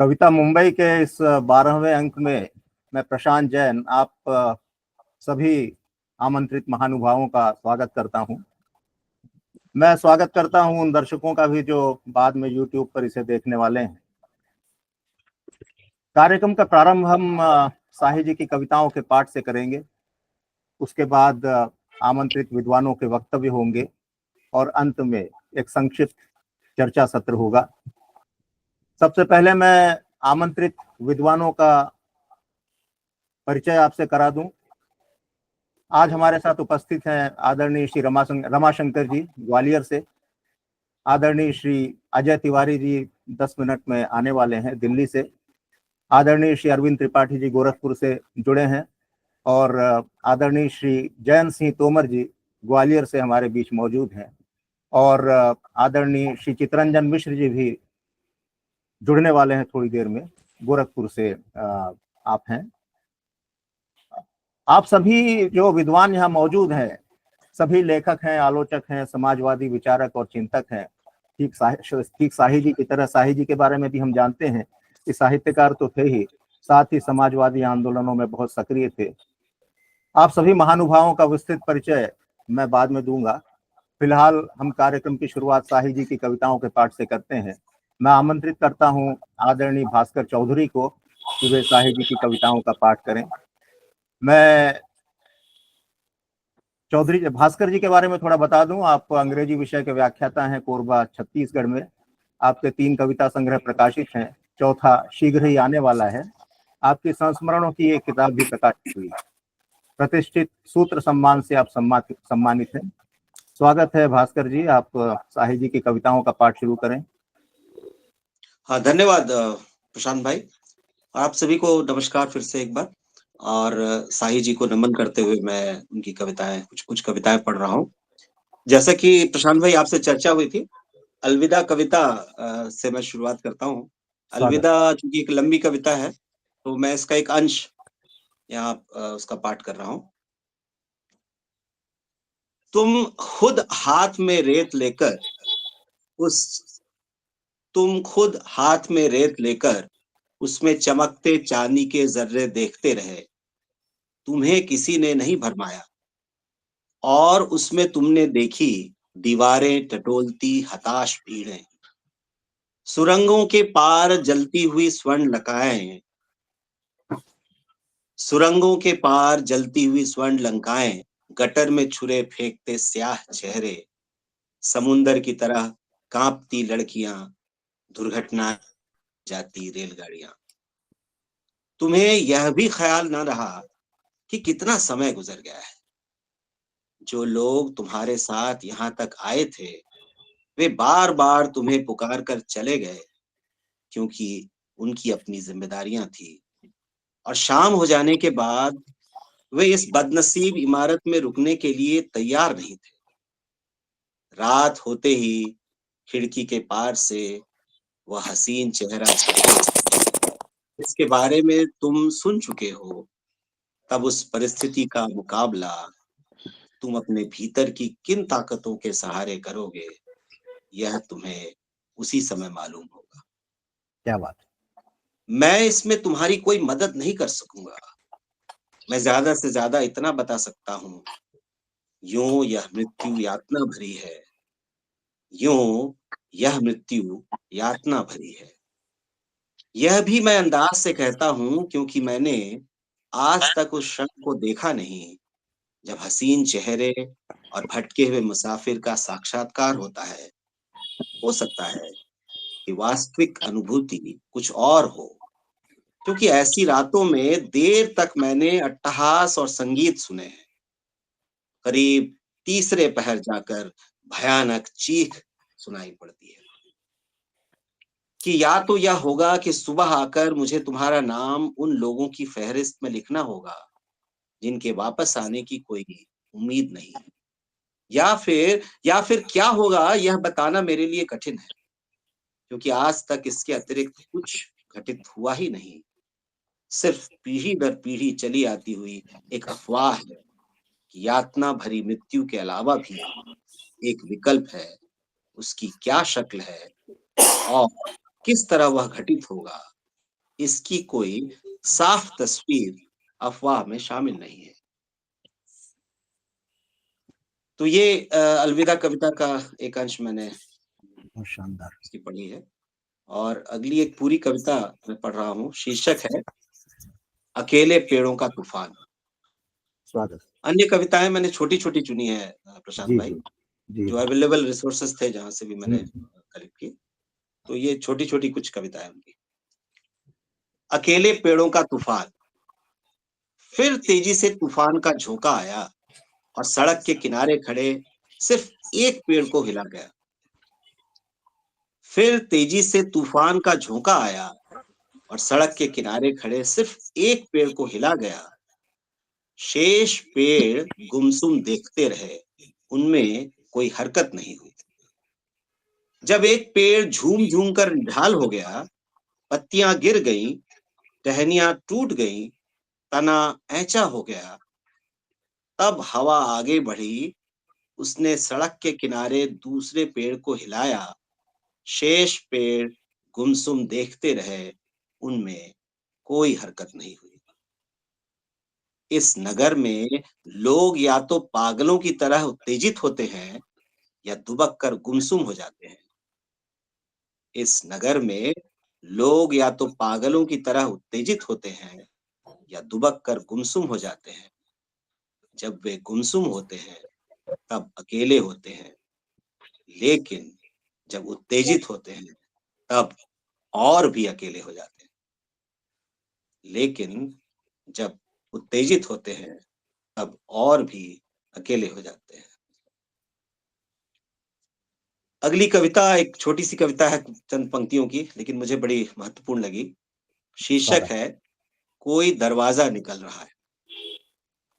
कविता मुंबई के इस 12वें अंक में मैं प्रशांत जैन आप सभी आमंत्रित महानुभावों का स्वागत करता हूं। मैं स्वागत करता हूं उन दर्शकों का भी जो बाद में YouTube पर इसे देखने वाले हैं। कार्यक्रम का प्रारंभ हम साहिर जी की कविताओं के पाठ से करेंगे। उसके बाद आमंत्रित विद्वानों के वक्तव्य होंगे और अंत में एक संक्षिप्त चर्चा सत्र होगा। सबसे पहले मैं आमंत्रित विद्वानों का परिचय आपसे करा दूं। आज हमारे साथ उपस्थित हैं आदरणीय श्री रमाशंकर जी ग्वालियर से, आदरणीय श्री अजय तिवारी जी 10 मिनट में आने वाले हैं दिल्ली से, आदरणीय श्री अरविंद त्रिपाठी जी गोरखपुर से जुड़े हैं और आदरणीय श्री जयंत सिंह तोमर जी ग्वालियर से हमारे बीच मौजूद हैं और आदरणीय श्री चितरंजन मिश्र जी भी जुड़ने वाले हैं थोड़ी देर में, गोरखपुर से आप हैं। आप सभी जो विद्वान यहाँ मौजूद हैं सभी लेखक हैं, आलोचक हैं, समाजवादी विचारक और चिंतक हैं। ठीक साहिर जी की तरह साहिर जी के बारे में भी हम जानते हैं कि साहित्यकार तो थे ही, साथ ही समाजवादी आंदोलनों में बहुत सक्रिय थे। आप सभी महानुभावों का विस्तृत परिचय मैं बाद में दूंगा। फिलहाल हम कार्यक्रम की शुरुआत साहिर जी की कविताओं के पाठ से करते हैं। मैं आमंत्रित करता हूं आदरणीय भास्कर चौधरी को कि वे साहिर जी की कविताओं का पाठ करें। मैं चौधरी भास्कर जी के बारे में थोड़ा बता दूं। आप अंग्रेजी विषय के व्याख्याता हैं कोरबा छत्तीसगढ़ में। आपके 3 कविता संग्रह प्रकाशित हैं, चौथा शीघ्र ही आने वाला है। आपकी संस्मरणों की एक किताब भी प्रकाशित हुई। प्रतिष्ठित सूत्र सम्मान से आप सम्मानित हैं। स्वागत है भास्कर जी, आप साहिर जी की कविताओं का पाठ शुरू करें। हाँ, धन्यवाद प्रशांत भाई। आप सभी को नमस्कार फिर से एक बार, और साहिर जी को नमन करते हुए मैं उनकी कविताएं कुछ कविताएं पढ़ रहा हूँ। जैसा कि प्रशांत भाई आपसे चर्चा हुई थी, अलविदा कविता से मैं शुरुआत करता हूँ। अलविदा चूंकि एक लंबी कविता है तो मैं इसका एक अंश यहाँ उसका पाठ कर रहा हूँ। तुम खुद हाथ में रेत लेकर उसमें चमकते चांदी के जर्रे देखते रहे। तुम्हें किसी ने नहीं भरमाया और उसमें तुमने देखी दीवारें टटोलती हताश भीड़ें। सुरंगों के पार जलती हुई स्वर्ण लंकाएं, गटर में छुरे फेंकते स्याह चेहरे, समुंदर की तरह कांपती लड़कियां, दुर्घटना जाती रेलगाड़ियां। तुम्हें यह भी ख्याल न रहा कि कितना समय गुजर गया है। जो लोग तुम्हारे साथ यहाँ तक आए थे वे बार बार तुम्हें पुकार कर चले गए, क्योंकि उनकी अपनी जिम्मेदारियां थी। और शाम हो जाने के बाद वे इस बदनसीब इमारत में रुकने के लिए तैयार नहीं थे। रात होते ही खिड़की के पार से वह हसीन चेहरा झलके इसके बारे में तुम सुन चुके हो। तब उस परिस्थिति का मुकाबला तुम अपने भीतर की किन ताकतों के सहारे करोगे, यह तुम्हें उसी समय मालूम होगा। क्या बात। मैं इसमें तुम्हारी कोई मदद नहीं कर सकूंगा। मैं ज्यादा से ज्यादा इतना बता सकता हूँ, यूं यह मृत्यु यातना भरी है, यूं यह मृत्यु यातना भरी है। यह भी मैं अंदाज से कहता हूँ क्योंकि मैंने आज तक उस क्षण को देखा नहीं जब हसीन चेहरे और भटके हुए मुसाफिर का साक्षात्कार होता है। हो सकता है कि वास्तविक अनुभूति कुछ और हो, क्योंकि ऐसी रातों में देर तक मैंने अट्टहास और संगीत सुने हैं। करीब तीसरे पहर जाकर भयानक चीख सुनाई पड़ती है कि या तो यह होगा कि सुबह आकर मुझे तुम्हारा नाम उन लोगों की फहरिस्त में लिखना होगा जिनके वापस आने की कोई उम्मीद नहीं, या फिर क्या होगा यह बताना मेरे लिए कठिन है, क्योंकि आज तक इसके अतिरिक्त कुछ घटित हुआ ही नहीं। सिर्फ पीढ़ी दर पीढ़ी चली आती हुई एक अफवाह है कि यातना भरी मृत्यु के अलावा भी एक विकल्प है। उसकी क्या शक्ल है और किस तरह वह घटित होगा, इसकी कोई साफ तस्वीर अफवाह में शामिल नहीं है। तो ये अलविदा कविता का एक अंश मैंने बहुत शानदार। इसकी पढ़ी है। और अगली एक पूरी कविता मैं पढ़ रहा हूँ। शीर्षक है अकेले पेड़ों का तूफान। स्वागत। अन्य कविताएं मैंने छोटी-छोटी चुनी है प्रशांत जी भाई, जी जी। जो अवेलेबल रिसोर्सेज थे जहाँ से भी मैंने हम्म, कलेक्ट की। तो ये छोटी-छोटी कुछ कविताएं उनकी। अकेले पेड़ों का तूफान। फिर तेजी से तूफान का झोंका आया और सड़क के किनारे खड़े सिर्फ एक पेड़ को हिला गया। फिर तेजी से तूफान का झोंका आया और सड़क के किनारे खड़े सिर्फ एक पेड़ को हिला गया। शेष पेड़ गुमसुम देखते रहे, उनमें कोई हरकत नहीं हुई। जब एक पेड़ झूम-झूम कर ढाल हो गया, पत्तियां गिर गईं, टहनियां टूट गईं, तना ऐंचा हो गया, तब हवा आगे बढ़ी, उसने सड़क के किनारे दूसरे पेड़ को हिलाया। शेष पेड़ गुमसुम देखते रहे, उनमें कोई हरकत नहीं हुई। इस नगर में लोग या तो पागलों की तरह उत्तेजित होते हैं या दुबक कर गुमसुम हो जाते हैं। इस नगर में लोग या तो पागलों की तरह उत्तेजित होते हैं या दुबक कर गुमसुम हो जाते हैं। जब वे गुमसुम होते हैं तब अकेले होते हैं, लेकिन जब उत्तेजित होते हैं तब और भी अकेले हो जाते हैं। लेकिन जब उत्तेजित होते हैं तब और भी अकेले हो जाते हैं। अगली कविता एक छोटी-सी कविता है, चंद पंक्तियों की, लेकिन मुझे बड़ी महत्वपूर्ण लगी। शीर्षक स्वागत। है कोई दरवाज़ा निकल रहा है।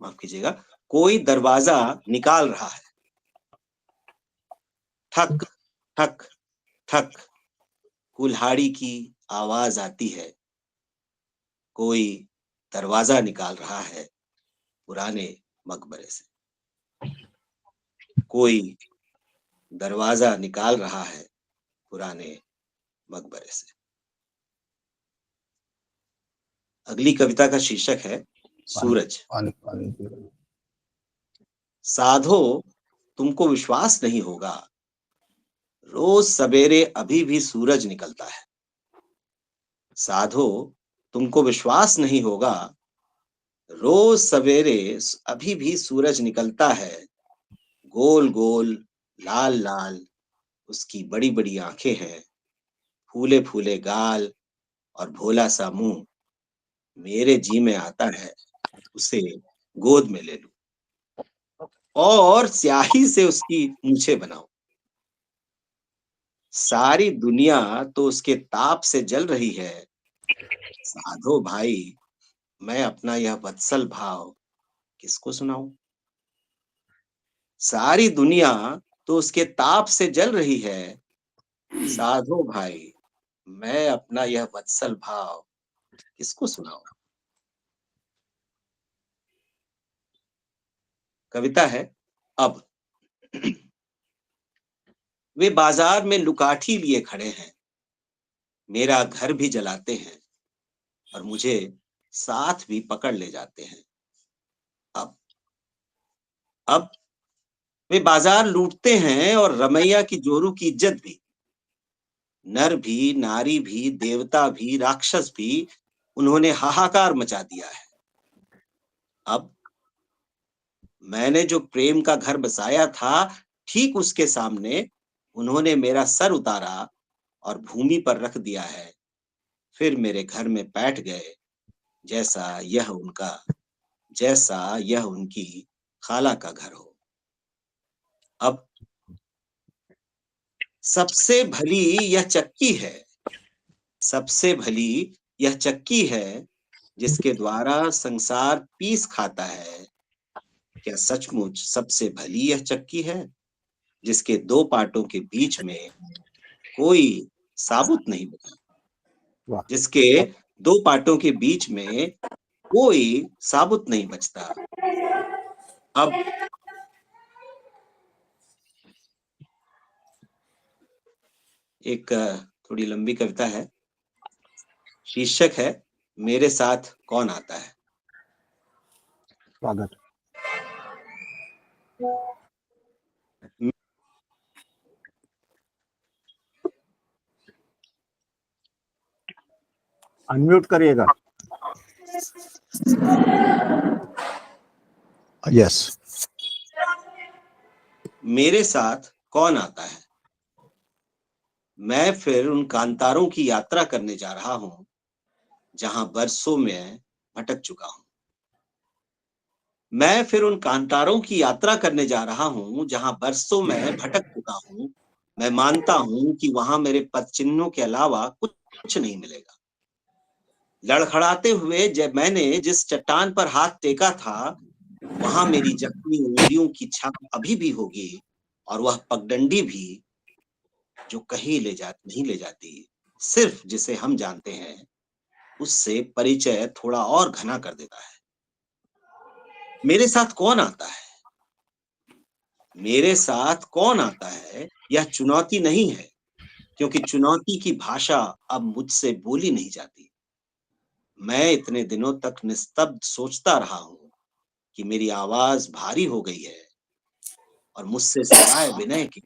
माफ़ कीजिएगा, कोई दरवाज़ा निकाल रहा है। ठक, ठक, ठक कुल्हाड़ी की आवाज़ आती है। कोई दरवाज़ा निकाल रहा है पुराने मकबरे से। कोई दरवाज़ा निकाल रहा है पुराने मकबरे से। अगली कविता का शीर्षक है पानी सूरज। पानी पानी पी लो। साधो तुमको विश्वास नहीं होगा, रोज सवेरे अभी भी सूरज निकलता है। साधो तुमको विश्वास नहीं होगा, रोज सवेरे अभी भी सूरज निकलता है। गोल गोल, लाल लाल उसकी बड़ी बड़ी आंखें हैं, फूले फूले गाल और भोला सा मुंह। मेरे जी में आता है उसे गोद में ले लूं और स्याही से उसकी मूछें बनाऊं। सारी दुनिया तो उसके ताप से जल रही है। साधो भाई, मैं अपना यह वत्सल भाव किसको सुनाऊं? सारी दुनिया तो उसके ताप से जल रही है। साधो भाई, मैं अपना यह वत्सल भाव किसको सुनाऊं? कविता है अब। वे बाजार में लुकाठी लिए खड़े हैं, मेरा घर भी जलाते हैं और मुझे साथ भी पकड़ ले जाते हैं। अब अब वे बाजार लूटते हैं और रमैया की जोरू की इज्जत भी। नर भी, नारी भी, देवता भी, राक्षस भी, उन्होंने हाहाकार मचा दिया है। अब मैंने जो प्रेम का घर बसाया था, ठीक उसके सामने उन्होंने मेरा सर उतारा और भूमि पर रख दिया है। फिर मेरे घर में बैठ गए, जैसा यह उनकी खाला का घर हो। अब सबसे भली यह चक्की है, सबसे भली यह चक्की है, जिसके द्वारा संसार पीस खाता है। क्या सचमुच सबसे भली यह चक्की है, जिसके दो पार्टों के बीच में कोई साबुत नहीं बचा, वाह। जिसके दो पार्टों के बीच में कोई साबुत नहीं बचता। अब एक थोड़ी लंबी कविता है। शीर्षक है मेरे साथ कौन आता है। स्वागत। अनम्यूट करिएगा। यस। मेरे साथ कौन आता है। मैं फिर उन कांतारों की यात्रा करने जा रहा हूं जहां बरसों में भटक चुका हूं। मैं फिर उन कांतारों की यात्रा करने जा रहा हूं जहां बरसों में भटक चुका हूं। मैं मानता हूं कि वहां मेरे पद चिन्हों के अलावा कुछ नहीं मिलेगा। लड़खड़ाते हुए जब मैंने जिस चट्टान पर हाथ टेका था, वहां मेरी जख्मी उंगलियों की छाप अभी भी होगी, और वह पगडंडी भी जो कहीं नहीं ले जाती, सिर्फ जिसे हम जानते हैं, उससे परिचय थोड़ा और घना कर देता है। मेरे साथ कौन आता है। मेरे साथ कौन आता है, यह चुनौती नहीं है, क्योंकि चुनौती की भाषा अब मुझसे बोली नहीं जाती। मैं इतने दिनों तक निस्तब्ध सोचता रहा हूं कि मेरी आवाज भारी हो गई है, और मुझसे सिवाय विनय के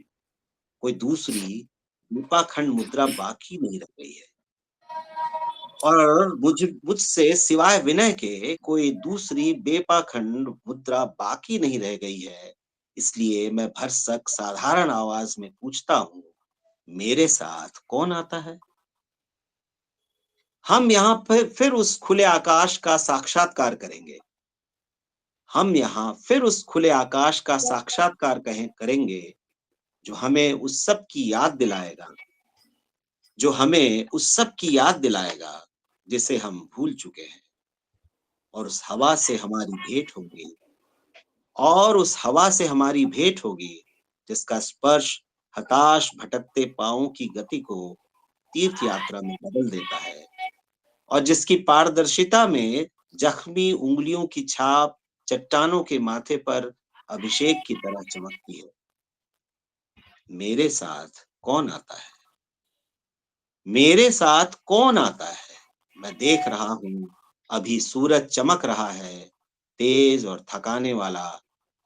कोई दूसरी कृपाखंड मुद्रा बाकी नहीं रह गई है। और मुझसे सिवाय विनय के कोई दूसरी बेपाखंड मुद्रा बाकी नहीं रह गई है। इसलिए मैं भरसक साधारण आवाज में पूछता हूं, मेरे साथ कौन आता है। हम यहाँ फिर उस खुले आकाश का साक्षात्कार करेंगे। हम यहाँ फिर उस खुले आकाश का साक्षात्कार करेंगे, जो हमें उस सब की याद दिलाएगा, जो हमें उस सब की याद दिलाएगा जिसे हम भूल चुके हैं। और उस हवा से हमारी भेंट होगी, और उस हवा से हमारी भेंट होगी जिसका स्पर्श हताश भटकते पांवों की गति को तीर्थ यात्रा में बदल देता है, और जिसकी पारदर्शिता में जख्मी उंगलियों की छाप चट्टानों के माथे पर अभिषेक की तरह चमकती है। मेरे साथ कौन आता है। मेरे साथ कौन आता है। मैं देख रहा हूं, अभी सूरज चमक रहा है, तेज और थकाने वाला।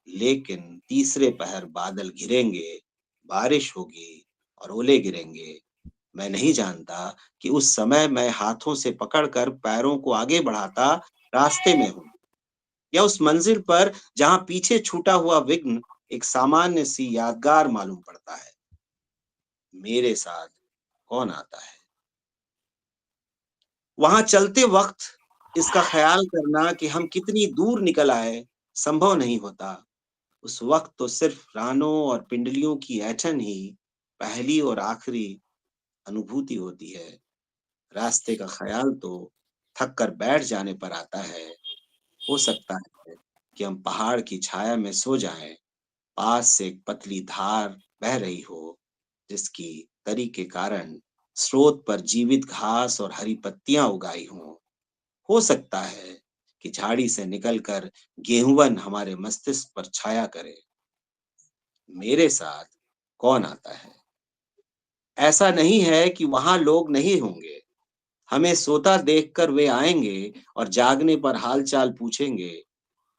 लेकिन तीसरे पहर बादल घिरेंगे, बारिश होगी और ओले गिरेंगे। मैं नहीं जानता कि उस समय मैं हाथों से पकड़कर पैरों को आगे बढ़ाता रास्ते में हूं, या उस मंजिल पर जहां पीछे छूटा हुआ विघ्न एक सामान्य सी यादगार मालूम पड़ता है। मेरे साथ कौन आता है। वहां चलते वक्त इसका ख्याल करना कि हम कितनी दूर निकल आए संभव नहीं होता। उस वक्त तो सिर्फ रानों और पिंडलियों की ऐंठन ही पहली और आखिरी अनुभूति होती है। रास्ते का ख्याल तो थक कर बैठ जाने पर आता है। हो सकता है कि हम पहाड़ की छाया में सो जाएं, पास से एक पतली धार बह रही हो, जिसकी तरी के कारण स्रोत पर जीवित घास और हरी पत्तियां उगाई हों। हो सकता है कि झाड़ी से निकलकर गेहूंवन हमारे मस्तिष्क पर छाया करे। मेरे साथ कौन आता है। ऐसा नहीं है कि वहां लोग नहीं होंगे। हमें सोता देखकर वे आएंगे और जागने पर हालचाल पूछेंगे।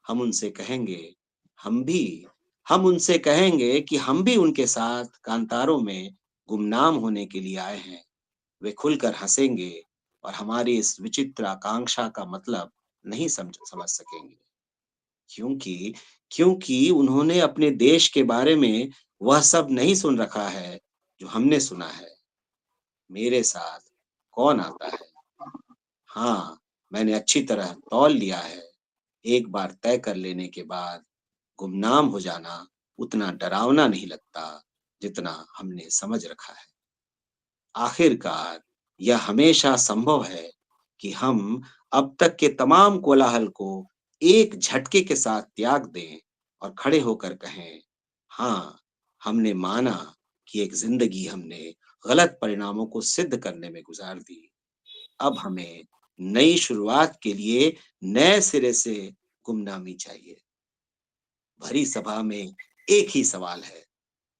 हम उनसे कहेंगे, हम भी हम उनसे कहेंगे कि हम भी उनके साथ कांतारों में गुमनाम होने के लिए आए हैं। वे खुलकर हंसेंगे और हमारी इस विचित्र आकांक्षा का मतलब नहीं समझ सकेंगे, क्योंकि क्योंकि उन्होंने अपने देश के बारे में वह सब नहीं सुन रखा है जो हमने सुना है। मेरे साथ कौन आता है। हाँ, मैंने अच्छी तरह तौल लिया है। एक बार तय कर लेने के बाद गुमनाम हो जाना उतना डरावना नहीं लगता जितना हमने समझ रखा है। आखिरकार यह हमेशा संभव है कि हम अब तक के तमाम कोलाहल को एक झटके के साथ त्याग दें और खड़े होकर कहें, हाँ, हमने माना कि एक जिंदगी हमने गलत परिणामों को सिद्ध करने में गुजार दी। अब हमें नई शुरुआत के लिए नए सिरे से गुमनामी चाहिए। भरी सभा में एक ही सवाल है,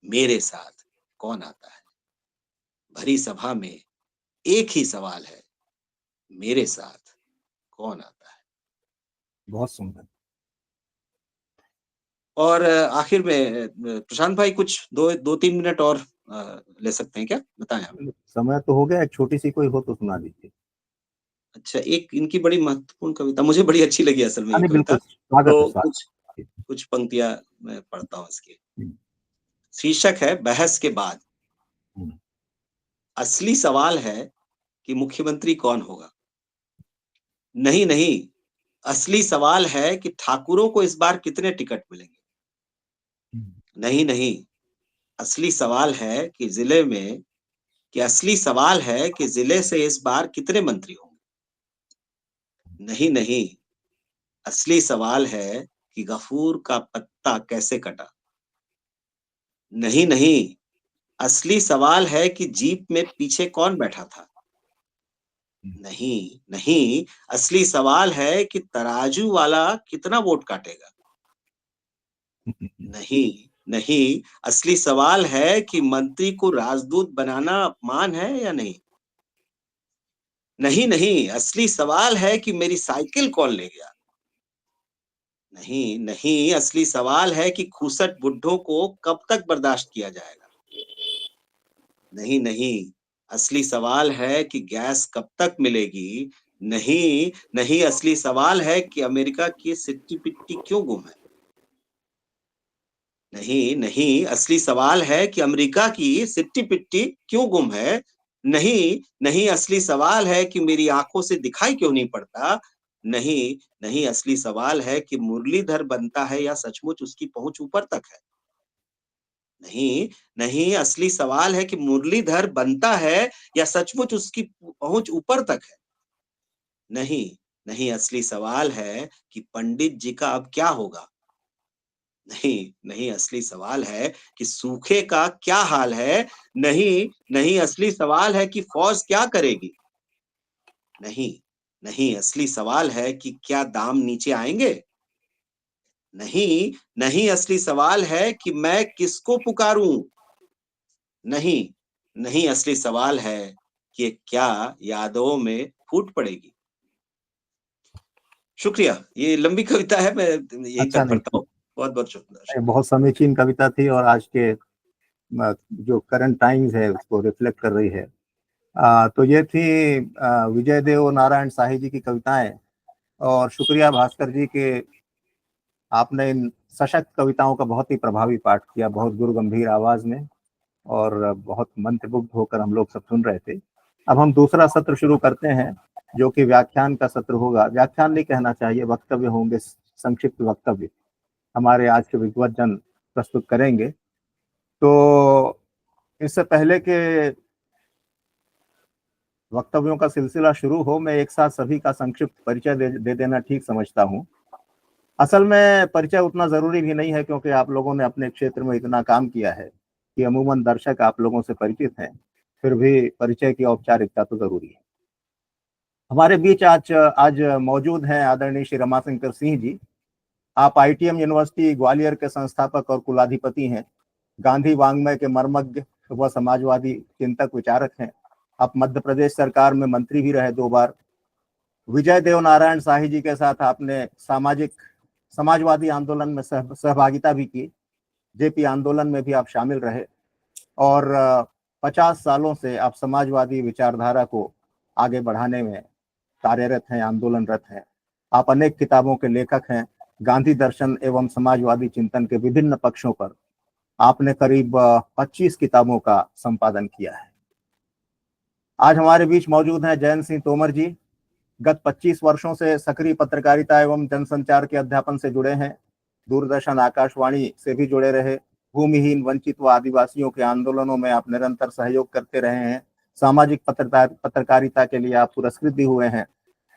मेरे साथ कौन आता है। भरी सभा में एक ही सवाल है, मेरे साथ कौन आता है। बहुत सुंदर। और आखिर में प्रशांत भाई कुछ 2-3 मिनट और ले सकते हैं क्या? बताएँ आप। समय तो हो गया, एक छोटी सी कोई हो तो सुना दीजिए। अच्छा, एक इनकी बड़ी महत्वपूर्ण कविता मुझे बड़ी अच्छी लगी असल में हाँ ये नहीं, कविता। बिल्कुल स्वागत है, तो स्वागत कुछ कुछ पंक्तियाँ मैं पढ़ता हूँ इसकी। है। शीर्षक है बहस के बाद। हम्म, असली सवाल है कि मुख्यमंत्री कौन होगा? नहीं, नहीं, असली सवाल है कि ठाकुरों को इस बार कितने टिकट मिलेंगे? हम्म, नहीं, नहीं, असली सवाल है कि असली सवाल है कि जिले से इस बार कितने मंत्री होंगे? नहीं, नहीं, असली सवाल है कि गफूर का पत्ता कैसे कटा? नहीं, नहीं, असली सवाल है कि जीप में पीछे कौन बैठा था? नहीं, नहीं, असली सवाल है कि तराजू वाला कितना वोट काटेगा? नहीं, नहीं, असली सवाल है कि मंत्री को राजदूत बनाना अपमान है या नहीं? नहीं, नहीं, असली सवाल है कि मेरी साइकिल कौन ले गया? नहीं, नहीं, असली सवाल है कि खूसट बुड्ढों को कब तक बर्दाश्त किया जाएगा? नहीं, नहीं, असली सवाल है कि गैस कब तक मिलेगी? नहीं, नहीं, असली सवाल है कि अमेरिका की सिट्टी-पिट्टी क्यों गुम है? नहीं, नहीं, असली सवाल है कि अमेरिका की सिट्टी-पिट्टी क्यों गुम है? नहीं, नहीं, असली सवाल है कि मेरी आँखों से दिखाई क्यों नहीं पड़ता? नहीं, नहीं, असली सवाल है कि मुरलीधर बनता है या सचमुच उसकी पहुँच ऊपर तक है? नहीं, नहीं, असली सवाल है कि मुरलीधर बनता है या सचमुच उसकी पहुँच ऊपर तक है? नहीं, नहीं, असली सवाल है कि पंडित जी का अब क्या होगा? नहीं, नहीं, असली सवाल है कि सूखे का क्या हाल है? नहीं, नहीं, असली सवाल है कि फ़ौज क्या करेगी? नहीं, नहीं, असली सवाल है कि क्या दाम नीचे आएँगे? नहीं, नहीं, असली सवाल है कि मैं किसको पुकारूँ? नहीं, नहीं, असली सवाल है कि क्या यादों में फूट पड़ेगी? शुक्रिया, ये लंबी कविता है, मैं यहीं अच्छा तक नहीं, पढ़ता हूँ। बहुत-बहुत शुक्रिया। बहुत समीचीन कविता थी और आज के जो करंट टाइम्स है उसको रिफ्लेक्ट कर रही है। तो ये थी विजय देव नारायण शाही जी की कविताएं। और शुक्रिया भास्कर जी के आपने इन सशक्त कविताओं का बहुत ही प्रभावी पाठ किया, बहुत गुरु गंभीर आवाज में, और बहुत मंत्रमुग्ध होकर हम लोग सब सुन रहे थे। अब हम दूसरा सत्र शुरू करते हैं जो कि व्याख्यान का सत्र होगा। व्याख्यान नहीं कहना चाहिए, वक्तव्य होंगे, संक्षिप्त वक्तव्य हमारे आज के विद्वज्जन प्रस्तुत करेंगे। तो इससे पहले के वक्तव्यों का सिलसिला शुरू हो, मैं एक साथ सभी का संक्षिप्त परिचय दे देना ठीक समझता हूं। असल में परिचय उतना जरूरी भी नहीं है क्योंकि आप लोगों ने अपने क्षेत्र में इतना काम किया है कि अमूमन दर्शक आप लोगों से परिचित हैं। फिर भी परिचय की औपचारिकता तो जरूरी है। हमारे बीच आज आज मौजूद हैं आदरणीय श्री रमाशंकर सिंह जी। आप आईटीएम यूनिवर्सिटी ग्वालियर के संस्थापक और कुलाधिपति हैं। गांधी वाङ्मय के मर्मज्ञ व समाजवादी चिंतक विचारक हैं। आप मध्य प्रदेश सरकार में मंत्री भी रहे 2 बार। विजय देव नारायण शाही जी के साथ आपने समाजवादी आंदोलन में सहभागिता भी की। जेपी आंदोलन में भी आप शामिल रहे और 50 सालों से आप समाजवादी विचारधारा को आगे बढ़ाने में कार्यरत हैं, आंदोलनरत हैं। आप अनेक किताबों के लेखक हैं। गांधी दर्शन एवं समाजवादी चिंतन के विभिन्न पक्षों पर आपने करीब 25 किताबों का संपादन किया है। आज हमारे बीच मौजूद हैं जयंत सिंह तोमर जी। गत 25 वर्षों से सक्रिय पत्रकारिता एवं जनसंचार के अध्यापन से जुड़े हैं। दूरदर्शन आकाशवाणी से भी जुड़े रहे। भूमिहीन, वंचित व आदिवासियों के आंदोलनों में आप निरंतर सहयोग करते रहे हैं। सामाजिक पत्रकारिता के लिए आप पुरस्कृत भी हुए हैं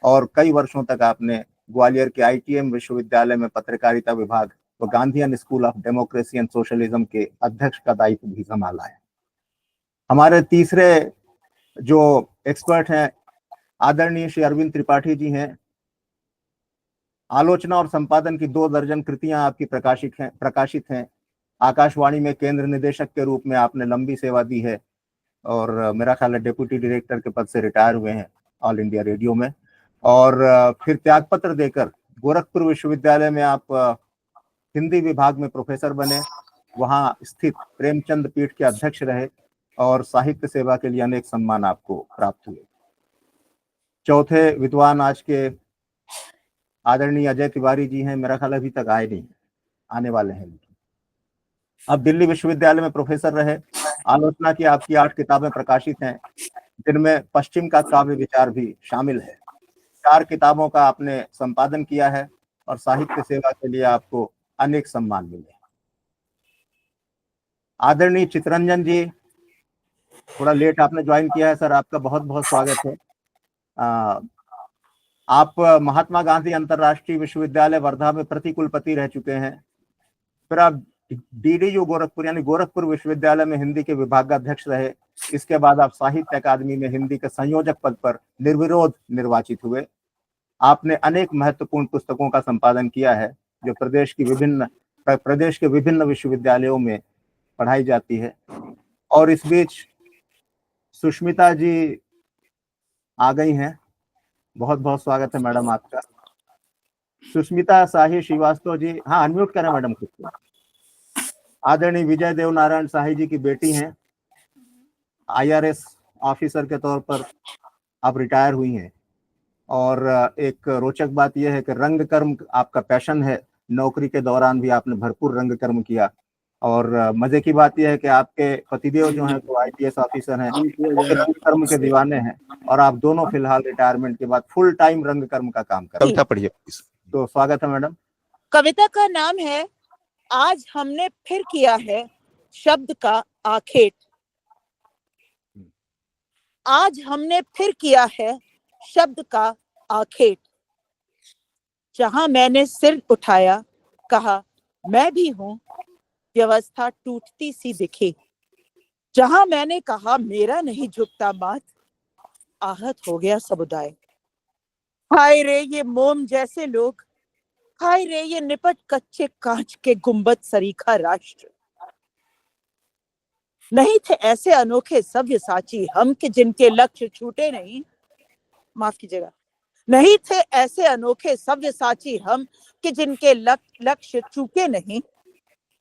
और कई वर्षों तक आपने ग्वालियर के आईटीएम विश्वविद्यालय में पत्रकारिता विभाग व Gandhian school of democracy and socialism के अध्यक्ष का दायित्व भी संभाला है। हमारे तीसरे जो एक्सपर्ट हैं आदरणीय श्री अरविंद त्रिपाठी जी हैं। आलोचना और संपादन की 2 दर्जन कृतियां आपकी प्रकाशित हैं। आकाशवाणी में केंद्र निदेशक के रूप में आपने लंबी सेवा दी है और मेरा ख्याल है डिप्टी डायरेक्टर के पद से रिटायर हुए हैं। ऑल इंडिया रेडियो में। और फिर त्यागपत्र देकर गोरखपुर विश्वविद्यालय में आप हिंदी विभाग में प्रोफेसर बने, वहां स्थित प्रेमचंद पीठ के अध्यक्ष रहे और साहित्य सेवा के लिए अनेक सम्मान आपको प्राप्त हुए। चौथे विद्वान आज के आदरणीय अजय तिवारी जी हैं, मेरा ख्याल अभी तक आए नहीं, आने वाले हैं। अब दिल्ली विश्वविद्यालय में प्रोफेसर रहे, आलोचना की आपकी 8 किताबें प्रकाशित हैं, जिनमें पश्चिम का काव्य विचार भी शामिल है। 4 किताबों का आपने संपादन किया है और साहित्य सेवा के लिए आपको अनेक सम्मान मिले। आदरणीय चितरंजन जी, थोड़ा लेट आपने ज्वाइन किया है सर, आपका बहुत बहुत स्वागत है। आप महात्मा गांधी अंतरराष्ट्रीय विश्वविद्यालय वर्धा में प्रतिकुलपति रह चुके हैं, फिर आप DDU गोरखपुर यानी गोरखपुर विश्वविद्यालय में हिंदी के विभागाध्यक्ष रहे। इसके बाद आप साहित्य अकादमी में हिंदी के संयोजक पद पर निर्विरोध निर्वाचित हुए। आपने अनेक महत्वपूर्ण पुस्तकों का संपादन किया है जो प्रदेश के विभिन्न विश्वविद्यालयों में पढ़ाई जाती है। और इस बीच सुष्मिता जी आ गई हैं, बहुत बहुत स्वागत है मैडम आपका। सुष्मिता शाही श्रीवास्तव जी, हाँ अनम्यूट करें मैडम खुद को। आदरणीय विजय देव नारायण शाही जी की बेटी हैं, IRS ऑफिसर के तौर पर आप रिटायर हुई हैं। और एक रोचक बात यह है कि रंग कर्म आपका पैशन है, नौकरी के दौरान भी आपने भरपूर रंग कर्म किया। और मजे की बात यह है कि आपके पतिदेव जो हैं तो IPS ऑफिसर हैं, वो भी रंग कर्म के दीवाने हैं, और आप दोनों फिलहाल रिटायरमेंट के बाद फुल टाइम रंग कर्म का काम कर रहे हैं। कविता पढ़िए प्लीज। तो स्वागत है मैडम। कविता का नाम है आज हमने फिर किया है शब्द का आखेट। आज हमने फिर किया है शब्द का आखेट। जहां मैंने सिर उठाया कहा मैं भी हूं, व्यवस्था टूटती सी दिखी। जहां मैंने कहा मेरा नहीं झुकता माथ, आहत हो गया समुदाय। हाय रे ये मोम जैसे लोग, हाय रे ये निपट कच्चे कांच के गुंबद सरीखा राष्ट्र। नहीं थे ऐसे अनोखे सव्यसाची हम कि जिनके लक्ष्य छूटे नहीं, माफ कीजिएगा, नहीं थे ऐसे अनोखे सव्यसाची हम कि जिनके लक्ष्य चूके नहीं।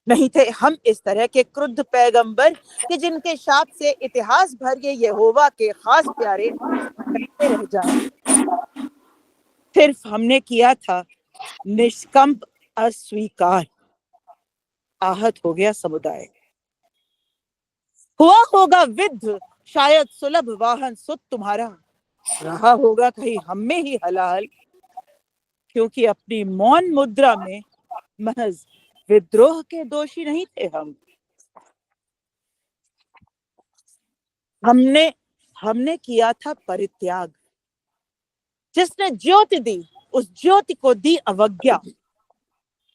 नहीं थे हम इस तरह के क्रुद्ध पैगंबर कि जिनके शाप से इतिहास भर ये यहोवा के खास प्यारे कहते रह जाएं। सिर्फ हमने किया था निष्कंप अस्वीकार, आहत हो गया समुदाय। हुआ होगा विद्ध शायद सुलभ वाहन सुत तुम्हारा, रहा होगा कहीं हम में ही हलाल, क्योंकि अपनी मौन मुद्रा में महज विद्रोह के दोषी नहीं थे हम। हमने किया था परित्याग। जिसने ज्योति दी उस ज्योति को दी अवज्ञा,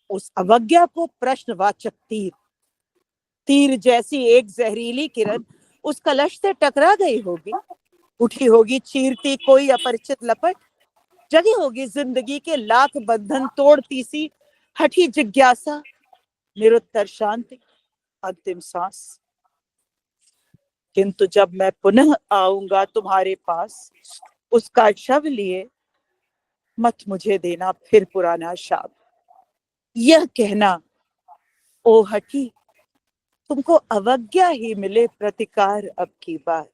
उस अवज्ञा को प्रश्नवाचक तीर जैसी एक जहरीली किरण उस कलश से टकरा गई होगी। उठी होगी चीरती कोई अपरिचित लपट, जगी होगी जिंदगी के लाख बंधन तोड़ती सी हठी जिज्ञासा, निरुत्तर शांति, अंतिम सांस। किंतु जब मैं पुनः आऊंगा तुम्हारे पास उसका शव लिए, मत मुझे देना फिर पुराना शाप, यह कहना ओ हठी तुमको अवज्ञा ही मिले प्रतिकार अब की बार।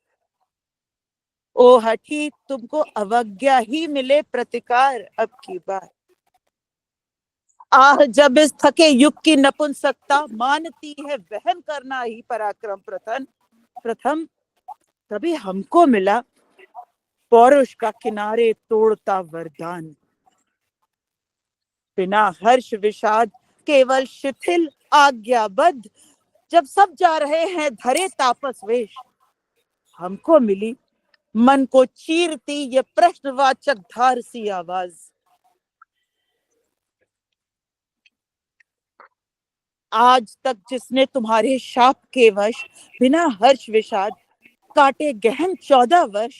ओ हठी तुमको अवज्ञा ही मिले प्रतिकार अब की बार। आह जब इस थके युग की नपुंसकता मानती है वहन करना ही पराक्रम प्रथम, तभी हमको मिला पौरुष का किनारे तोड़ता वरदान। बिना हर्ष विषाद केवल शिथिल आज्ञाबद्ध, जब सब जा रहे हैं धरे तापस वेश, हमको मिली मन को चीरती ये प्रश्नवाचक धार सी आवाज। आज तक जिसने तुम्हारे शाप के वश बिना हर्ष विषाद काटे गहन 14 वर्ष,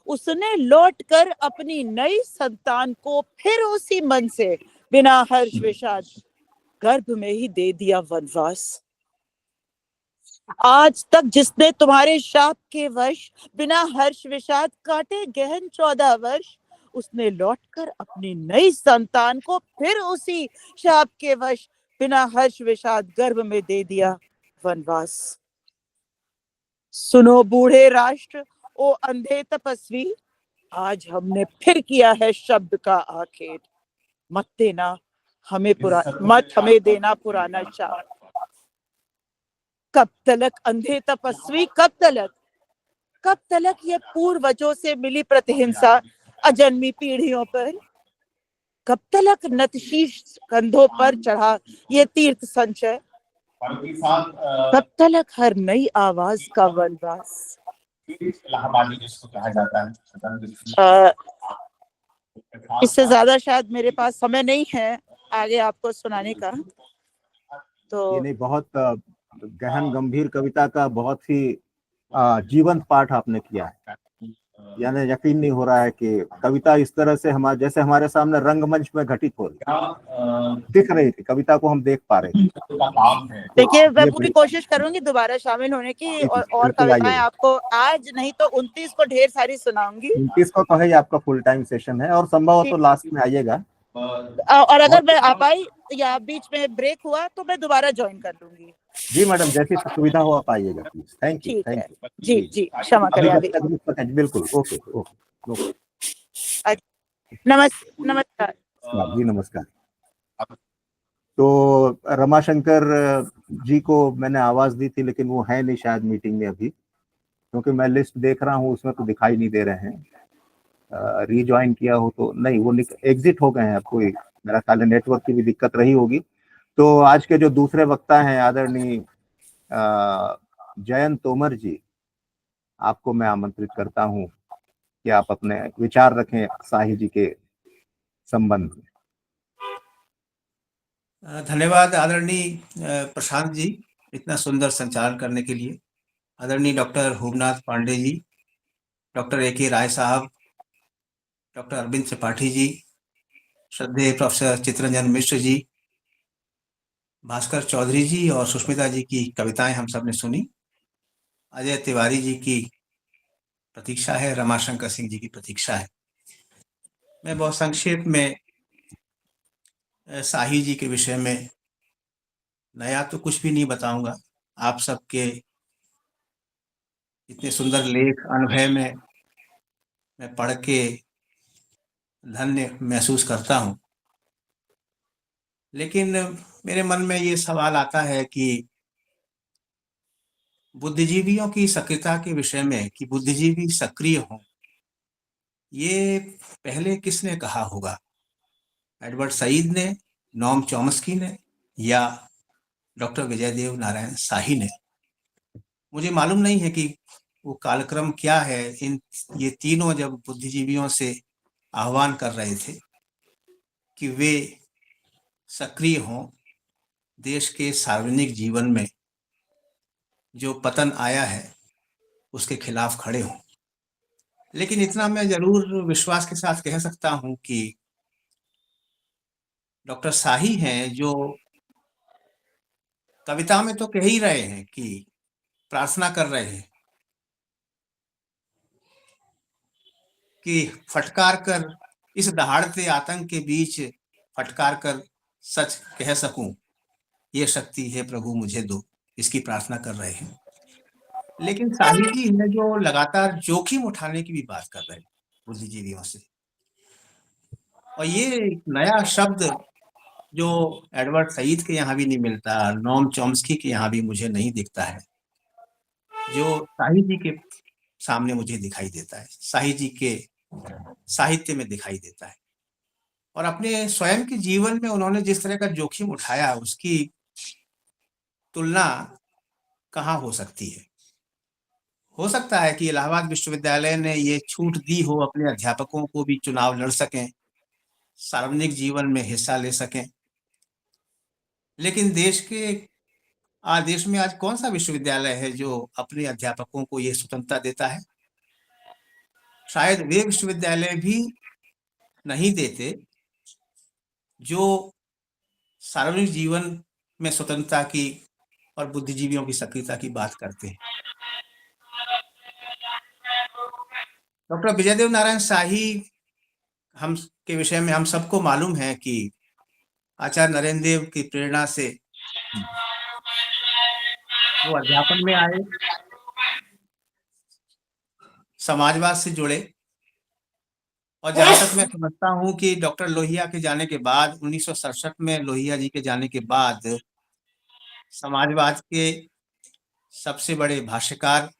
उसने लौटकर अपनी नई संतान को फिर उसी मन से बिना हर्ष विषाद गर्भ में ही दे दिया वनवास। आज तक जिसने तुम्हारे शाप के वश बिना हर्ष विषाद काटे गहन 14 वर्ष, उसने लौटकर अपनी नई संतान को फिर उसी शाप के वश बिना हर्ष विषाद गर्भ में दे दिया वनवास। सुनो बूढ़े राष्ट्र, ओ अंधे तपस्वी, आज हमने फिर किया है शब्द का आखेट। मत हमें देना पुराना शाप। कब तलक अंधे तपस्वी, कब तलक ये पूर्वजों से मिली प्रतिहिंसा अजन्मी पीढ़ियों पर? कब तलक नतशीश कंधों पर चढ़ा ये तीर्थ संचय? कब तलक हर नई आवाज का वनवास? इलाहाबादी जिसको कहा जाता है, इससे ज्यादा शायद मेरे पास समय नहीं है आगे आपको सुनाने का। तो ये नहीं, बहुत गहन गंभीर कविता का बहुत ही जीवंत पाठ आपने किया है। यानी यकीन नहीं हो रहा है कि कविता इस तरह से जैसे हमारे सामने रंगमंच में घटित हो रही दिख रही थी, कविता को हम देख पा रहे थे। देखिए, मैं पूरी कोशिश करूंगी दोबारा शामिल होने की और कविताएं आपको आज नहीं तो 29 को ढेर सारी सुनाऊंगी। 29 को तो है, आपका फुल टाइम सेशन है और संभव हो तो लास्ट में आइएगा। और अगर मैं आ पाई या बीच में ब्रेक हुआ तो मैं दोबारा ज्वाइन कर लूंगी। जी मैडम, जैसी सुविधा हो आप आइएगा प्लीज। Thank you. ठीक है जी जी, क्षमा करें अभी। बिल्कुल, ओके ओके। नमस्कार जी नमस्कार। तो रमाशंकर जी को मैंने आवाज दी थी, लेकिन वो है नहीं शायद मीटिंग में अभी, क्योंकि मैं लिस्ट देख रहा हूँ उसमें तो दिखाई नहीं दे रहे हैं। रीज्वाइन किया हो तो नहीं, वो एग्जिट हो गए हैं। आपको मेरा ख्याल है नेटवर्क की भी दिक्कत रही होगी। तो आज के जो दूसरे वक्ता हैं आदरणीय जयंत तोमर जी, आपको मैं आमंत्रित करता हूं कि आप अपने विचार रखें साही जी के संबंध में। धन्यवाद आदरणीय प्रशांत जी, इतना सुंदर संचालन करने के लिए। आदरणीय doctor Homnath Pandey ji, doctor A K Rai साहब, डॉक्टर अरविंद त्रिपाठी जी, श्रद्धेय प्रोफेसर चितरंजन मिश्र जी, भास्कर चौधरी जी और सुष्मिता जी की कविताएं हम सब ने सुनी। अजय तिवारी जी की प्रतीक्षा है, रमाशंकर सिंह जी की प्रतीक्षा है। मैं बहुत संक्षेप में साही जी के विषय में नया तो कुछ भी नहीं बताऊंगा। आप सबके इतने सुंदर लेख अनुभव में मैं पढ़ के धन्य महसूस करता हूं। लेकिन मेरे मन में ये सवाल आता है कि बुद्धिजीवियों की सक्रियता के विषय में, कि बुद्धिजीवी सक्रिय हों, ये पहले किसने कहा होगा? एडवर्ड सईद ने, नॉम चॉम्स्की ने, या डॉक्टर विजयदेव नारायण शाही ने? मुझे मालूम नहीं है कि वो कालक्रम क्या है। ये तीनों जब बुद्धिजीवियों से आह्वान कर रहे थे कि वे सक्रिय हों, देश के सार्वजनिक जीवन में जो पतन आया है उसके खिलाफ खड़े हों। लेकिन इतना मैं जरूर विश्वास के साथ कह सकता हूं कि डॉक्टर शाही हैं जो कविता में तो कह ही रहे हैं कि प्रार्थना कर रहे हैं कि फटकार कर इस दहाड़ते आतंक के बीच फटकार कर सच कह सकूं, ये शक्ति है प्रभु मुझे दो, इसकी प्रार्थना कर रहे हैं। लेकिन शाही जी है जो लगातार जोखिम उठाने की भी बात कर रहे हैं बुद्धिजीवियों से। और ये नया शब्द जो एडवर्ड सईद के यहाँ भी नहीं मिलता, नॉम चॉम्स्की के यहाँ भी मुझे नहीं दिखता है, जो शाही जी के सामने मुझे दिखाई देता है, शाही जी के साहित्य में दिखाई देता है। और अपने स्वयं के जीवन में उन्होंने जिस तरह का जोखिम उठाया, उसकी तुलना कहाँ हो सकती है? हो सकता है कि इलाहाबाद विश्वविद्यालय ने ये छूट दी हो अपने अध्यापकों को भी चुनाव लड़ सकें, सार्वजनिक जीवन में हिस्सा ले सकें। लेकिन देश में आज कौन सा विश्वविद्यालय है जो अपने अध्यापकों को ये स्वतंत्रता देता है? शायद वे विश्वविद्यालय भी नहीं देते जो सार्वजनिक जीवन में स्वतंत्रता की और बुद्धिजीवियों की सक्रियता की बात करते हैं। डॉक्टर विजयदेव नारायण शाही हम के विषय में हम सबको मालूम है कि आचार्य नरेंद्र देव की प्रेरणा से वो अध्यापन में आए, समाजवाद से जुड़े, और जहां तक मैं समझता हूं कि डॉक्टर लोहिया के जाने के बाद 1967 में लोहिया जी के जाने के बाद समाजवाद के सबसे बड़े भाष्यकार,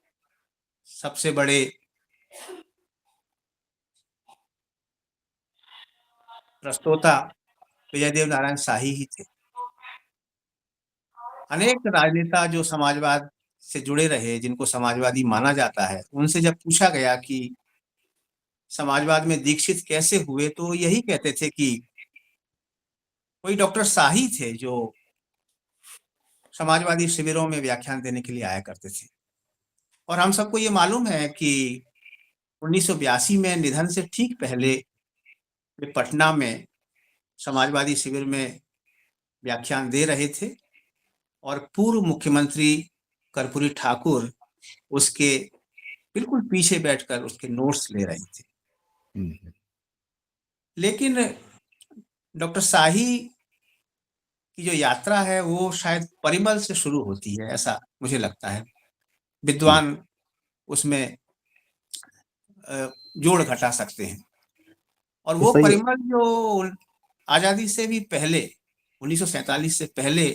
सबसे बड़े प्रस्तोता विजयदेव नारायण शाही ही थे। अनेक राजनेता जो समाजवाद से जुड़े रहे, जिनको समाजवादी माना जाता है, उनसे जब पूछा गया कि समाजवाद में दीक्षित कैसे हुए, तो यही कहते थे कि कोई डॉक्टर शाही थे जो समाजवादी शिविरों में व्याख्यान देने के लिए आया करते थे। और हम सबको ये मालूम है कि 1982 में निधन से ठीक पहले वे पटना में समाजवादी शिविर में व्याख्यान दे रहे थे और पूर्व मुख्यमंत्री कर्पूरी ठाकुर उसके बिल्कुल पीछे बैठकर उसके नोट्स ले रहे थे। लेकिन डॉक्टर शाही की जो यात्रा है वो शायद परिमल से शुरू होती है, ऐसा मुझे लगता है। विद्वान उसमें जोड़ घटा सकते हैं। और तो वो सही है। परिमल जो आजादी से भी पहले 1947 से पहले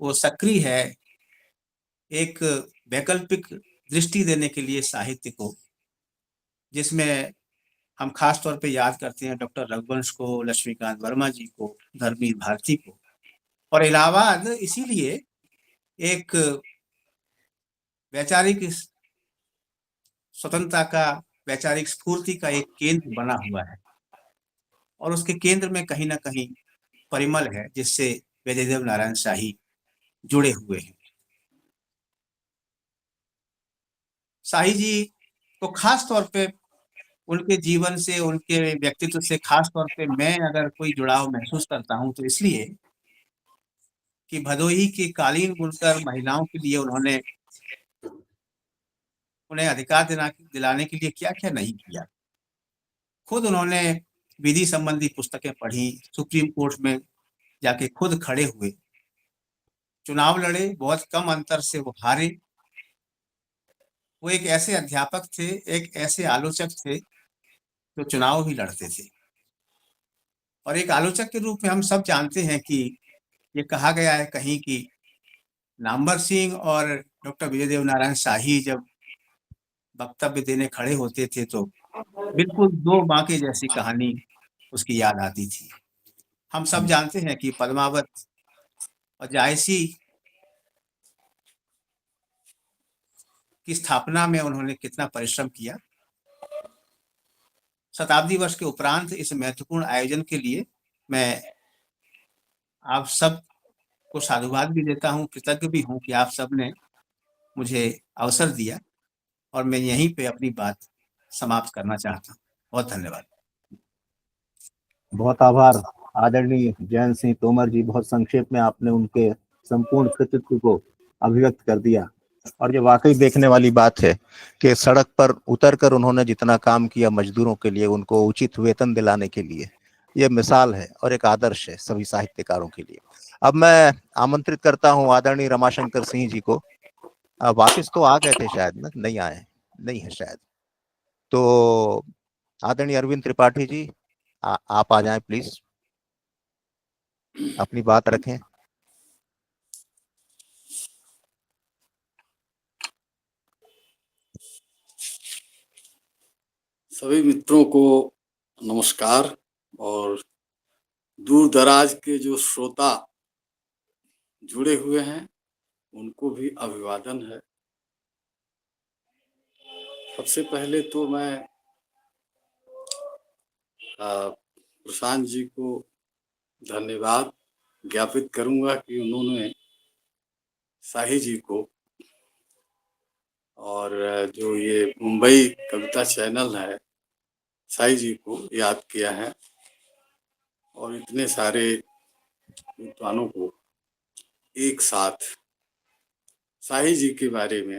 वो सक्रिय है, एक वैकल्पिक दृष्टि देने के लिए साहित्य को, जिसमें हम खास तौर पे याद करते हैं डॉक्टर रघुवंश को, लक्ष्मीकांत वर्मा जी को, धर्मवीर भारती को। और इलाहाबाद इसीलिए एक वैचारिक स्वतंत्रता का, वैचारिक स्फूर्ति का एक केंद्र बना हुआ है, और उसके केंद्र में कहीं ना कहीं परिमल है, जिससे विजयदेव नारायण शाही जुड़े हुए हैं। शाही जी को खास तौर पे उनके जीवन से, उनके व्यक्तित्व से खास तौर पे मैं अगर कोई जुड़ाव महसूस करता हूं तो इसलिए कि भदोही की कालीन बुनकर महिलाओं के लिए उन्होंने उन्हें अधिकार दिलाने के लिए क्या क्या नहीं किया। खुद उन्होंने विधि संबंधी पुस्तकें पढ़ी, सुप्रीम कोर्ट में जाके खुद खड़े हुए, चुनाव लड़े, बहुत कम अंतर से वो हारे। वो एक ऐसे अध्यापक थे, एक ऐसे आलोचक थे जो चुनाव भी लड़ते थे। और एक आलोचक के रूप में हम सब जानते हैं कि ये कहा गया है कहीं कि नामवर सिंह और डॉक्टर विजयदेव नारायण शाही जब वक्तव्य देने खड़े होते थे तो बिल्कुल दो बांके जैसी कहानी उसकी याद आती थी। हम सब जानते हैं कि पद्मावत और जायसी की स्थापना में उन्होंने कितना परिश्रम किया। शताब्दी वर्ष के उपरांत इस महत्वपूर्ण आयोजन के लिए मैं आप सब को साधुवाद भी देता हूँ, कृतज्ञ भी हूँ कि आप सब ने मुझे अवसर दिया, और मैं यहीं पे अपनी बात समाप्त करना चाहता हूँ। बहुत धन्यवाद। बहुत आभार आदरणीय जयंत सिंह तोमर जी। बहुत संक्षेप में आपने उनके संपूर्ण कृतित्व को अभिव्यक्त कर दिया। और ये वाकई देखने वाली बात है कि सड़क पर उतरकर उन्होंने जितना काम किया मजदूरों के लिए, उनको उचित वेतन दिलाने के लिए, ये मिसाल है और एक आदर्श है सभी साहित्यकारों के लिए। अब मैं आमंत्रित करता हूँ आदरणीय रमाशंकर सिंह जी को। वापिस तो आ गए थे शायद ना, नहीं आए, नहीं है शायद। तो आदरणीय अरविंद त्रिपाठी जी, आप आ जाएं प्लीज, अपनी बात रखें। सभी मित्रों को नमस्कार, और दूर दराज के जो श्रोता जुड़े हुए हैं उनको भी अभिवादन है। सबसे पहले तो मैं प्रशांत जी को धन्यवाद ज्ञापित करूंगा कि उन्होंने शाही जी को और जो ये मुंबई कविता चैनल है, शाही जी को याद किया है, और इतने सारे विद्वानों को एक साथ शाही जी के बारे में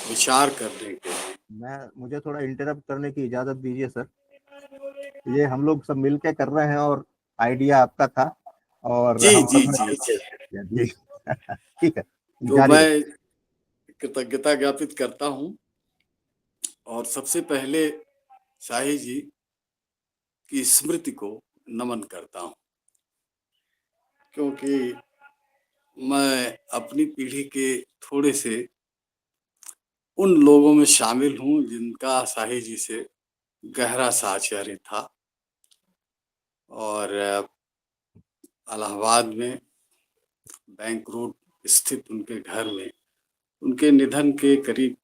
विचार करने के लिए। मुझे थोड़ा इंटरप्ट करने की इजाजत दीजिए सर। ये हम लोग सब मिलके कर रहे हैं और आइडिया आपका था और जी हम जी सब जी ने जी। जी ठीक है, तो जारी रखिए। मैं कृतज्ञता ज्ञापित करता हूँ और सबसे पहले शाही जी की स्मृति को नमन करता हूँ, क्योंकि मैं अपनी पीढ़ी के थोड़े से उन लोगों में शामिल हूँ जिनका शाही जी से गहरा साहचर्य था। और इलाहाबाद में बैंक रोड स्थित उनके घर में उनके निधन के करीब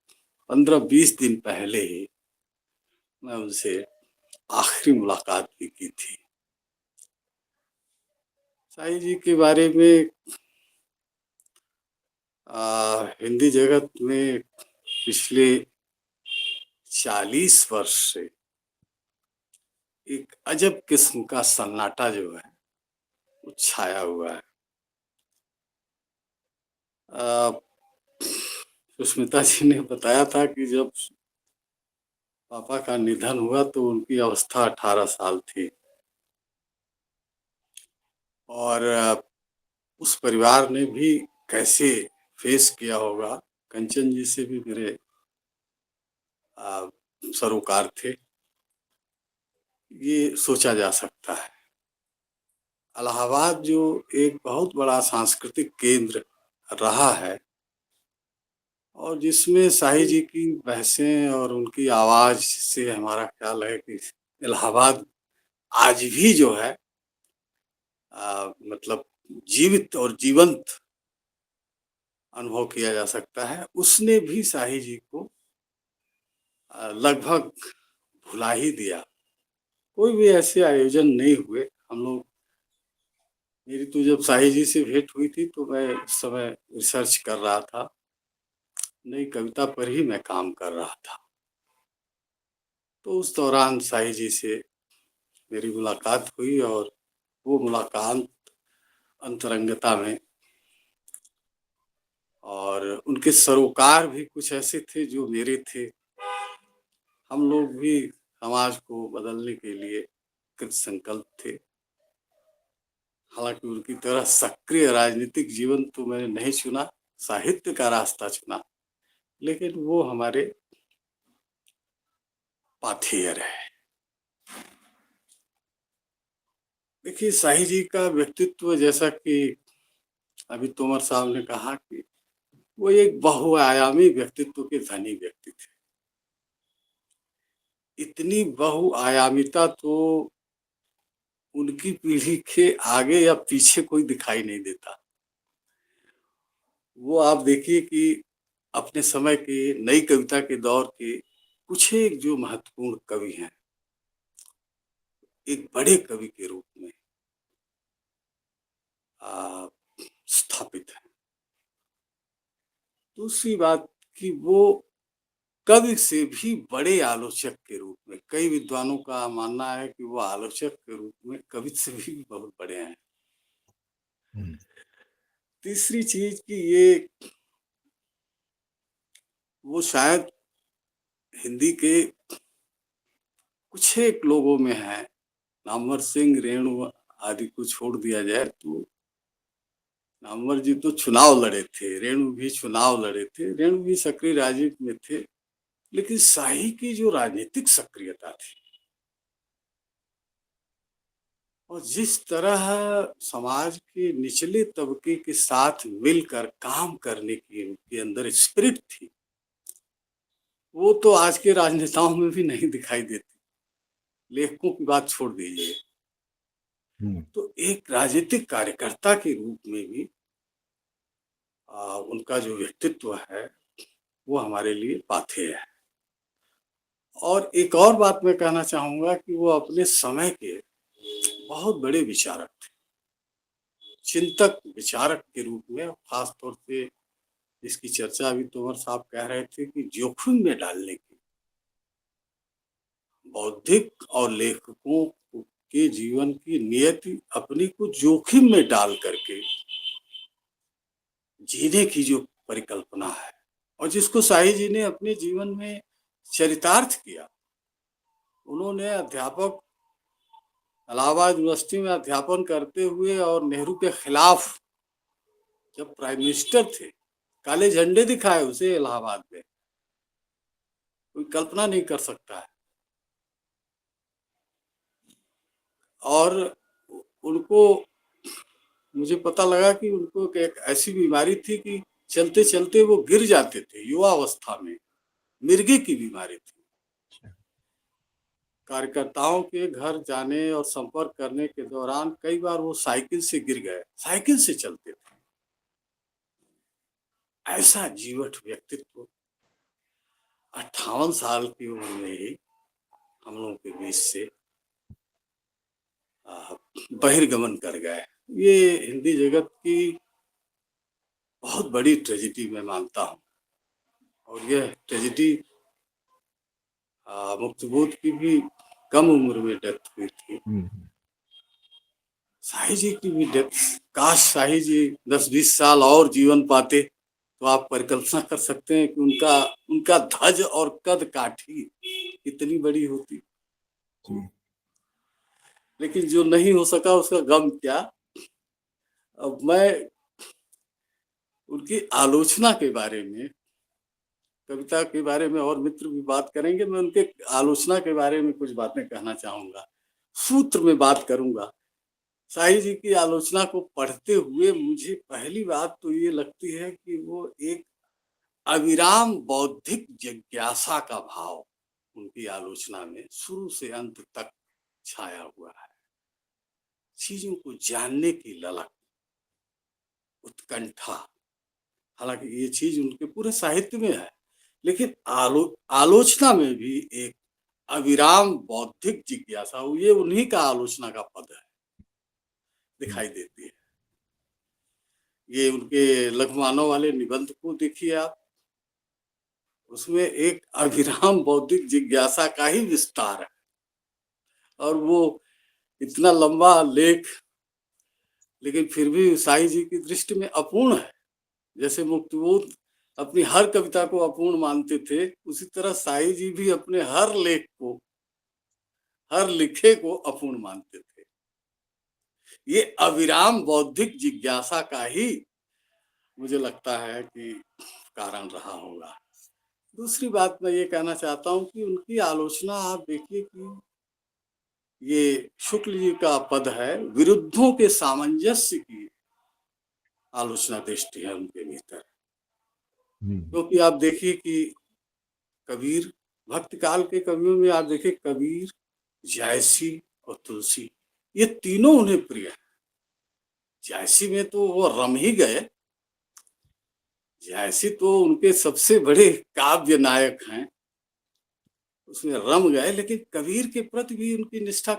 15-20 दिन पहले ही मैं उनसे आखिरी मुलाकात भी की थी। शाही जी के बारे में हिंदी जगत में पिछले 40 वर्ष से एक अजब किस्म का सन्नाटा जो है वो छाया हुआ है। सुष्मिता जी ने बताया था कि जब पापा का निधन हुआ तो उनकी अवस्था 18 साल थी और उस परिवार ने भी कैसे फेस किया होगा। कंचन जी से भी मेरे सरोकार थे, ये सोचा जा सकता है। इलाहाबाद जो एक बहुत बड़ा सांस्कृतिक केंद्र रहा है और जिसमें शाही जी की बहसें और उनकी आवाज से हमारा ख्याल है कि इलाहाबाद आज भी जो है मतलब जीवित और जीवंत अनुभव किया जा सकता है। उसने भी शाही जी को लगभग भुला ही दिया। कोई भी ऐसे आयोजन नहीं हुए। हम लोग मेरी तो जब शाही जी से भेंट हुई थी तो मैं उस समय रिसर्च कर रहा था, नई कविता पर ही मैं काम कर रहा था। तो उस दौरान शाही जी से मेरी मुलाकात हुई और वो मुलाकात अंतरंगता में, और उनके सरोकार भी कुछ ऐसे थे जो मेरे थे। हम लोग भी समाज को बदलने के लिए कृत संकल्प थे। हालांकि उनकी तरह सक्रिय राजनीतिक जीवन तो मैंने नहीं चुना, साहित्य का रास्ता चुना, लेकिन वो हमारे पाथेय रहे। देखिए, शाही जी का व्यक्तित्व, जैसा कि अभी तोमर साहब ने कहा, कि वो एक बहुआयामी व्यक्तित्व के धनी व्यक्ति थे। इतनी बहुआयामिता तो उनकी पीढ़ी के आगे या पीछे कोई दिखाई नहीं देता। वो आप देखिए कि अपने समय के नई कविता के दौर के कुछ एक जो महत्वपूर्ण कवि हैं, एक बड़े कवि के रूप में स्थापित है। दूसरी बात कि वो कवि से भी बड़े आलोचक के रूप में, कई विद्वानों का मानना है कि वो आलोचक के रूप में कवि से भी बहुत बड़े हैं। तीसरी चीज कि ये वो शायद हिंदी के कुछ एक लोगों में है, नामवर सिंह, रेणु आदि को छोड़ दिया जाए तो नामवर जी तो चुनाव लड़े थे, रेणु भी चुनाव लड़े थे, रेणु भी सक्रिय राजनीति में थे, लेकिन शाही की जो राजनीतिक सक्रियता थी और जिस तरह समाज के निचले तबके के साथ मिलकर काम करने की उनके अंदर स्पिरिट थी, वो तो आज के राजनेताओं में भी नहीं दिखाई देती। लेखकों की बात छोड़ दीजिए, तो एक राजनीतिक कार्यकर्ता के रूप में भी उनका जो व्यक्तित्व है वो हमारे लिए पाथेय है। और एक और बात मैं कहना चाहूंगा कि वो अपने समय के बहुत बड़े विचारक थे, चिंतक विचारक के रूप में। खास तौर से जिसकी चर्चा अभी तोमर साहब कह रहे थे कि जोखिम में डालने की, बौद्धिक और लेखकों के जीवन की नियति अपनी को जोखिम में डाल करके जीने की जो परिकल्पना है और जिसको शाही जी ने अपने जीवन में चरितार्थ किया। उन्होंने अध्यापक इलाहाबाद यूनिवर्सिटी में अध्यापन करते हुए और नेहरू के खिलाफ जब प्राइम मिनिस्टर थे, काले झंडे दिखाए उसे इलाहाबाद में, कोई कल्पना नहीं कर सकता है। और उनको, मुझे पता लगा कि उनको एक ऐसी बीमारी थी कि चलते चलते वो गिर जाते थे, युवा अवस्था में, मिर्गी की बीमारी थी। कार्यकर्ताओं के घर जाने और संपर्क करने के दौरान कई बार वो साइकिल से गिर गए, साइकिल से चलते थे। ऐसा जीवट व्यक्तित्व 58 साल की उम्र में ही हम लोगों के बीच से बहिर्गमन कर गए। ये हिंदी जगत की बहुत बड़ी ट्रेजेडी मैं मानता हूँ और यह ट्रेजेडी मुक्तिबोध की भी कम उम्र में डेथ हुई थी। शाही जी की भी डेथ, काश शाही जी 10-20 साल और जीवन पाते तो आप परिकल्पना कर सकते हैं कि उनका धज और कद काठी कितनी बड़ी होती। लेकिन जो नहीं हो सका उसका गम क्या। अब मैं उनकी आलोचना के बारे में, कविता के बारे में और मित्र भी बात करेंगे, मैं उनके आलोचना के बारे में कुछ बातें कहना चाहूंगा, सूत्र में बात करूंगा। शाही जी की आलोचना को पढ़ते हुए मुझे पहली बात तो ये लगती है कि वो एक अविराम बौद्धिक जिज्ञासा का भाव उनकी आलोचना में शुरू से अंत तक छाया हुआ है। चीजों को जानने की ललक, उत्कंठा, हालांकि ये चीज उनके पूरे साहित्य में है, लेकिन आलोचना में भी एक अविराम बौद्धिक जिज्ञासा, ये उन्हीं का आलोचना का पद है, दिखाई देती है। ये उनके लघुमानव वाले निबंध को देखिए आप, उसमें एक अविराम बौद्धिक जिज्ञासा का ही विस्तार है और वो इतना लंबा लेख, लेकिन फिर भी शाही जी की दृष्टि में अपूर्ण है। जैसे मुक्तिबोध अपनी हर कविता को अपूर्ण मानते थे, उसी तरह शाही जी भी अपने हर लेख को, हर लिखे को अपूर्ण मानते थे। ये अविराम बौद्धिक जिज्ञासा का ही मुझे लगता है कि कारण रहा होगा। दूसरी बात मैं ये कहना चाहता हूँ कि उनकी आलोचना आप देखिए कि ये शुक्ल जी का पद है, विरुद्धों के सामंजस्य की आलोचना दृष्टि है उनके भीतर। क्योंकि आप देखिए कि कबीर, भक्त काल के कवियों में आप देखिए कबीर, जायसी और तुलसी, ये तीनों उन्हें प्रिय है। जायसी में तो वो रम ही गए, जायसी तो उनके सबसे बड़े काव्य नायक हैं, उसमें रम गए। लेकिन कबीर के प्रति भी उनकी निष्ठा,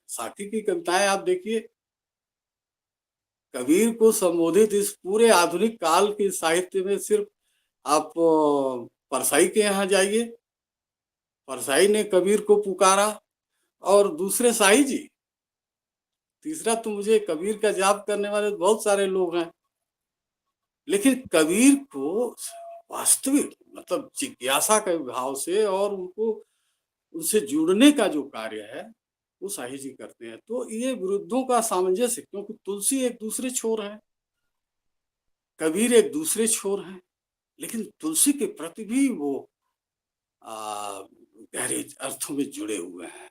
साथी की कविताएं आप देखिए, कबीर को संबोधित इस पूरे आधुनिक काल के साहित्य में सिर्फ आप परसाई के यहाँ जाइए, परसाई ने कबीर को पुकारा, और दूसरे शाही जी, तीसरा तो मुझे कबीर का जाप करने वाले बहुत सारे लोग हैं, लेकिन कबीर को वास्तविक मतलब जिज्ञासा के भाव से और उनको उनसे जुड़ने का जो कार्य है वो शाही जी करते हैं। तो ये विरुद्धों का सामंजस्य, क्योंकि तुलसी एक दूसरे छोर है, कबीर एक दूसरे छोर है, लेकिन तुलसी के प्रति भी वो गहरे अर्थों में जुड़े हुए हैं।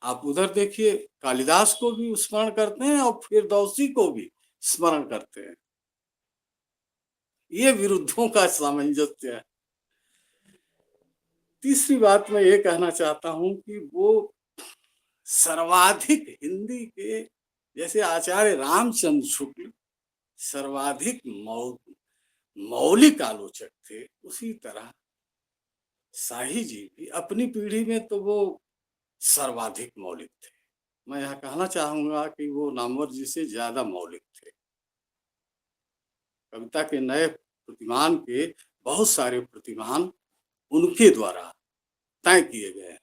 आप उधर देखिए, कालिदास को भी स्मरण करते हैं और फिरदौसी को भी स्मरण करते हैं। ये विरुद्धों का सामंजस्य है। तीसरी बात मैं ये कहना चाहता हूं कि वो सर्वाधिक हिंदी के, जैसे आचार्य रामचंद्र शुक्ल सर्वाधिक मौलिक आलोचक थे, उसी तरह शाही जी भी अपनी पीढ़ी में तो वो सर्वाधिक मौलिक थे। मैं यह कहना चाहूंगा कि वो नामवर जी से ज्यादा मौलिक थे। कविता के नए प्रतिमान के बहुत सारे प्रतिमान उनके द्वारा तय किए गए हैं।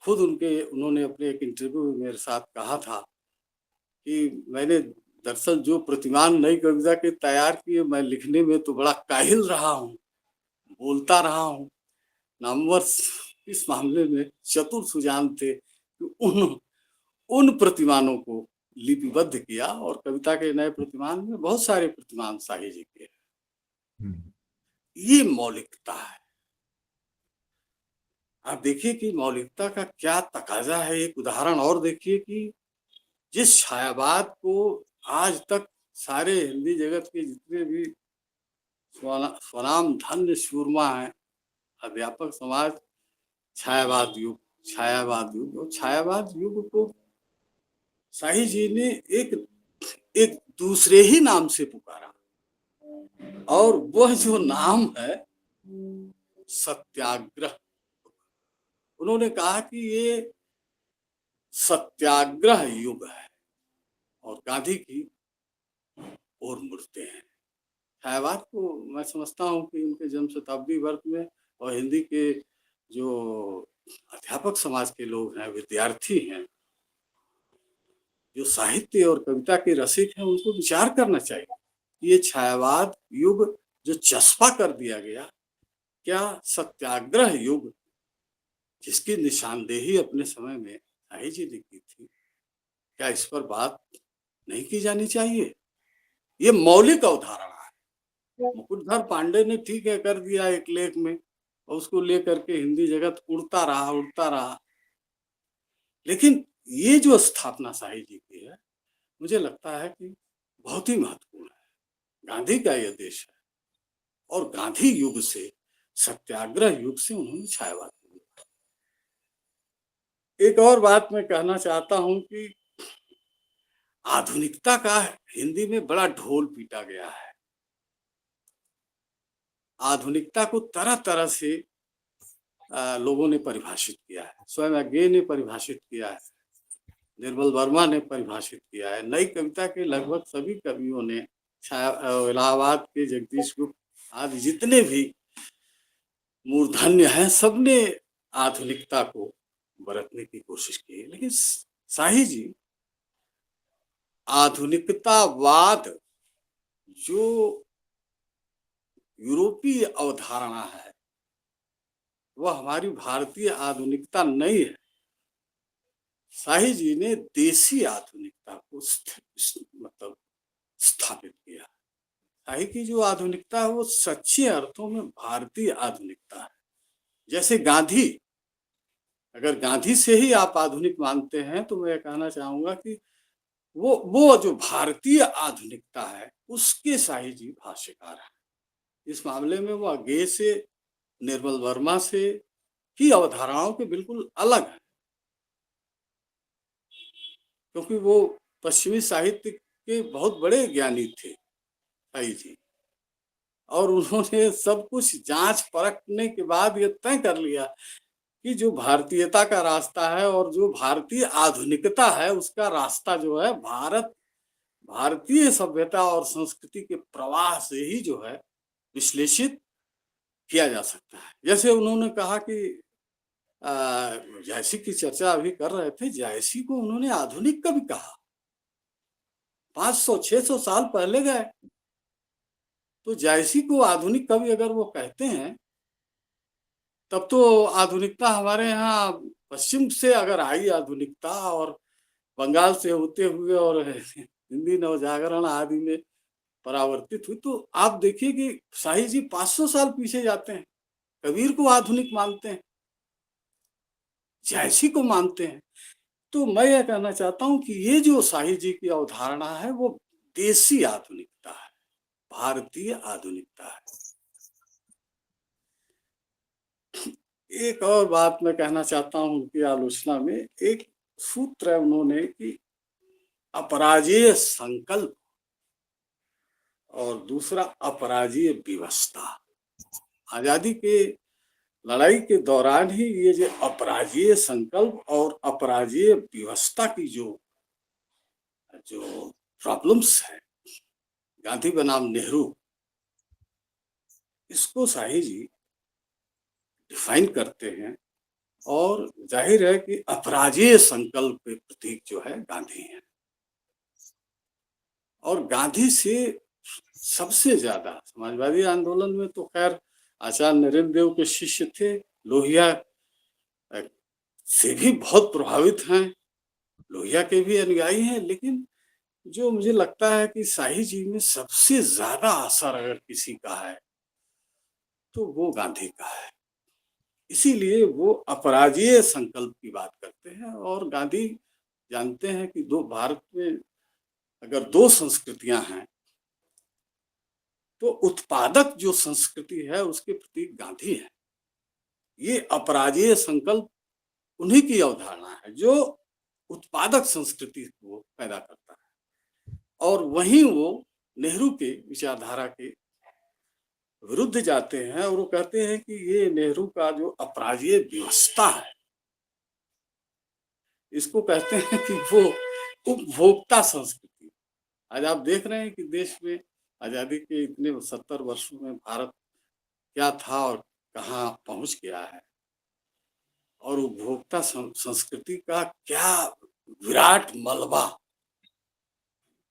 खुद उन्होंने अपने एक इंटरव्यू में मेरे साथ कहा था कि मैंने दरअसल जो प्रतिमान नई कविता के तैयार किए, मैं लिखने में तो बड़ा काहिल रहा हूँ, बोलता रहा हूँ। नामवर इस मामले में चतुर सुजान थे कि उन प्रतिमानों को लिपिबद्ध किया, और कविता के नए प्रतिमान में बहुत सारे प्रतिमान शाही जी के हैं। ये मौलिकता है। आप देखिए कि मौलिकता का क्या तकाजा है। एक उदाहरण और देखिए कि जिस छायावाद को आज तक सारे हिंदी जगत के जितने भी स्वनाम धन्य शूरमा हैं, अध्यापक समाज, छायावाद युग और छायावाद युग को शाही जी ने एक दूसरे ही नाम से पुकारा, और वह जो नाम है सत्याग्रह। उन्होंने कहा कि ये सत्याग्रह युग है और गांधी की ओर मुड़ते हैं। छायावाद को मैं समझता हूँ कि उनके जन्म शताब्दी वर्ष में, और हिंदी के जो अध्यापक समाज के लोग हैं, विद्यार्थी हैं, जो साहित्य और कविता के रसिक हैं, उनको विचार करना चाहिए। ये छायावाद युग जो चस्पा कर दिया गया, क्या सत्याग्रह युग जिसकी निशानदेही अपने समय में शाही जी ने की थी, क्या इस पर बात नहीं की जानी चाहिए? ये मौलिक अवधारणा है। मुकुटधर पांडे ने ठीक है कर दिया एक लेख में, और उसको लेकर के हिंदी जगत उड़ता रहा। लेकिन ये जो स्थापना शाही जी की है, मुझे लगता है कि बहुत ही महत्वपूर्ण है। गांधी का यह देश है, और गांधी युग से, सत्याग्रह युग से उन्होंने छायावाद किया। एक और बात मैं कहना चाहता हूं कि आधुनिकता का हिंदी में बड़ा ढोल पीटा गया है। आधुनिकता को तरह तरह से लोगों ने परिभाषित किया है। स्वयं अज्ञे ने परिभाषित किया है, निर्मल वर्मा ने परिभाषित किया है, नई कविता के लगभग सभी कवियों ने, इलाहाबाद के जगदीश गुप्त आदि जितने भी मूर्धन्य हैं, सबने आधुनिकता को बरतने की कोशिश की है। लेकिन शाही जी आधुनिकतावाद जो यूरोपीय अवधारणा है, वह हमारी भारतीय आधुनिकता नहीं है। शाही जी ने देसी आधुनिकता को मतलब स्थापित किया। शाही की जो आधुनिकता है वो सच्चे अर्थों में भारतीय आधुनिकता है। जैसे गांधी, अगर गांधी से ही आप आधुनिक मानते हैं, तो मैं कहना चाहूंगा कि वो जो भारतीय आधुनिकता है, उसके शाही जी भाष्यकार हैं। इस मामले में वो अज्ञे से, निर्मल वर्मा से की अवधारणाओं के बिल्कुल अलग है, क्योंकि वो पश्चिमी साहित्य के बहुत बड़े ज्ञानी थे शाही जी, और उन्होंने सब कुछ जांच परखने के बाद ये तय कर लिया कि जो भारतीयता का रास्ता है और जो भारतीय आधुनिकता है, उसका रास्ता जो है भारतीय सभ्यता और संस्कृति के प्रवाह से ही जो है विश्लेषित किया जा सकता है। जैसे उन्होंने कहा कि जायसी की चर्चा अभी कर रहे थे, जायसी को उन्होंने आधुनिक कवि कहा। 500-600 साल पहले गए, तो जायसी को आधुनिक कवि अगर वो कहते हैं, तब तो आधुनिकता हमारे यहाँ पश्चिम से अगर आई आधुनिकता, और बंगाल से होते हुए और हिंदी नवजागरण आदि में परावर्तित हुई, तो आप देखिए कि शाही जी 500 साल पीछे जाते हैं। कबीर को आधुनिक मानते हैं, जायसी को मानते हैं। तो मैं यह कहना चाहता हूं कि ये जो शाही जी की अवधारणा है, वो देसी आधुनिकता है, भारतीय आधुनिकता है। एक और बात मैं कहना चाहता हूं उनकी आलोचना में, एक सूत्र है उन्होंने कि अपराजेय संकल्प, और दूसरा अपराजेय विवशता। आजादी के लड़ाई के दौरान ही ये जो अपराजेय संकल्प और अपराजेय विवशता की जो प्रॉब्लम्स है, गांधी बनाम नेहरू, इसको शाही जी डिफाइन करते हैं, और जाहिर है कि अपराजेय संकल्प के प्रतीक जो है गांधी हैं। और गांधी से सबसे ज्यादा समाजवादी आंदोलन में तो खैर आचार्य नरेंद्र देव के शिष्य थे, लोहिया से भी बहुत प्रभावित हैं, लोहिया के भी अनुयायी हैं, लेकिन जो मुझे लगता है कि शाही जी में सबसे ज्यादा असर अगर किसी का है तो वो गांधी का है। इसीलिए वो अपराजेय संकल्प की बात करते हैं। और गांधी जानते हैं कि भारत में अगर दो संस्कृतियां हैं तो उत्पादक जो संस्कृति है उसके प्रतीक गांधी है। ये अपराजेय संकल्प उन्हीं की अवधारणा है जो उत्पादक संस्कृति को पैदा करता है। और वहीं वो नेहरू के विचारधारा के विरुद्ध जाते हैं और वो कहते हैं कि ये नेहरू का जो अपराजेय व्यवस्था है, इसको कहते हैं कि वो उपभोक्ता संस्कृति। आज आप देख रहे हैं कि देश में आजादी के इतने 70 वर्षों में भारत क्या था और कहाँ पहुंच गया है, और उपभोक्ता संस्कृति का क्या विराट मलबा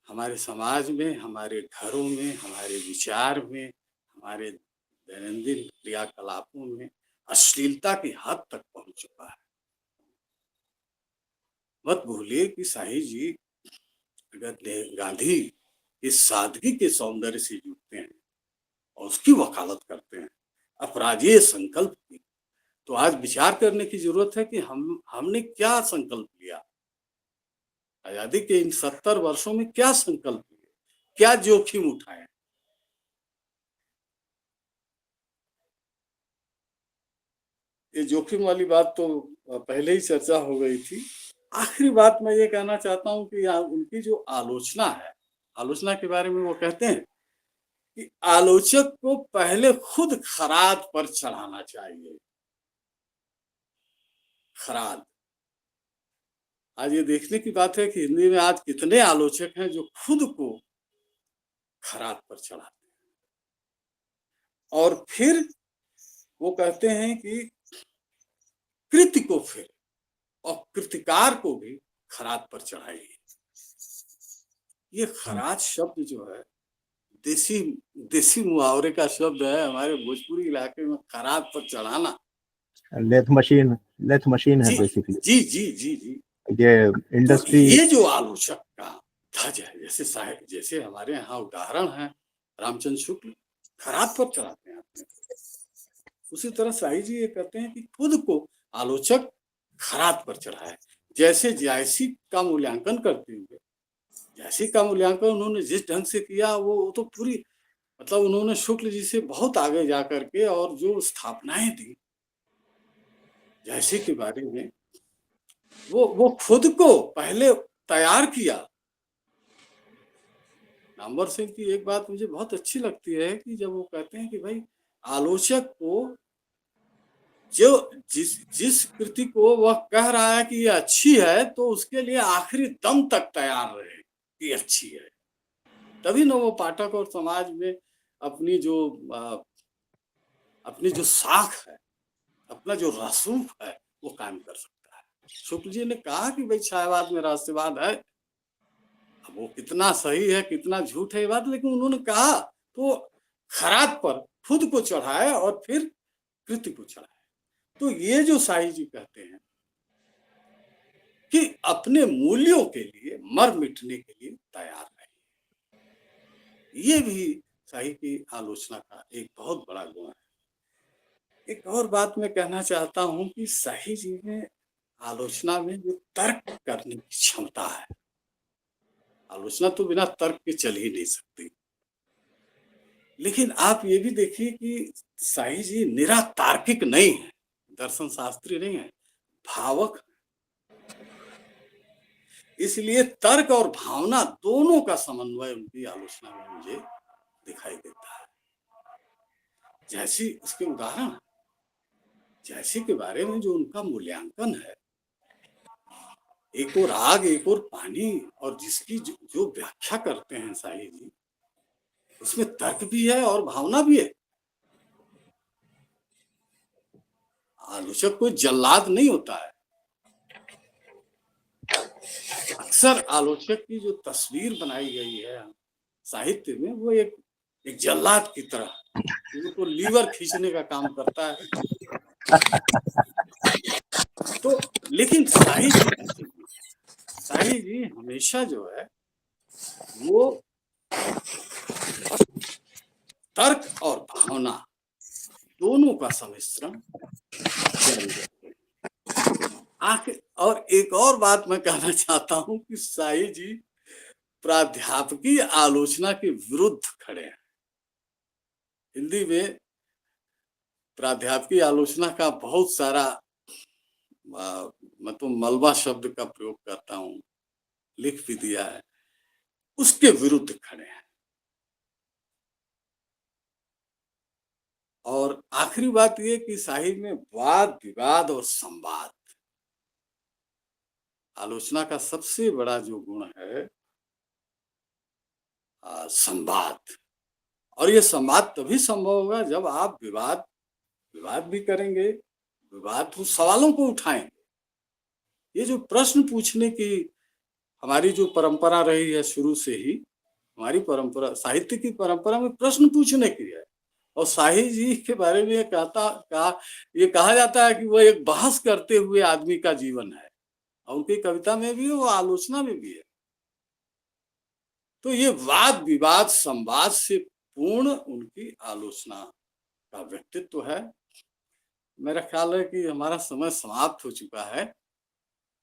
हमारे समाज में, हमारे घरों में, हमारे विचार में, हमारे दैनंदिन क्रियाकलापों में अश्लीलता की हद तक पहुंच चुका है। मत भूलिए कि शाही जी अगर गांधी इस सादगी के सौंदर्य से जुड़ते हैं और उसकी वकालत करते हैं अपराजेय संकल्प की, तो आज विचार करने की जरूरत है कि हमने क्या संकल्प लिया आजादी के इन 70 वर्षों में, क्या संकल्प लिए, क्या जोखिम उठाए। ये जोखिम वाली बात तो पहले ही चर्चा हो गई थी। आखिरी बात मैं ये कहना चाहता हूं कि उनकी जो आलोचना है, आलोचना के बारे में वो कहते हैं कि आलोचक को पहले खुद खराद पर चढ़ाना चाहिए। खराद, आज ये देखने की बात है कि हिंदी में आज कितने आलोचक हैं जो खुद को खराद पर चढ़ाते हैं और फिर वो कहते हैं कि कृति को फिर और कृतिकार को भी खराद पर चढ़ाइए। ये खराज शब्द जो है देसी मुहावरे का शब्द है। हमारे भोजपुरी इलाके में खराद पर चढ़ाना लेथ मशीन है बेसिकली। जी जी जी जी ये इंडस्ट्री, तो ये जो आलोचक का ध्वज है, जैसे हमारे यहाँ उदाहरण है रामचंद्र शुक्ल, खराद पर चढ़ाते हैं अपने। उसी तरह शाही जी ये कहते हैं कि खुद को आलोचक खराद पर चढ़ाए। जैसे जायसी का मूल्यांकन करते हुए, जायसी का मूल्यांकन उन्होंने जिस ढंग से किया वो तो पूरी, मतलब उन्होंने शुक्ल जी से बहुत आगे जा करके और जो स्थापनाएं दी जायसी के बारे में, वो खुद को पहले तैयार किया। नामवर सिंह की एक बात मुझे बहुत अच्छी लगती है कि जब वो कहते हैं कि भाई आलोचक को जो जिस कृति को वह कह रहा है कि ये अच्छी है तो उसके लिए आखिरी दम तक तैयार रहे कि अच्छी है, तभी न वो पाठक और समाज में अपनी जो साख है, अपना जो रसूख है वो कायम कर सकता है। शुक्ल जी ने कहा कि भाई छायावाद में रहस्यवाद है। अब वो कितना सही है कितना झूठ है ये बात, लेकिन उन्होंने कहा तो खराद पर खुद को चढ़ाए और फिर कृति को चढ़ाए। तो ये जो शाही जी कहते हैं कि अपने मूल्यों के लिए मर मिटने के लिए तैयार रहिए, ये भी शाही की आलोचना का एक बहुत बड़ा गुण है। एक और बात मैं कहना चाहता हूं कि शाही जी में आलोचना में जो तर्क करने की क्षमता है, आलोचना तो बिना तर्क के चल ही नहीं सकती। लेकिन आप ये भी देखिए कि शाही जी निरा तार्किक नहीं है, दर्शन शास्त्री नहीं है, भावक। इसलिए तर्क और भावना दोनों का समन्वय उनकी आलोचना में मुझे दिखाई देता है। जैसी इसके उदाहरण, जैसी के बारे में जो उनका मूल्यांकन है, एक और आग एक और पानी, और जिसकी जो व्याख्या करते हैं शाही जी, उसमें तर्क भी है और भावना भी है। आलोचक कोई जल्लाद नहीं होता है, अक्सर आलोचक की जो तस्वीर बनाई गई है साहित्य में, वो एक जल्लाद की तरह, वो तो लीवर खींचने का काम करता है। तो लेकिन शाही जी हमेशा जो है वो तर्क और भावना दोनों का सम्मिश्रण जारी रखते हैं। आखिर और एक और बात मैं कहना चाहता हूं कि शाही जी प्राध्यापकीय आलोचना के विरुद्ध खड़े हैं। हिंदी में प्राध्यापकीय आलोचना का बहुत सारा मैं तो मलबा शब्द का प्रयोग करता हूं, लिख भी दिया है, उसके विरुद्ध खड़े हैं। और आखिरी बात यह कि साहित्य में वाद विवाद और संवाद, आलोचना का सबसे बड़ा जो गुण है संवाद। और ये संवाद तभी संभव होगा जब आप विवाद भी करेंगे, विवाद सवालों को उठाएंगे। ये जो प्रश्न पूछने की हमारी जो परंपरा रही है शुरू से ही, हमारी परंपरा, साहित्य की परंपरा में प्रश्न पूछने की है। और शाही जी के बारे में ये कहा जाता है कि वो एक बहस करते हुए आदमी का जीवन है, और उनकी कविता में भी है, वो आलोचना में भी है। तो ये वाद विवाद संवाद से पूर्ण उनकी आलोचना का व्यक्तित्व है। मेरा ख्याल है कि हमारा समय समाप्त हो चुका है।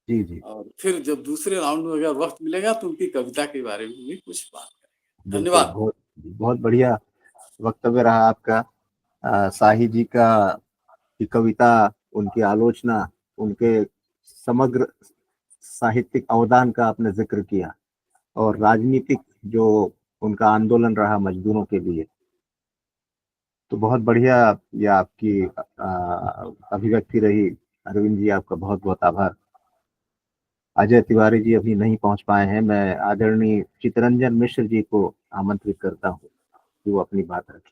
जी जी, और फिर जब दूसरे राउंड में अगर वक्त मिलेगा तो उनकी कविता के बारे में भी कुछ बात करेंगे। बिल्कुल। धन्यवाद। बहुत बहुत बढ़िया वक्तव्य रहा आपका। शाही जी की कविता, उनकी आलोचना, उनके समग्र साहित्यिक अवदान का आपने जिक्र किया, और राजनीतिक जो उनका आंदोलन रहा मजदूरों के लिए, तो बहुत बढ़िया ये आपकी अभिव्यक्ति रही। अरविंद जी, आपका बहुत बहुत आभार। अजय तिवारी जी अभी नहीं पहुंच पाए हैं। मैं आदरणीय चितरंजन मिश्र जी को आमंत्रित करता हूं कि वो अपनी बात रखें।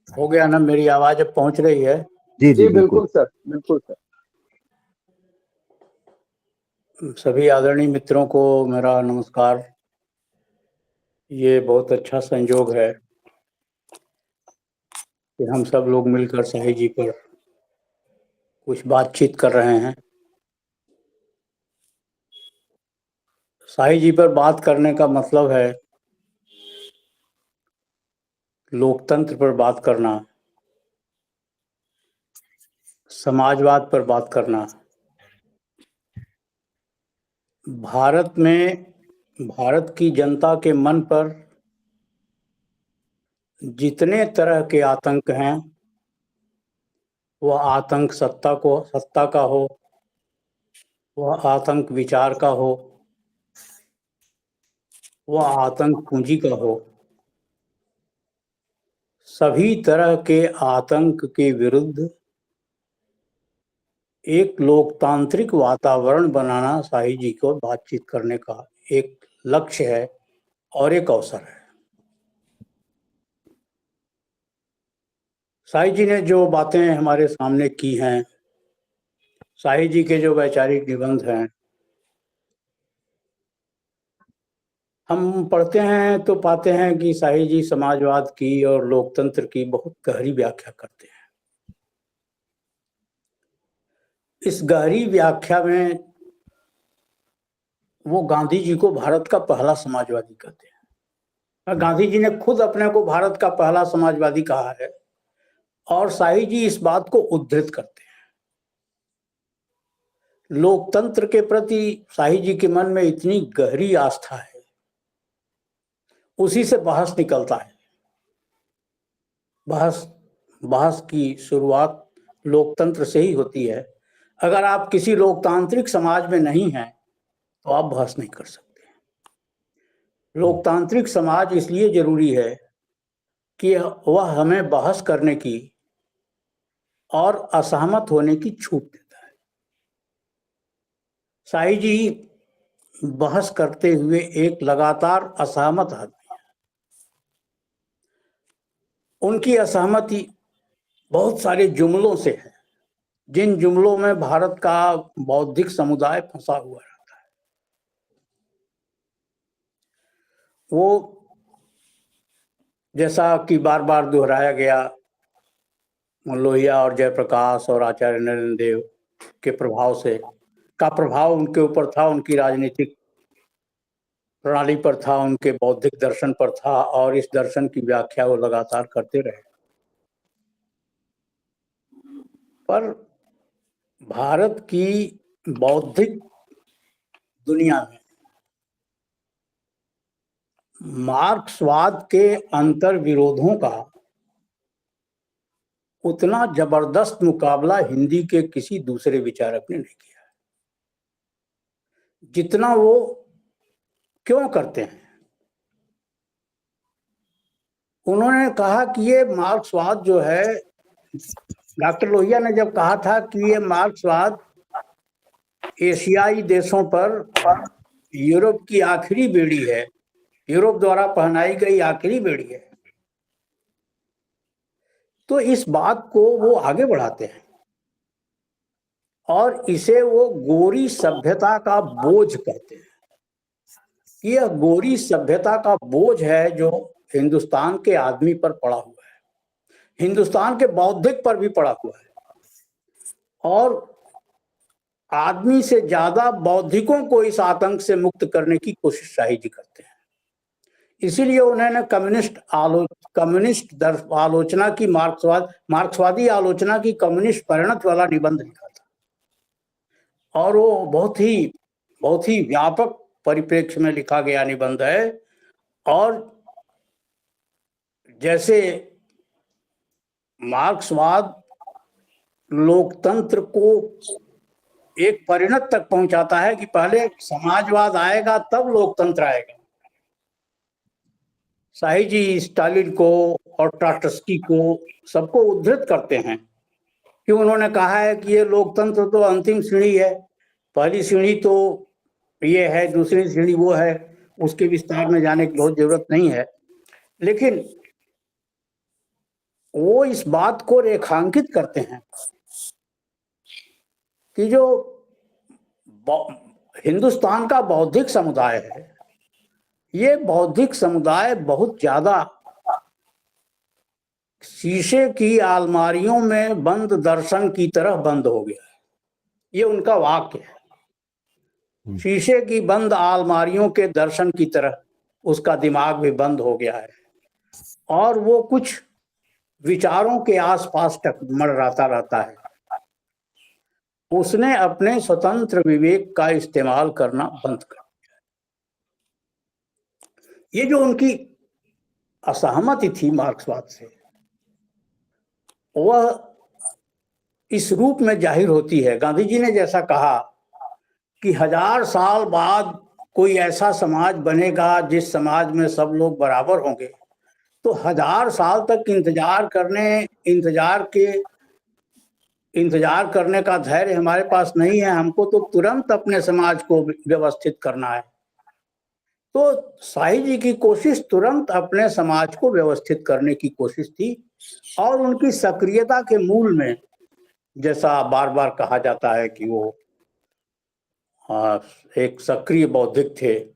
हो गया ना, मेरी आवाज अब पहुंच रही है? जी जी, बिल्कुल सर, बिल्कुल सर। सभी आदरणीय मित्रों को मेरा नमस्कार। ये बहुत अच्छा संयोग है कि हम सब लोग मिलकर शाही जी पर कुछ बातचीत कर रहे हैं। शाही जी पर बात करने का मतलब है लोकतंत्र पर बात करना, समाजवाद पर बात करना। भारत की जनता के मन पर जितने तरह के आतंक हैं, वह आतंक सत्ता का हो, वह आतंक विचार का हो, वह आतंक पूंजी का हो, सभी तरह के आतंक के विरुद्ध एक लोकतांत्रिक वातावरण बनाना शाही जी को बातचीत करने का एक लक्ष्य है और एक अवसर है। शाही जी ने जो बातें हमारे सामने की हैं, शाही जी के जो वैचारिक निबंध हैं, हम पढ़ते हैं तो पाते हैं कि शाही जी समाजवाद की और लोकतंत्र की बहुत गहरी व्याख्या करते हैं। इस गहरी व्याख्या में वो गांधी जी को भारत का पहला समाजवादी कहते हैं। गांधी जी ने खुद अपने को भारत का पहला समाजवादी कहा है, और शाही जी इस बात को उद्धृत करते हैं। लोकतंत्र के प्रति शाही जी के मन में इतनी गहरी आस्था है, उसी से बहस निकलता है। बहस की शुरुआत लोकतंत्र से ही होती है। अगर आप किसी लोकतांत्रिक समाज में नहीं हैं तो आप बहस नहीं कर सकते। लोकतांत्रिक समाज इसलिए जरूरी है कि वह हमें बहस करने की और असहमत होने की छूट देता है। शाही जी बहस करते हुए एक लगातार असहमत आदमी है। उनकी असहमति बहुत सारे जुमलों से है, जिन जुमलों में भारत का बौद्धिक समुदाय फंसा हुआ रहता है, वो जैसा कि बार बार दोहराया गया, लोहिया और जयप्रकाश और आचार्य नरेंद्र देव के प्रभाव से का प्रभाव उनके ऊपर था, उनकी राजनीतिक प्रणाली पर था, उनके बौद्धिक दर्शन पर था, और इस दर्शन की व्याख्या वो लगातार करते रहे। पर भारत की बौद्धिक दुनिया में मार्क्सवाद के अंतर विरोधों का उतना जबरदस्त मुकाबला हिंदी के किसी दूसरे विचारक ने नहीं किया, जितना वो क्यों करते हैं। उन्होंने कहा कि ये मार्क्सवाद जो है, डॉक्टर लोहिया ने जब कहा था कि ये मार्क्सवाद एशियाई देशों पर यूरोप की आखिरी बेड़ी है, यूरोप द्वारा पहनाई गई आखिरी बेड़ी है, तो इस बात को वो आगे बढ़ाते हैं और इसे वो गोरी सभ्यता का बोझ कहते हैं। यह गोरी सभ्यता का बोझ है जो हिंदुस्तान के आदमी पर पड़ा हुआ है, हिंदुस्तान के बौद्धिक पर भी पड़ा हुआ है, और आदमी से ज्यादा बौद्धिकों को इस आतंक से मुक्त करने की कोशिश शाही जी करते हैं। इसीलिए उन्होंने कम्युनिस्ट आलोचना की, मार्क्सवादी आलोचना की कम्युनिस्ट परिणत वाला निबंध लिखा था, और वो बहुत ही व्यापक परिप्रेक्ष्य में लिखा गया निबंध है। और जैसे मार्क्सवाद लोकतंत्र को एक परिणत तक पहुंचाता है कि पहले समाजवाद आएगा तब लोकतंत्र आएगा। शाही जी स्टालिन को और ट्रॉट्स्की को सबको उद्धृत करते हैं कि उन्होंने कहा है कि ये लोकतंत्र तो अंतिम सीढ़ी है, पहली सीढ़ी तो ये है, दूसरी सीढ़ी वो है, उसके विस्तार में जाने की बहुत जरूरत नहीं है। लेकिन वो इस बात को रेखांकित करते हैं कि जो हिंदुस्तान का बौद्धिक समुदाय है, ये बौद्धिक समुदाय बहुत ज्यादा शीशे की अलमारियों में बंद दर्शन की तरह बंद हो गया है। ये उनका वाक्य है, शीशे की बंद अलमारियों के दर्शन की तरह उसका दिमाग भी बंद हो गया है, और वो कुछ विचारों के आसपास मंडराता रहता है। उसने अपने स्वतंत्र विवेक का इस्तेमाल करना बंद कर दिया। ये जो उनकी असहमति थी मार्क्सवाद से, वह इस रूप में जाहिर होती है। गांधी जी ने जैसा कहा कि 1000 साल बाद कोई ऐसा समाज बनेगा जिस समाज में सब लोग बराबर होंगे, तो 1000 साल तक इंतजार करने का धैर्य हमारे पास नहीं है, हमको तो तुरंत अपने समाज को व्यवस्थित करना है। तो शाही जी की कोशिश तुरंत अपने समाज को व्यवस्थित करने की कोशिश थी, और उनकी सक्रियता के मूल में, जैसा बार बार कहा जाता है कि वो एक सक्रिय बौद्धिक थे,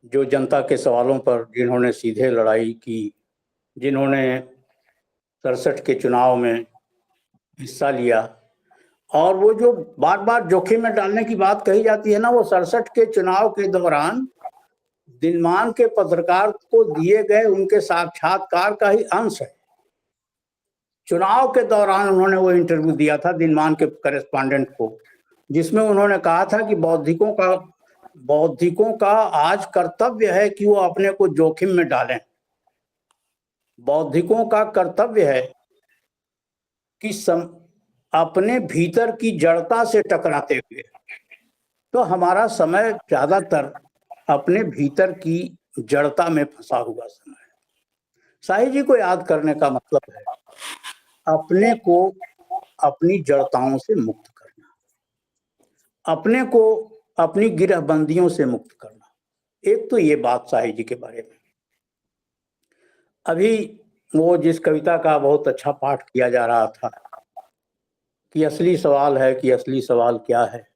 जो जनता के सवालों पर जिन्होंने सीधे लड़ाई की, जिन्होंने 67 के चुनाव में हिस्सा लिया, और वो जो बार बार जोखिम में डालने की बात कही जाती है ना, वो 67 के चुनाव के दौरान दिनमान के पत्रकार को दिए गए उनके साक्षात्कार का ही अंश है। चुनाव के दौरान उन्होंने वो इंटरव्यू दिया था दिनमान के करेस्पॉन्डेंट को, जिसमें उन्होंने कहा था कि बौद्धिकों का आज कर्तव्य है कि वो अपने को जोखिम में डालें। बौद्धिकों का कर्तव्य है कि अपने भीतर की जड़ता से टकराते हुए, तो हमारा समय ज्यादातर अपने भीतर की जड़ता में फंसा हुआ समय है। शाही जी को याद करने का मतलब है अपने को अपनी जड़ताओं से मुक्त करना, अपने को अपनी गिरहबंदियों से मुक्त करना। एक तो ये बात शाही जी के बारे में। अभी वो जिस कविता का बहुत अच्छा पाठ किया जा रहा था, कि असली सवाल है कि असली सवाल क्या है।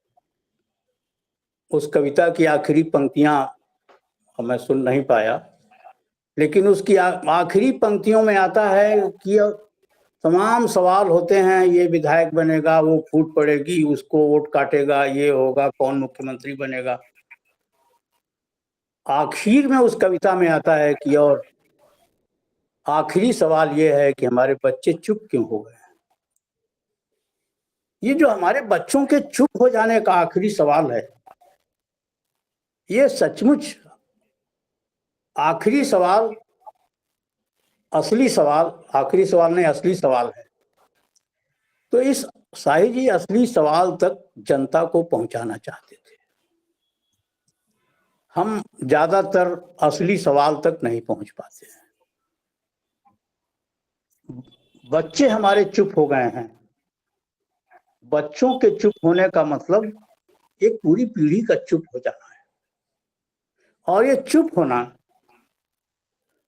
उस कविता की आखिरी पंक्तियां मैं सुन नहीं पाया, लेकिन उसकी आखिरी पंक्तियों में आता है कि तमाम सवाल होते हैं, ये विधायक बनेगा, वो फूट पड़ेगी, उसको वोट काटेगा, ये होगा, कौन मुख्यमंत्री बनेगा। आखिर में उस कविता में आता है कि और आखिरी सवाल ये है कि हमारे बच्चे चुप क्यों हो गए। ये जो हमारे बच्चों के चुप हो जाने का आखिरी सवाल है, ये सचमुच आखिरी सवाल, असली सवाल, आखिरी सवाल नहीं असली सवाल है। तो इस शाही जी असली सवाल तक जनता को पहुंचाना चाहते थे। हम ज्यादातर असली सवाल तक नहीं पहुंच पाते हैं। बच्चे हमारे चुप हो गए हैं। बच्चों के चुप होने का मतलब एक पूरी पीढ़ी का चुप हो जाना है। और ये चुप होना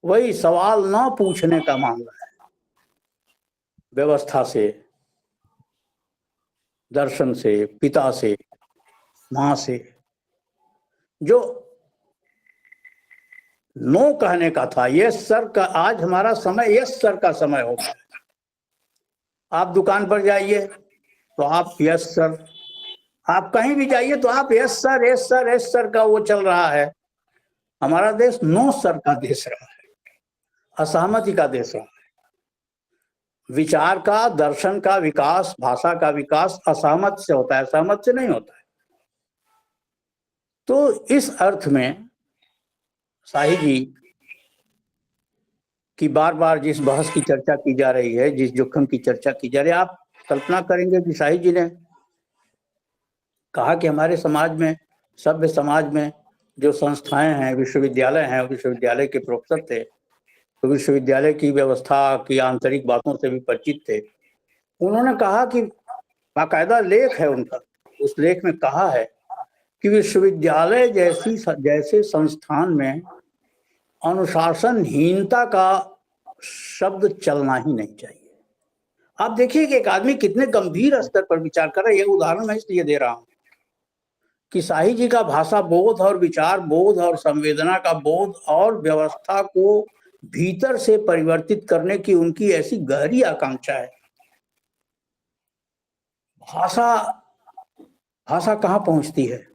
वही सवाल ना पूछने का मामला है। व्यवस्था से, दर्शन से, पिता से, मां से, जो नो कहने का था, यस सर का, आज हमारा समय यस सर का समय हो गया। आप दुकान पर जाइए तो आप यस सर, आप कहीं भी जाइए तो आप yes sir, yes sir, yes sir का वो चल रहा है। हमारा देश नो सर का देश रहा है, असहमति का देश रहा है। विचार का, दर्शन का विकास, भाषा का विकास असहमत से होता है, सहमत से नहीं होता है। तो इस अर्थ में शाही जी की बार बार जिस बहस की चर्चा की जा रही है, जिस जोखिम की चर्चा की जा रही है, आप कल्पना करेंगे कि शाही जी ने कहा कि हमारे समाज में, सभ्य समाज में जो संस्थाएं हैं, विश्वविद्यालय हैं, विश्वविद्यालय के प्रोफेसर थे, तो विश्वविद्यालय की व्यवस्था की आंतरिक बातों से भी परिचित थे। उन्होंने कहा कि बाकायदा लेख है उनका, उस लेख में कहा है कि विश्वविद्यालय जैसे संस्थान में अनुशासनहीनता का शब्द चलना ही नहीं चाहिए। आप देखिए कि एक आदमी कितने गंभीर स्तर पर विचार कर रहा है। यह उदाहरण मैं इसलिए दे रहा हूं कि शाही जी का भाषा बोध और विचार बोध और संवेदना का बोध और व्यवस्था को भीतर से परिवर्तित करने की उनकी ऐसी गहरी आकांक्षा है। भाषा कहाँ पहुंचती है?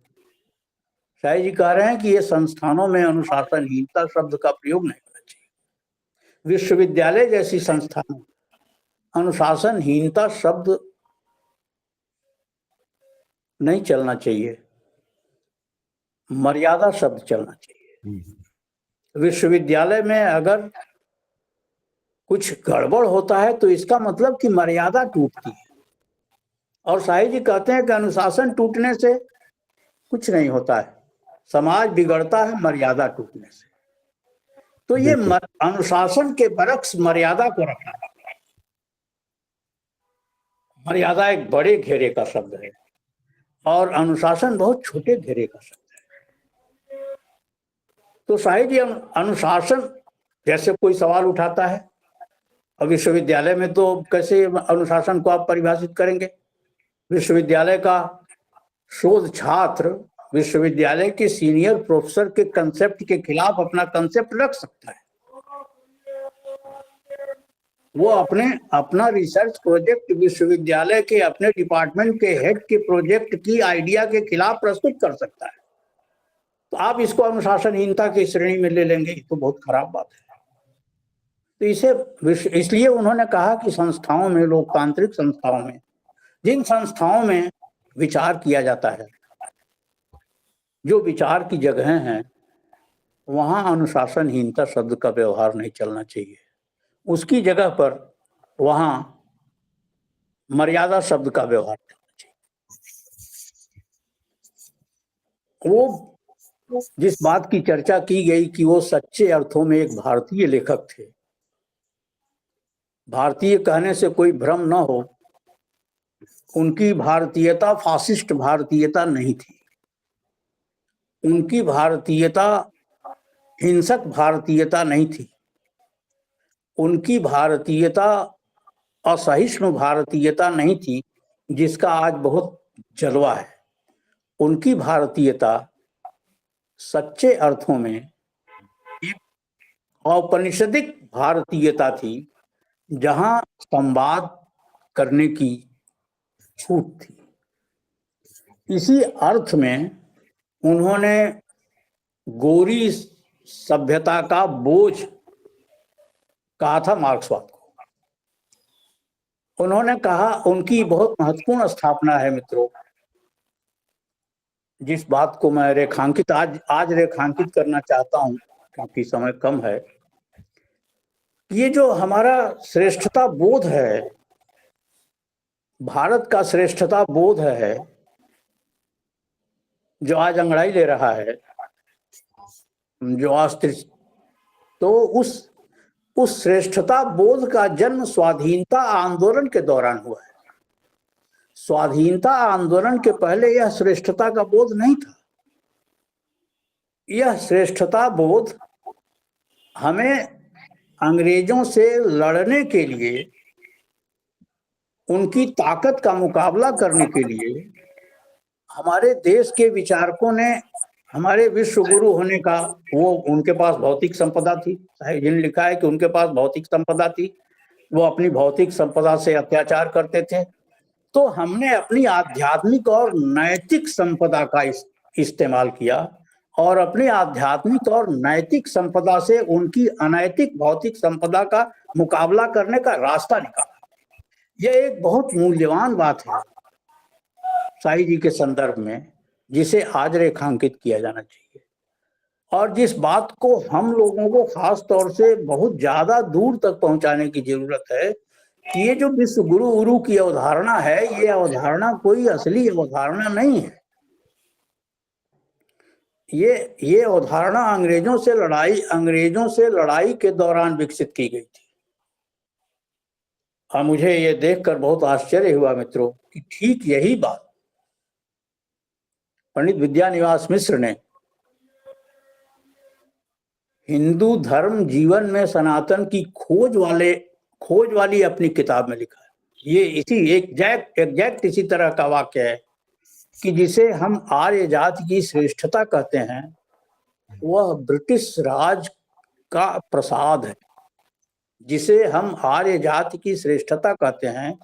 शाही जी कह रहे हैं कि ये संस्थानों में अनुशासनहीनता शब्द का प्रयोग नहीं करना चाहिए। विश्वविद्यालय जैसी संस्थानों में अनुशासनहीनता शब्द नहीं चलना चाहिए, मर्यादा शब्द चलना चाहिए। विश्वविद्यालय में अगर कुछ गड़बड़ होता है तो इसका मतलब कि मर्यादा टूटती है। और शाही जी कहते हैं कि अनुशासन टूटने से कुछ नहीं होता है, समाज बिगड़ता है मर्यादा टूटने से। तो ये अनुशासन के बरक्स मर्यादा को रखना। मर्यादा एक बड़े घेरे का शब्द है और अनुशासन बहुत छोटे घेरे का शब्द है। तो शाही जी अनुशासन जैसे कोई सवाल उठाता है, और विश्वविद्यालय में तो कैसे अनुशासन को आप परिभाषित करेंगे? विश्वविद्यालय का शोध छात्र विश्वविद्यालय के सीनियर प्रोफेसर के कंसेप्ट के खिलाफ अपना कंसेप्ट रख सकता है। वो अपना रिसर्च प्रोजेक्ट विश्वविद्यालय के अपने डिपार्टमेंट के हेड के प्रोजेक्ट की आइडिया के खिलाफ प्रस्तुत कर सकता है। तो आप इसको अनुशासनहीनता की श्रेणी में ले लेंगे, तो बहुत खराब बात है। तो इसलिए उन्होंने कहा कि संस्थाओं में, लोकतांत्रिक संस्थाओं में, जिन संस्थाओं में विचार किया जाता है, जो विचार की जगहें हैं, वहां अनुशासनहीनता शब्द का व्यवहार नहीं चलना चाहिए। उसकी जगह पर वहां मर्यादा शब्द का व्यवहार करना चाहिए। वो जिस बात की चर्चा की गई कि वो सच्चे अर्थों में एक भारतीय लेखक थे, भारतीय कहने से कोई भ्रम न हो, उनकी भारतीयता फासिस्ट भारतीयता नहीं थी। उनकी भारतीयता हिंसक भारतीयता नहीं थी। उनकी भारतीयता असहिष्णु भारतीयता नहीं थी। जिसका आज बहुत जलवा है। उनकी भारतीयता सच्चे अर्थों में एक औपनिषदिक भारतीयता थी, जहां संवाद करने की छूट थी। इसी अर्थ में उन्होंने गोरी सभ्यता का बोझ कहा था मार्क्सवाद को। उन्होंने कहा, उनकी बहुत महत्वपूर्ण स्थापना है मित्रों, जिस बात को मैं आज रेखांकित करना चाहता हूं क्योंकि समय कम है। ये जो हमारा श्रेष्ठता बोध है, भारत का श्रेष्ठता बोध है, जो आज अंगड़ाई ले रहा है, जो आज तो उस श्रेष्ठता बोध का जन्म स्वाधीनता आंदोलन के दौरान हुआ है। स्वाधीनता आंदोलन के पहले यह श्रेष्ठता का बोध नहीं था। यह श्रेष्ठता बोध हमें अंग्रेजों से लड़ने के लिए, उनकी ताकत का मुकाबला करने के लिए हमारे देश के विचारकों ने हमारे विश्व गुरु होने का, वो उनके पास भौतिक संपदा थी, जिन लिखा है कि उनके पास भौतिक संपदा थी, वो अपनी भौतिक संपदा से अत्याचार करते थे। तो हमने अपनी आध्यात्मिक और नैतिक संपदा का इस्तेमाल किया और अपनी आध्यात्मिक और नैतिक संपदा से उनकी अनैतिक भौतिक संपदा का मुकाबला करने का रास्ता निकाला। यह एक बहुत मूल्यवान बात है साईं जी के संदर्भ में, जिसे आज रेखांकित किया जाना चाहिए, और जिस बात को हम लोगों को खास तौर से बहुत ज्यादा दूर तक पहुंचाने की जरूरत है कि ये जो विश्व गुरु गुरु की अवधारणा है, ये अवधारणा कोई असली अवधारणा नहीं है। ये अवधारणा अंग्रेजों से लड़ाई के दौरान विकसित की गई थी। और मुझे ये देखकर बहुत आश्चर्य हुआ मित्रों कि ठीक यही बात पंडित विद्यानिवास मिश्र ने हिंदू धर्म जीवन में सनातन की खोज वाली अपनी किताब में लिखा है। ये इसी एग्जैक्ट इसी तरह का वाक्य है कि जिसे हम आर्य जाति की श्रेष्ठता कहते हैं, वह ब्रिटिश राज का प्रसाद है। जिसे हम आर्य जाति की श्रेष्ठता कहते हैं,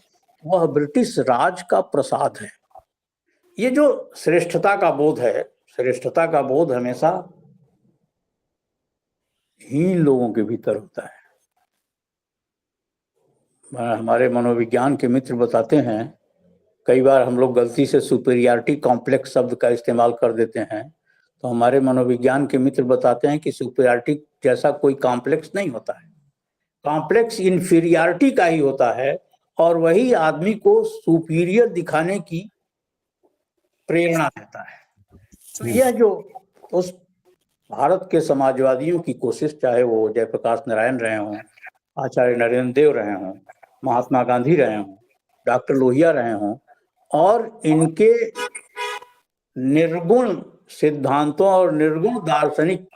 वह ब्रिटिश राज का प्रसाद है। ये जो श्रेष्ठता का बोध है, श्रेष्ठता का बोध हमेशा हीन लोगों के भीतर होता है। हमारे मनोविज्ञान के मित्र बताते हैं, कई बार हम लोग गलती से सुपीरियरिटी कॉम्प्लेक्स शब्द का इस्तेमाल कर देते हैं, तो हमारे मनोविज्ञान के मित्र बताते हैं कि सुपीरियरिटी जैसा कोई कॉम्प्लेक्स नहीं होता है। कॉम्प्लेक्स इंफीरियरिटी का ही होता है, और वही आदमी को सुपीरियर दिखाने की प्रेरणा देता है। तो यह जो उस भारत के समाजवादियों की कोशिश, चाहे वो जयप्रकाश नारायण रहे हों, आचार्य नरेंद्र देव रहे हों, महात्मा गांधी रहे हों, डॉक्टर लोहिया रहे हों, और इनके निर्गुण सिद्धांतों और निर्गुण दार्शनिक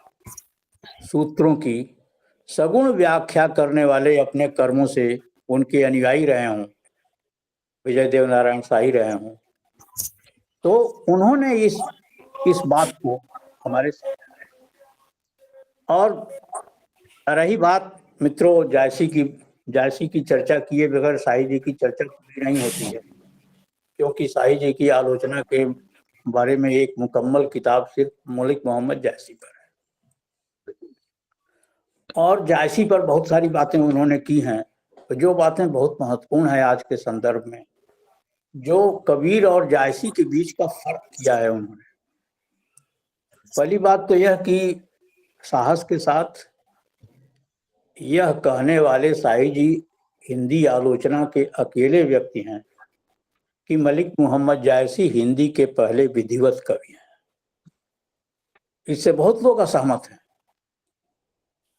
सूत्रों की सगुण व्याख्या करने वाले अपने कर्मों से उनके अनुयायी रहे हों, विजय देव नारायण शाही रहे हों, तो उन्होंने इस बात को हमारे, और रही बात मित्रों जायसी की चर्चा किए बगैर साईं जी की चर्चा पूरी नहीं होती है, क्योंकि साईं जी की आलोचना के बारे में एक मुकम्मल किताब सिर्फ मलिक मोहम्मद जायसी पर है, और जायसी पर बहुत सारी बातें उन्होंने की हैं। तो जो बातें बहुत महत्वपूर्ण है आज के संदर्भ में, जो कबीर और जायसी के बीच का फर्क किया है उन्होंने, पहली बात तो यह कि साहस के साथ यह कहने वाले साईं जी हिंदी आलोचना के अकेले व्यक्ति हैं कि मलिक मोहम्मद जायसी हिंदी के पहले विधिवत कवि हैं। इससे बहुत लोग असहमत हैं,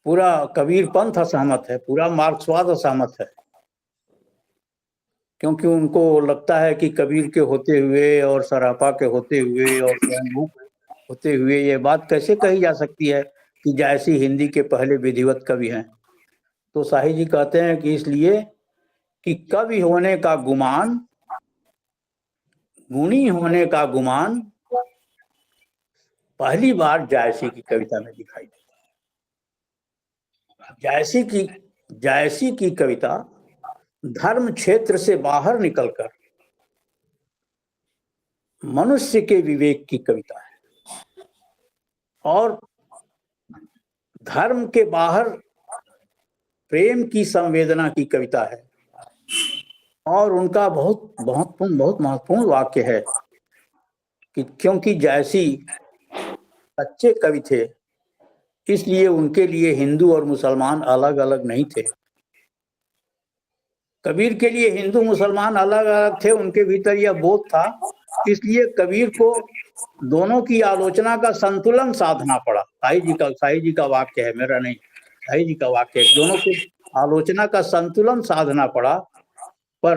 पूरा कबीर पंथ असहमत है, पूरा मार्क्सवाद असहमत है, क्योंकि उनको लगता है कि कबीर के होते हुए और सराफा के होते हुए और स्वयंभू होते हुए ये बात कैसे कही जा सकती है कि जायसी हिंदी के पहले विधिवत कवि हैं। तो साईं जी कहते हैं कि इसलिए कि कवि होने का गुमान गुणी होने का गुमान पहली बार जायसी की कविता में दिखाई देता है। जायसी की कविता धर्म क्षेत्र से बाहर निकलकर मनुष्य के विवेक की कविता है और धर्म के बाहर प्रेम की संवेदना की कविता है। और उनका बहुत महत्वपूर्ण वाक्य है कि क्योंकि जायसी सच्चे कवि थे इसलिए उनके लिए हिंदू और मुसलमान अलग अलग नहीं थे। कबीर के लिए हिंदू मुसलमान अलग अलग थे, उनके भीतर यह बोध था, इसलिए कबीर को दोनों की आलोचना का संतुलन साधना पड़ा। साई जी का वाक्य है, मेरा नहीं, साई जी का वाक्य है। दोनों की आलोचना का संतुलन साधना पड़ा, पर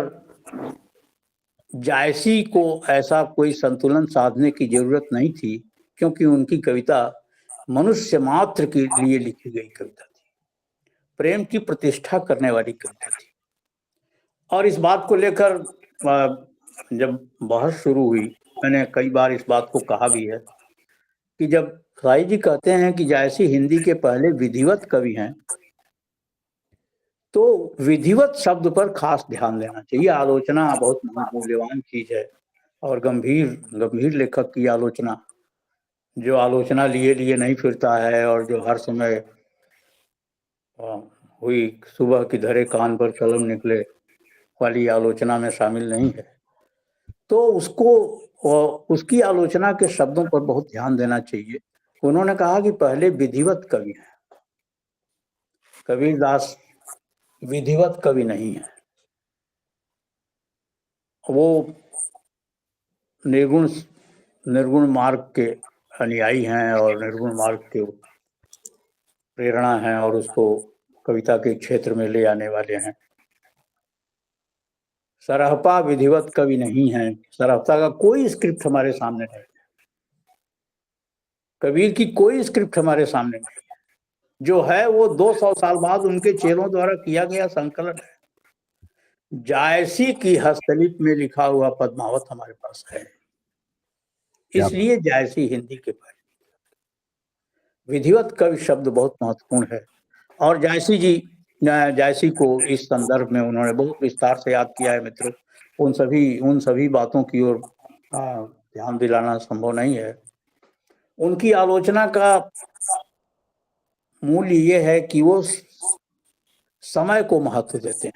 जायसी को ऐसा कोई संतुलन साधने की जरूरत नहीं थी, क्योंकि उनकी कविता मनुष्य मात्र के लिए लिखी गई कविता थी, प्रेम की प्रतिष्ठा करने वाली कविता थी। और इस बात को लेकर जब बहस शुरू हुई, मैंने कई बार इस बात को कहा भी है कि जब साई जी कहते हैं कि जायसी हिंदी के पहले विधिवत कवि हैं, तो विधिवत शब्द पर खास ध्यान देना चाहिए। आलोचना बहुत मूल्यवान चीज है और गंभीर लेखक की आलोचना, जो आलोचना लिए नहीं फिरता है और जो हर समय हुई सुबह की धरे कान पर कलम निकले वाली आलोचना में शामिल नहीं है, तो उसकी आलोचना के शब्दों पर बहुत ध्यान देना चाहिए। उन्होंने कहा कि पहले विधिवत कवि हैं, कबीरदास विधिवत कवि नहीं है, वो निर्गुण मार्ग के अनुयायी हैं और निर्गुण मार्ग के प्रेरणा हैं और उसको कविता के क्षेत्र में ले आने वाले हैं। सरहपा विधिवत कवि नहीं है, सरहपा का कोई स्क्रिप्ट हमारे सामने नहीं है, कबीर की कोई स्क्रिप्ट हमारे सामने नहीं है। जो है वो 200 साल बाद उनके चेलों द्वारा किया गया संकलन है। जायसी की हस्तलिपि में लिखा हुआ पद्मावत हमारे पास है, इसलिए जायसी हिंदी के पहले। विधिवत कवि शब्द बहुत महत्वपूर्ण है और जायसी को इस संदर्भ में उन्होंने बहुत विस्तार से याद किया है मित्रों। उन सभी बातों की ओर ध्यान दिलाना संभव नहीं है। उनकी आलोचना का मूल्य ये है कि वो समय को महत्व देते हैं,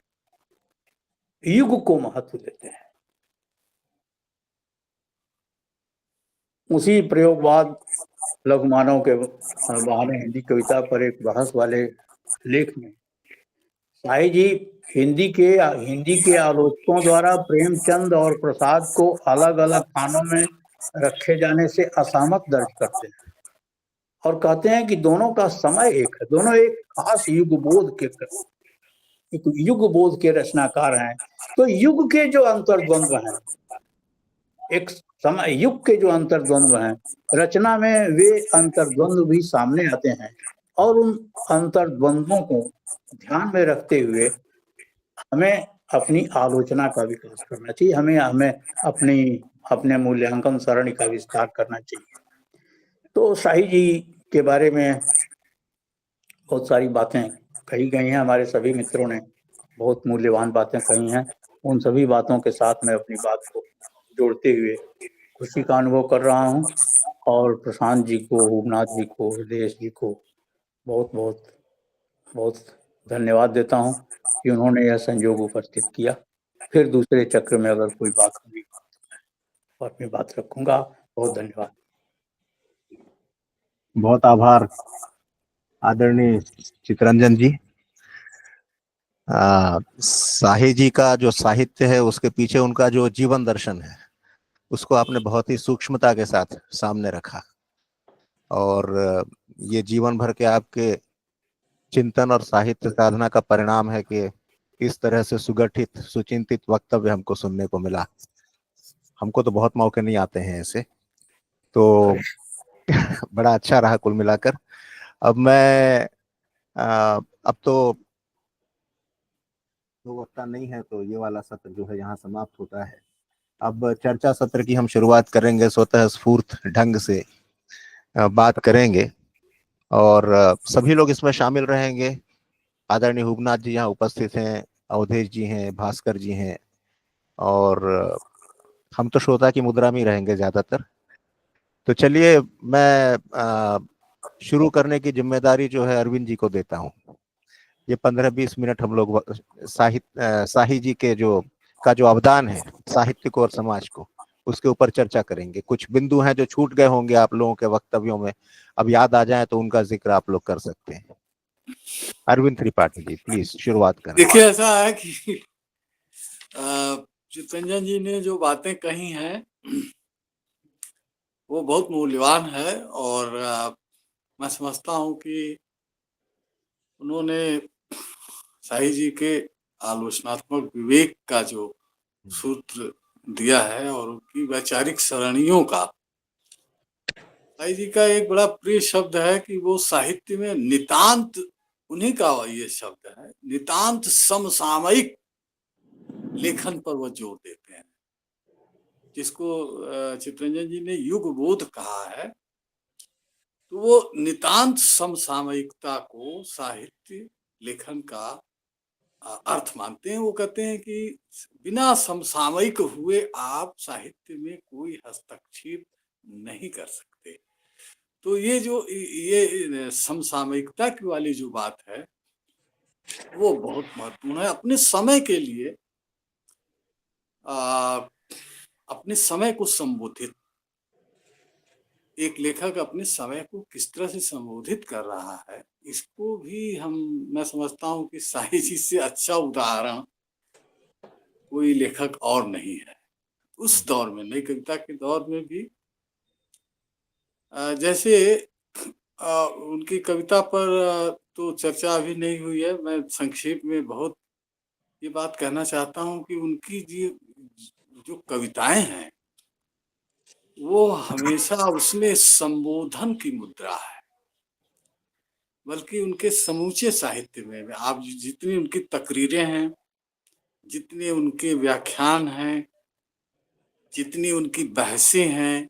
युग को महत्व देते हैं। उसी प्रयोगवाद लघुमानव के बहाने हिंदी कविता पर एक बहस वाले लेख में साई जी हिंदी के आलोचकों द्वारा प्रेमचंद और प्रसाद को अलग अलग खानों में रखे जाने से असहमत दर्ज करते हैं और कहते हैं कि दोनों का समय एक है, दोनों एक खास युग बोध के रचनाकार हैं। तो युग के जो अंतर्द्वंद्व हैं, एक समय युग के जो अंतर्द्वंद्व हैं, रचना में वे अंतर्द्वंद्व भी सामने आते हैं और उन अंतर्द्वंद्वों को ध्यान में रखते हुए हमें अपनी आलोचना का विकास करना चाहिए, हमें अपने मूल्यांकन सरणी का विस्तार करना चाहिए। तो शाही जी के बारे में बहुत सारी बातें कही गई हैं, हमारे सभी मित्रों ने बहुत मूल्यवान बातें कही हैं। उन सभी बातों के साथ मैं अपनी बात को जोड़ते हुए खुशी का अनुभव कर रहा हूं और प्रशांत जी को, उमनाथ जी को, हृदय जी को बहुत बहुत बहुत धन्यवाद देता हूं कि उन्होंने यह संयोग उपस्थित किया। फिर दूसरे चक्र में अगर कोई बात होगी तो अपनी बात रखूंगा। बहुत धन्यवाद। बहुत आभार आदरणीय चितरंजन जी। साही जी का जो साहित्य है उसके पीछे उनका जो जीवन दर्शन है उसको आपने बहुत ही सूक्ष्मता के साथ सामने रखा और ये जीवन भर के आपके चिंतन और साहित्य साधना का परिणाम है कि इस तरह से सुगठित सुचिंतित वक्तव्य हमको सुनने को मिला। हमको तो बहुत मौके नहीं आते हैं ऐसे, तो बड़ा अच्छा रहा कुल मिलाकर। अब मैं अब तो दो वक्ता नहीं है तो ये वाला सत्र जो है यहाँ समाप्त होता है। अब चर्चा सत्र की हम शुरुआत करेंगे, स्वतः स्फूर्त ढंग से बात करेंगे और सभी लोग इसमें शामिल रहेंगे। आदरणीय हुबनाथ जी यहाँ उपस्थित हैं, अवधेश जी हैं, भास्कर जी हैं और हम तो श्रोता की मुद्रा में ही रहेंगे ज्यादातर। तो चलिए मैं शुरू करने की जिम्मेदारी जो है अरविंद जी को देता हूँ। ये 15-20 मिनट हम लोग साही जी के जो अवदान है साहित्य को और समाज को, उसके ऊपर चर्चा करेंगे। कुछ बिंदु हैं जो छूट गए होंगे आप लोगों के वक्तव्यों में, अब याद आ जाए तो उनका जिक्र आप लोग कर सकते हैं। अरविंद त्रिपाठी जी प्लीज शुरुआत करें। देखिए, ऐसा है कि चितरंजन जी ने जो बातें कही हैं वो बहुत मूल्यवान है और मैं समझता हूँ कि उन्होंने साई जी के आलोचनात्मक विवेक का जो सूत्र दिया है और उनकी वैचारिक सरणियों का, साई जी का एक बड़ा प्रिय शब्द है कि वो साहित्य में नितांत, उन्हीं का ये शब्द है, नितांत समसामयिक लेखन पर वो जोर देते हैं, जिसको चितरंजन जी ने युग बोध कहा है। तो वो नितांत समसामयिकता को साहित्य लेखन का अर्थ मानते हैं। वो कहते हैं कि बिना समसामयिक हुए आप साहित्य में कोई हस्तक्षेप नहीं कर सकते। तो ये समसामयिकता की वाली जो बात है वो बहुत महत्वपूर्ण है। अपने समय के लिए अपने समय को संबोधित, एक लेखक अपने समय को किस तरह से संबोधित कर रहा है, इसको भी मैं समझता हूँ कि साई जी से अच्छा उदाहरण कोई लेखक और नहीं है। उस दौर में, नई कविता के दौर में भी जैसे उनकी कविता पर तो चर्चा अभी नहीं हुई है, मैं संक्षेप में बहुत ये बात कहना चाहता हूँ कि उनकी जो कविताएं हैं वो हमेशा उसमें संबोधन की मुद्रा है, बल्कि उनके समूचे साहित्य में आप जितनी उनकी तकरीरें हैं, जितने उनके व्याख्यान हैं, जितनी उनकी बहसें हैं,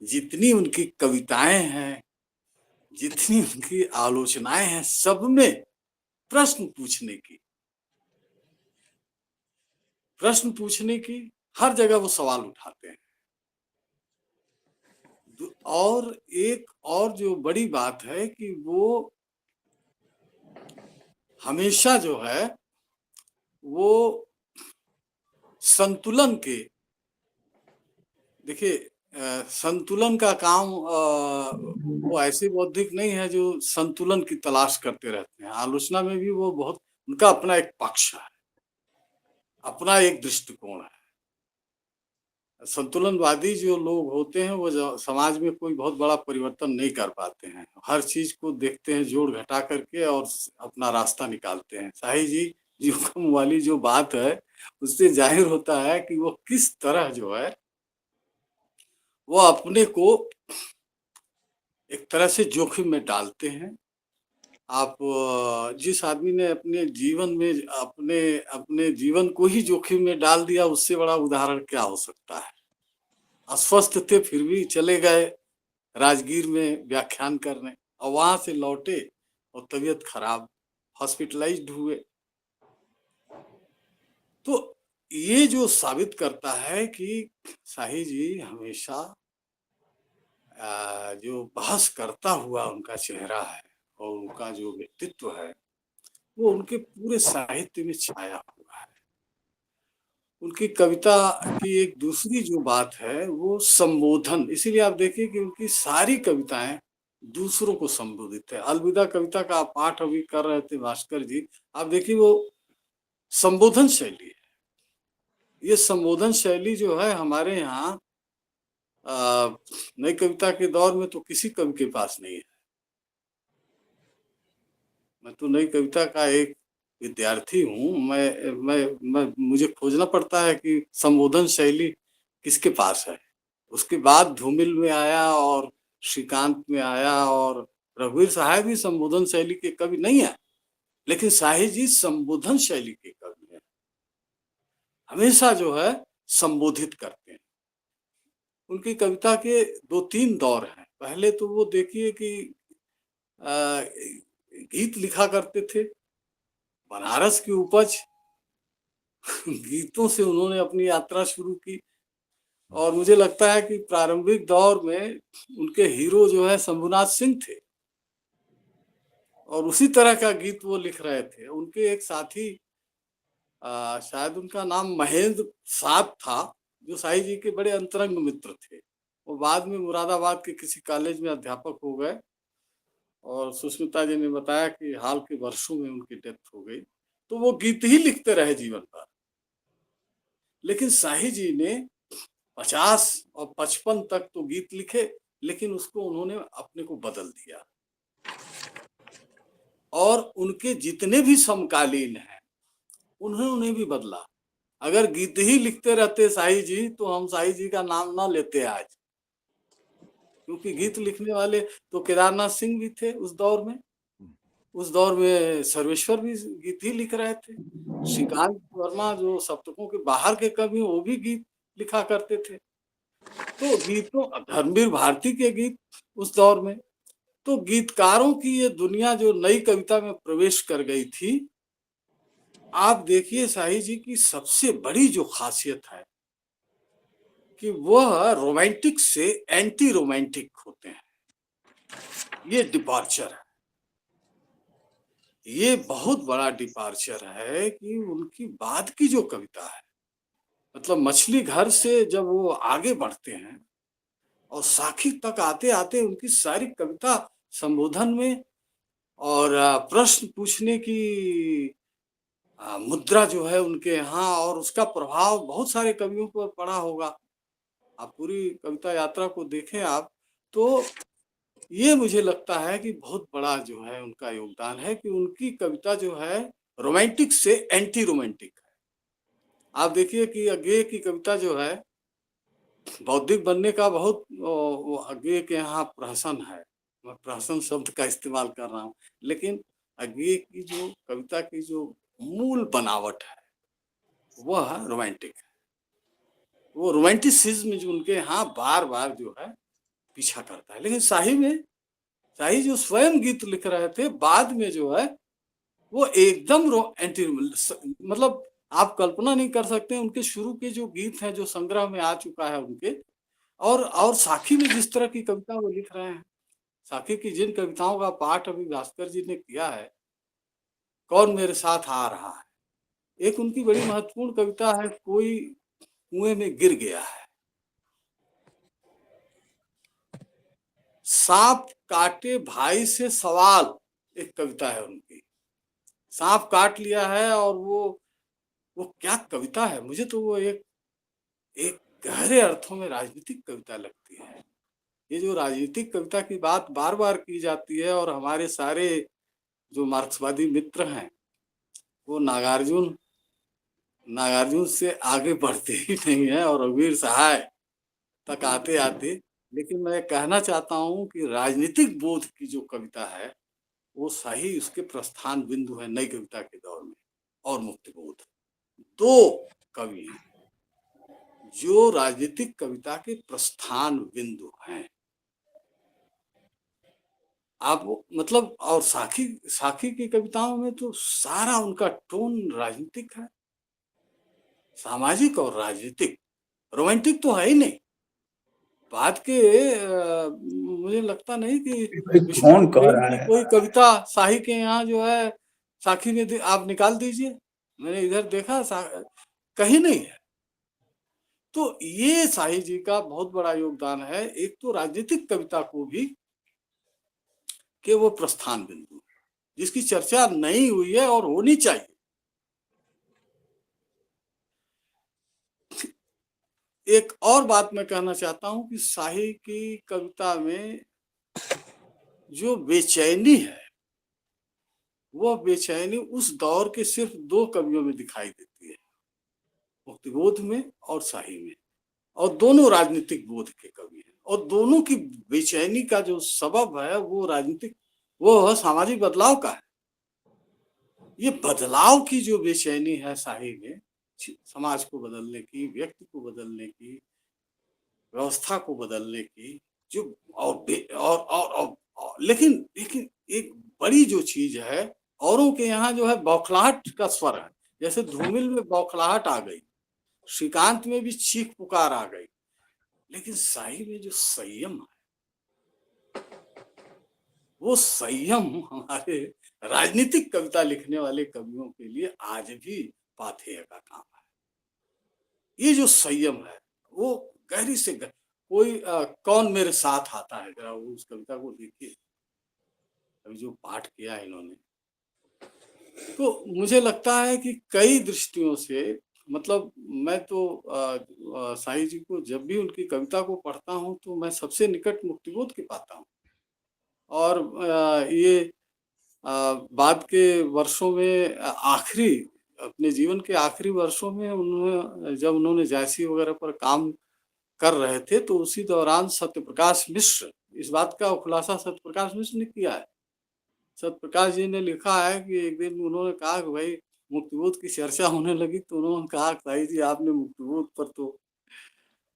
जितनी उनकी कविताएं हैं, जितनी उनकी आलोचनाएं हैं, सब में प्रश्न पूछने की हर जगह वो सवाल उठाते हैं। और एक और जो बड़ी बात है कि वो हमेशा जो है वो संतुलन के, देखिए संतुलन का काम वो ऐसे बौद्धिक नहीं है जो संतुलन की तलाश करते रहते हैं। आलोचना में भी वो बहुत, उनका अपना एक पक्ष है, अपना एक दृष्टिकोण है। संतुलनवादी जो लोग होते हैं वो समाज में कोई बहुत बड़ा परिवर्तन नहीं कर पाते हैं, हर चीज को देखते हैं जोड़ घटा करके और अपना रास्ता निकालते हैं। साई जी जोखिम वाली जो बात है उससे जाहिर होता है कि वो किस तरह जो है वो अपने को एक तरह से जोखिम में डालते हैं। आप जिस आदमी ने अपने जीवन में अपने जीवन को ही जोखिम में डाल दिया, उससे बड़ा उदाहरण क्या हो सकता है। अस्वस्थ थे फिर भी चले गए राजगीर में व्याख्यान करने और वहां से लौटे और तबीयत खराब, हॉस्पिटलाइज्ड हुए। तो ये जो साबित करता है कि साही जी हमेशा जो बहस करता हुआ उनका चेहरा है और उनका जो व्यक्तित्व है वो उनके पूरे साहित्य में छाया हुआ है। उनकी कविता की एक दूसरी जो बात है वो संबोधन, इसीलिए आप देखिए कि उनकी सारी कविताएं दूसरों को संबोधित है। अलविदा कविता का आप पाठ अभी कर रहे थे भास्कर जी, आप देखिए वो संबोधन शैली है। ये संबोधन शैली जो है हमारे यहाँ नई कविता के दौर में तो किसी कवि के पास नहीं है। मैं तो नई कविता का एक विद्यार्थी हूँ, मुझे खोजना पड़ता है कि संबोधन शैली किसके पास है। उसके बाद धूमिल में आया और श्रीकांत में आया और रघुवीर साहब भी संबोधन शैली के कवि नहीं है, लेकिन साही जी संबोधन शैली के कवि हैं। हमेशा जो है संबोधित करते हैं। उनकी कविता के 2-3 दौर हैं। पहले तो वो देखिए कि गीत लिखा करते थे, बनारस की उपज गीतों से उन्होंने अपनी यात्रा शुरू की और मुझे लगता है कि प्रारंभिक दौर में उनके हीरो जो है शंभुनाथ सिंह थे और उसी तरह का गीत वो लिख रहे थे। उनके एक साथी शायद उनका नाम महेंद्र साहब था, जो साईं जी के बड़े अंतरंग मित्र थे। वो बाद में मुरादाबाद के किसी कॉलेज में अध्यापक हो गए और सुष्मिता जी ने बताया कि हाल के वर्षों में उनकी डेथ हो गई। तो वो गीत ही लिखते रहे जीवन भर, लेकिन साईं जी ने 50 और 55 तक तो गीत लिखे, लेकिन उसको उन्होंने अपने को बदल दिया और उनके जितने भी समकालीन हैं उन्होंने भी बदला। अगर गीत ही लिखते रहते साईं जी तो हम साईं जी का नाम ना लेते आज, क्योंकि गीत लिखने वाले तो केदारनाथ सिंह भी थे उस दौर में। उस दौर में सर्वेश्वर भी गीत ही लिख रहे थे। श्रीकांत वर्मा जो सप्तकों के बाहर के कवि वो भी गीत लिखा करते थे। तो गीतों, धर्मवीर भारती के गीत उस दौर में, तो गीतकारों की ये दुनिया जो नई कविता में प्रवेश कर गई थी। आप देखिए साईं जी की सबसे बड़ी जो खासियत है कि वह रोमांटिक से एंटी रोमांटिक होते हैं। ये डिपार्चर है, ये बहुत बड़ा डिपार्चर है कि उनकी बाद की जो कविता है, मतलब मछली घर से जब वो आगे बढ़ते हैं और साखी तक आते आते उनकी सारी कविता संबोधन में और प्रश्न पूछने की मुद्रा जो है उनके यहाँ, और उसका प्रभाव बहुत सारे कवियों पर पड़ा होगा। आप पूरी कविता यात्रा को देखें आप, तो ये मुझे लगता है कि बहुत बड़ा जो है उनका योगदान है कि उनकी कविता जो है रोमांटिक से एंटी रोमांटिक है। आप देखिए कि अज्ञेय की कविता जो है बौद्धिक बनने का बहुत वो अज्ञेय के यहाँ प्रहसन है। मैं प्रहसन शब्द का इस्तेमाल कर रहा हूँ, लेकिन अज्ञेय की जो कविता की जो मूल बनावट है वह रोमांटिक है। वो रोमांटिसिज्म जो उनके यहाँ बार बार जो है पीछा करता है। लेकिन शाही जो स्वयं गीत लिख रहे थे बाद में जो है वो एकदम एंटी, मतलब आप कल्पना नहीं कर सकते उनके शुरू के जो गीत हैं जो संग्रह में आ चुका है उनके, और साखी में जिस तरह की कविता वो लिख रहे हैं। साखी की जिन कविताओं का पाठ अभी भास्कर जी ने किया है, कौन मेरे साथ आ रहा है, एक उनकी बड़ी महत्वपूर्ण कविता है, कोई कुएं में गिर गया है। सांप काटे भाई से सवाल एक कविता है उनकी। सांप काट लिया है और वो क्या कविता है, मुझे तो वो एक गहरे अर्थों में राजनीतिक कविता लगती है। ये जो राजनीतिक कविता की बात बार बार की जाती है और हमारे सारे जो मार्क्सवादी मित्र हैं वो नागार्जुन से आगे बढ़ते ही नहीं है और रघुवीर सहाय तक आते आते। लेकिन मैं कहना चाहता हूँ कि राजनीतिक बोध की जो कविता है वो सही उसके प्रस्थान बिंदु है नई कविता के दौर में। और मुक्तिबोध, दो कवि हैं जो राजनीतिक कविता के प्रस्थान बिंदु हैं। आप मतलब, और साखी की कविताओं में तो सारा उनका टोन राजनीतिक है, सामाजिक और राजनीतिक। रोमांटिक तो है ही नहीं। बाद के मुझे लगता नहीं कि कौन कह रहा है? कोई कविता शाही के यहाँ जो है साखी में आप निकाल दीजिए, मैंने इधर देखा कहीं नहीं है। तो ये शाही जी का बहुत बड़ा योगदान है, एक तो राजनीतिक कविता को भी कि वो प्रस्थान बिंदु जिसकी चर्चा नहीं हुई है और होनी चाहिए। एक और बात मैं कहना चाहता हूं कि शाही की कविता में जो बेचैनी है वह बेचैनी उस दौर के सिर्फ 2 कवियों में दिखाई देती है, मुक्तिबोध में और शाही में, और दोनों राजनीतिक बोध के कवि हैं। और दोनों की बेचैनी का जो सबब है वो राजनीतिक, वो सामाजिक बदलाव का है। ये बदलाव की जो बेचैनी है शाही में, समाज को बदलने की, व्यक्ति को बदलने की, व्यवस्था को बदलने की जो लेकिन लेकिन एक बड़ी जो चीज है, औरों के यहाँ जो है बौखलाहट का स्वर है, जैसे धूमिल में बौखलाहट आ गई, श्रीकांत में भी चीख पुकार आ गई, लेकिन शाही में जो संयम है, वो संयम हमारे राजनीतिक कविता लिखने वाले कवियों के लिए आज भी पाथेय का काम है। ये जो संयम है वो गहरी से कोई कौन मेरे साथ आता है, जरा वो उस कविता को देखिए, अभी जो पाठ किया है इन्होंने, तो मुझे लगता है कि कई दृष्टियों से, मतलब मैं तो साईं जी को जब भी उनकी कविता को पढ़ता हूँ तो मैं सबसे निकट मुक्तिबोध के पाता हूँ। और ये बाद के वर्षों में आखिरी अपने जीवन के आखिरी वर्षों में उन्होंने जायसी वगैरह पर काम कर रहे थे, तो उसी दौरान सत्यप्रकाश मिश्र, इस बात का खुलासा सत्यप्रकाश मिश्र ने किया है। सत्यप्रकाश जी ने लिखा है कि एक दिन उन्होंने कहा कि भाई मुक्तिबोध की चर्चा होने लगी, तो उन्होंने कहा साईं जी आपने मुक्तिबोध पर तो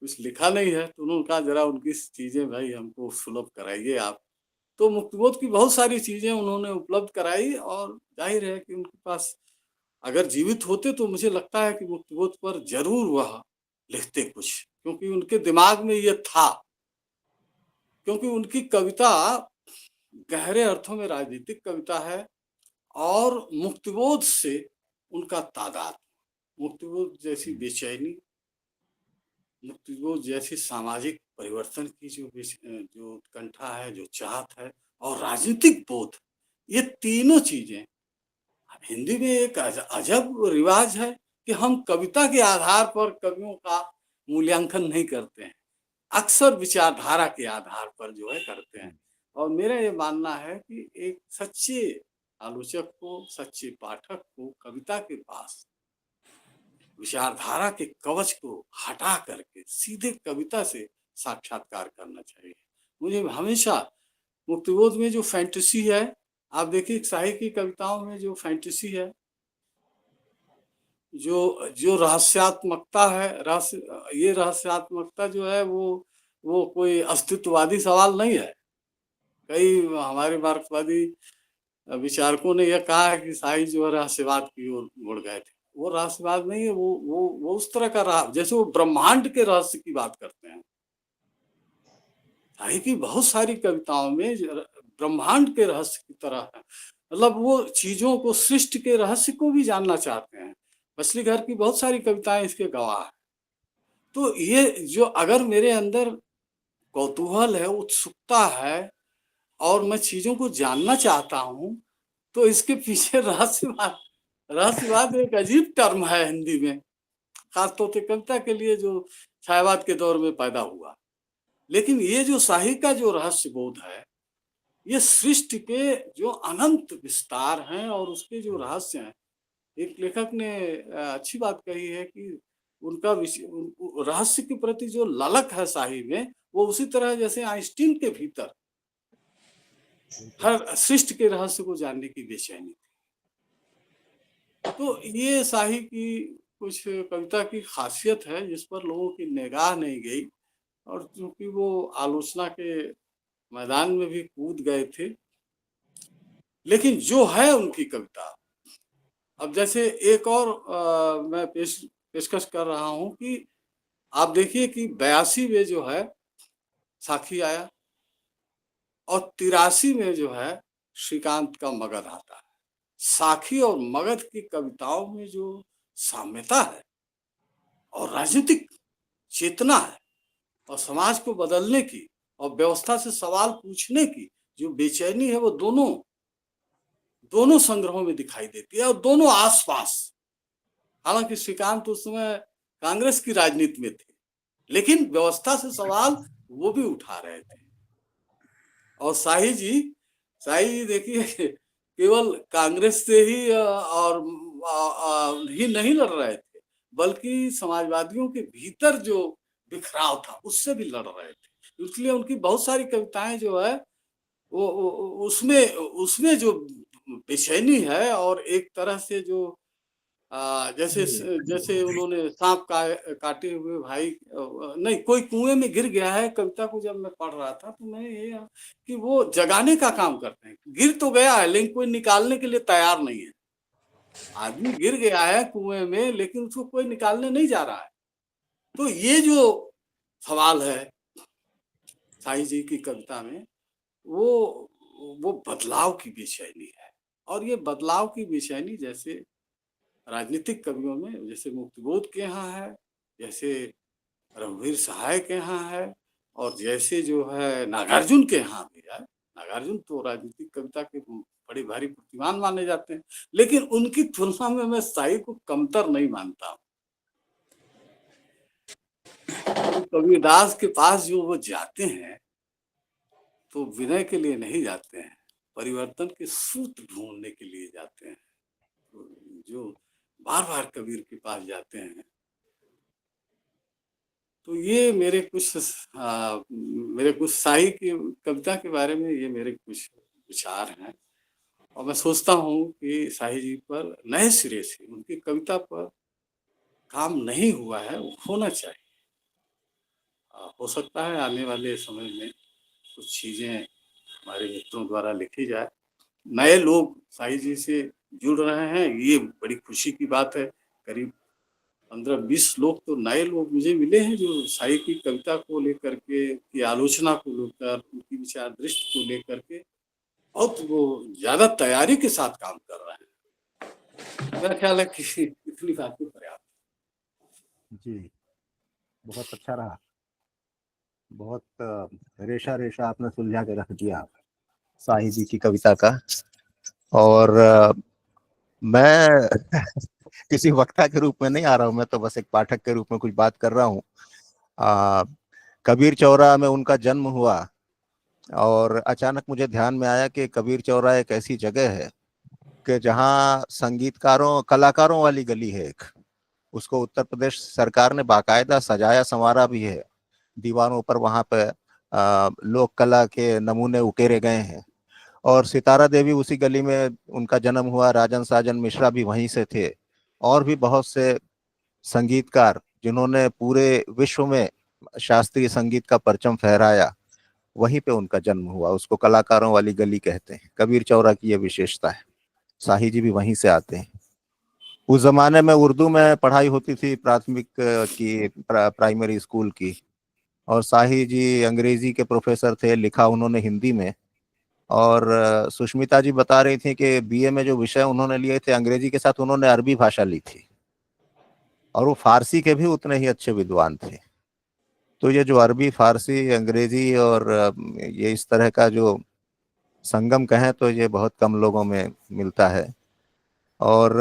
कुछ लिखा नहीं है, तो उन्होंने कहा जरा उनकी चीजें भाई हमको सुलभ कराइए आप। तो मुक्तिबोध की बहुत सारी चीजें उन्होंने उपलब्ध कराई, और जाहिर है कि उनके पास अगर जीवित होते तो मुझे लगता है कि मुक्तिबोध पर जरूर वह लिखते कुछ, क्योंकि उनके दिमाग में ये था, क्योंकि उनकी कविता गहरे अर्थों में राजनीतिक कविता है, और मुक्तिबोध से उनका तादाद, मुक्तिबोध जैसी बेचैनी, मुक्तिबोध जैसी सामाजिक परिवर्तन की जो उत्कंठा है, जो चाहत है, और राजनीतिक बोध, ये तीनों चीजें। हिंदी में एक अजब रिवाज है कि हम कविता के आधार पर कवियों का मूल्यांकन नहीं करते हैं, अक्सर विचारधारा के आधार पर जो है करते हैं। और मेरा ये मानना है कि एक सच्चे आलोचक को, सच्चे पाठक को कविता के पास विचारधारा के कवच को हटा करके सीधे कविता से साक्षात्कार करना चाहिए। मुझे हमेशा मुक्तिबोध में जो फैंटेसी है, आप देखिए साहित्य की कविताओं में जो फैंटेसी है, जो रहस्यात्मकता है, ये रहस्यात्मकता जो है वो कोई अस्तित्ववादी सवाल नहीं है। कई हमारे मार्क्सवादी विचारकों ने यह कहा है कि साईं जो है रहस्यवाद की ओर मुड़ गए थे। वो रहस्यवाद नहीं है, वो उस तरह का रहा, जैसे वो ब्रह्मांड के रहस्य की बात करते हैं। साईं की बहुत सारी कविताओं में ब्रह्मांड के रहस्य की तरह है, मतलब वो चीजों को, सृष्टि के रहस्य को भी जानना चाहते हैं। मछली घर की बहुत सारी कविताएं इसके गवाह है। तो ये जो अगर मेरे अंदर कौतूहल है, उत्सुकता है, और मैं चीजों को जानना चाहता हूँ, तो इसके पीछे रहस्यवाद एक अजीब टर्म है हिंदी में, खासतौर से कविता के लिए जो छायावाद के दौर में पैदा हुआ। लेकिन ये जो साहित्य का जो रहस्य बोध है, ये सृष्टि के जो अनंत विस्तार हैं और उसके जो रहस्य हैं। एक लेखक ने अच्छी बात कही है कि उनका रहस्य के प्रति जो ललक है साहित्य में, वो उसी तरह जैसे आइंस्टीन के भीतर हर सृष्टि के रहस्य को जानने की बेचैनी थी। तो ये साहित्य की कुछ कविता की खासियत है जिस पर लोगों की निगाह नहीं गई, और क्योंकि वो आलोचना के मैदान में भी कूद गए थे। लेकिन जो है उनकी कविता, अब जैसे एक और मैं पेशकश कर रहा हूं कि आप देखिए कि 82 में जो है साखी आया, और 83 में जो है श्रीकांत का मगध आता है। साखी और मगध की कविताओं में जो साम्यता है और राजनीतिक चेतना है और समाज को बदलने की और व्यवस्था से सवाल पूछने की जो बेचैनी है, वो दोनों संग्रहों में दिखाई देती है, और दोनों आसपास। हालांकि श्रीकांत उस समय कांग्रेस की राजनीति में थे, लेकिन व्यवस्था से सवाल वो भी उठा रहे थे। और साईं जी देखिए केवल कांग्रेस से ही और ही नहीं लड़ रहे थे, बल्कि समाजवादियों के भीतर जो बिखराव था उससे भी लड़ रहे थे। इसलिए उनकी बहुत सारी कविताएं जो है वो उसमें जो बेचैनी है और एक तरह से जो जैसे जैसे उन्होंने सांप काटे हुए भाई नहीं, कोई कुएं में गिर गया है, कविता को जब मैं पढ़ रहा था तो मैं ये कि वो जगाने का काम करते हैं। गिर तो गया है लेकिन कोई निकालने के लिए तैयार नहीं है। आदमी गिर गया है कुएं में लेकिन उसको कोई निकालने नहीं जा रहा है। तो ये जो सवाल है साईं जी की कविता में, वो बदलाव की बेचैनी है। और ये बदलाव की बेचैनी जैसे राजनीतिक कवियों में, जैसे मुक्तिबोध के यहाँ है, जैसे रघुवीर सहाय के यहाँ है, और जैसे जो है नागार्जुन के यहाँ भी है। नागार्जुन तो राजनीतिक कविता के बड़े भारी प्रतिमान माने जाते हैं, लेकिन उनकी तुलना में मैं साई को कमतर नहीं मानता हूँ। कबीरदास के पास जो वो जाते हैं तो विनय के लिए नहीं जाते हैं, परिवर्तन के सूत्र ढूंढने के लिए जाते हैं। तो जो बार बार कबीर के पास जाते हैं, तो ये मेरे कुछ साई की कविता के बारे में ये मेरे कुछ विचार हैं। और मैं सोचता हूँ कि साई जी पर नए सिरे से उनकी कविता पर काम नहीं हुआ है, होना चाहिए। हो सकता है आने वाले समय में कुछ चीजें हमारे मित्रों द्वारा लिखी जाए, नए लोग साई जी से जुड़ रहे हैं, ये बड़ी खुशी की बात है। करीब 15-20 लोग तो नए लोग मुझे मिले हैं जो साई की कविता को लेकर के, की आलोचना को लेकर, उनकी विचार दृष्टि को लेकर के बहुत वो ज्यादा तैयारी के साथ काम कर रहे हैं। मेरा ख्याल है कि इतनी बात ही पर्याप्त। जी, बहुत अच्छा रहा। बहुत रेशा रेशा आपने सुलझा के रख दिया साईं जी की कविता का। और मैं किसी वक्ता के रूप में नहीं आ रहा हूँ, मैं तो बस एक पाठक के रूप में कुछ बात कर रहा हूँ। कबीर चौरा में उनका जन्म हुआ और अचानक मुझे ध्यान में आया कि कबीर चौरा एक ऐसी जगह है कि जहाँ संगीतकारों कलाकारों वाली गली है एक। उसको उत्तर प्रदेश सरकार ने बाकायदा सजाया संवारा भी है, दीवारों पर वहाँ पे लोक कला के नमूने उकेरे गए हैं। और सितारा देवी उसी गली में उनका जन्म हुआ, राजन साजन मिश्रा भी वहीं से थे, और भी बहुत से संगीतकार जिन्होंने पूरे विश्व में शास्त्रीय संगीत का परचम फहराया, वहीं पे उनका जन्म हुआ। उसको कलाकारों वाली गली कहते हैं। कबीर चौरा की यह विशेषता है। साहिब जी भी वहीं से आते हैं। उस जमाने में उर्दू में पढ़ाई होती थी, प्राथमिक की प्राइमरी स्कूल की, और साहिब जी अंग्रेजी के प्रोफेसर थे, लिखा उन्होंने हिंदी में। और सुष्मिता जी बता रही थी कि बीए में जो विषय उन्होंने लिए थे अंग्रेजी के साथ उन्होंने अरबी भाषा ली थी, और वो फारसी के भी उतने ही अच्छे विद्वान थे। तो ये जो अरबी, फारसी, अंग्रेजी और ये इस तरह का जो संगम कहें तो ये बहुत कम लोगों में मिलता है। और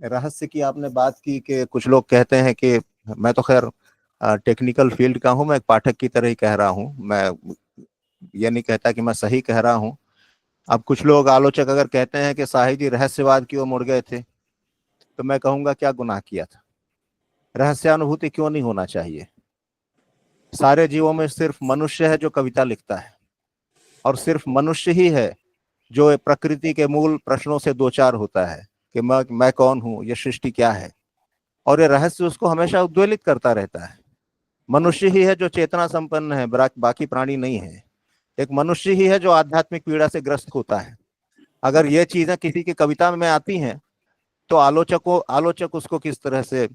रहस्य की आपने बात की कि कुछ लोग कहते हैं कि, मैं तो खैर टेक्निकल फील्ड का हूँ, मैं एक पाठक की तरह ही कह रहा हूँ, मैं ये नहीं कहता कि मैं सही कह रहा हूँ। अब कुछ लोग आलोचक अगर कहते हैं कि साहिब जी रहस्यवाद की ओर मुड़ गए थे, तो मैं कहूँगा क्या गुनाह किया था? रहस्यानुभूति क्यों नहीं होना चाहिए? सारे जीवों में सिर्फ मनुष्य है जो कविता लिखता है, और सिर्फ मनुष्य ही है जो प्रकृति के मूल प्रश्नों से दो चार होता है कि मैं कौन हूँ, ये सृष्टि क्या है, और ये रहस्य उसको हमेशा उद्वेलित करता रहता है। मनुष्य ही है जो चेतना संपन्न है, बाकी प्राणी नहीं है। एक मनुष्य ही है जो आध्यात्मिक पीड़ा से ग्रस्त होता है। अगर ये चीजें किसी की कविता में आती हैं तो आलोचक उसको किस तरह से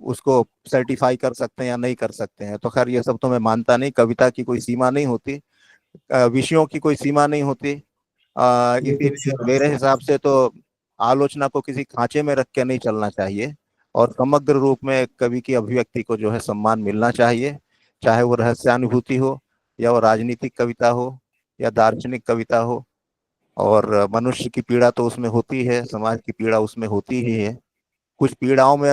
उसको सर्टिफाई कर सकते हैं या नहीं कर सकते हैं। तो खैर ये सब तो मैं मानता नहीं। कविता की कोई सीमा नहीं होती, विषयों की कोई सीमा नहीं होती। इसीलिए मेरे हिसाब से तो आलोचना को किसी खांचे में रख के नहीं चलना चाहिए, और समग्र रूप में कवि की अभिव्यक्ति को जो है सम्मान मिलना चाहिए, चाहे वो रहस्यानुभूति हो, या वो राजनीतिक कविता हो, या दार्शनिक कविता हो। और मनुष्य की पीड़ा तो उसमें होती है, समाज की पीड़ा उसमें होती ही है। कुछ कविताओं में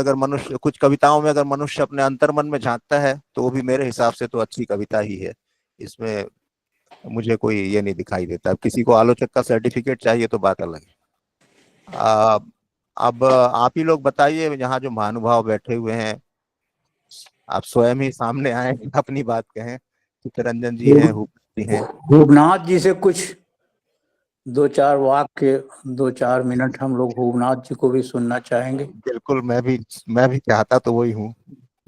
अगर मनुष्य अपने अंतर्मन में झांकता है तो वो भी मेरे हिसाब से तो अच्छी कविता ही है। इसमें मुझे कोई ये नहीं दिखाई देता। अब किसी को आलोचक का सर्टिफिकेट चाहिए तो बात अलग है। अब आप ही लोग बताइए, यहाँ जो महानुभाव बैठे हुए हैं, आप स्वयं ही सामने आए, अपनी बात कहें। चित्तरंजन जी हैं, हुप जी हैं। भूपनाथ जी से कुछ दो चार वाक्य, 2-4 मिनट हम लोग भूवनाथ जी को भी सुनना चाहेंगे। बिल्कुल, मैं भी चाहता तो वही हूँ।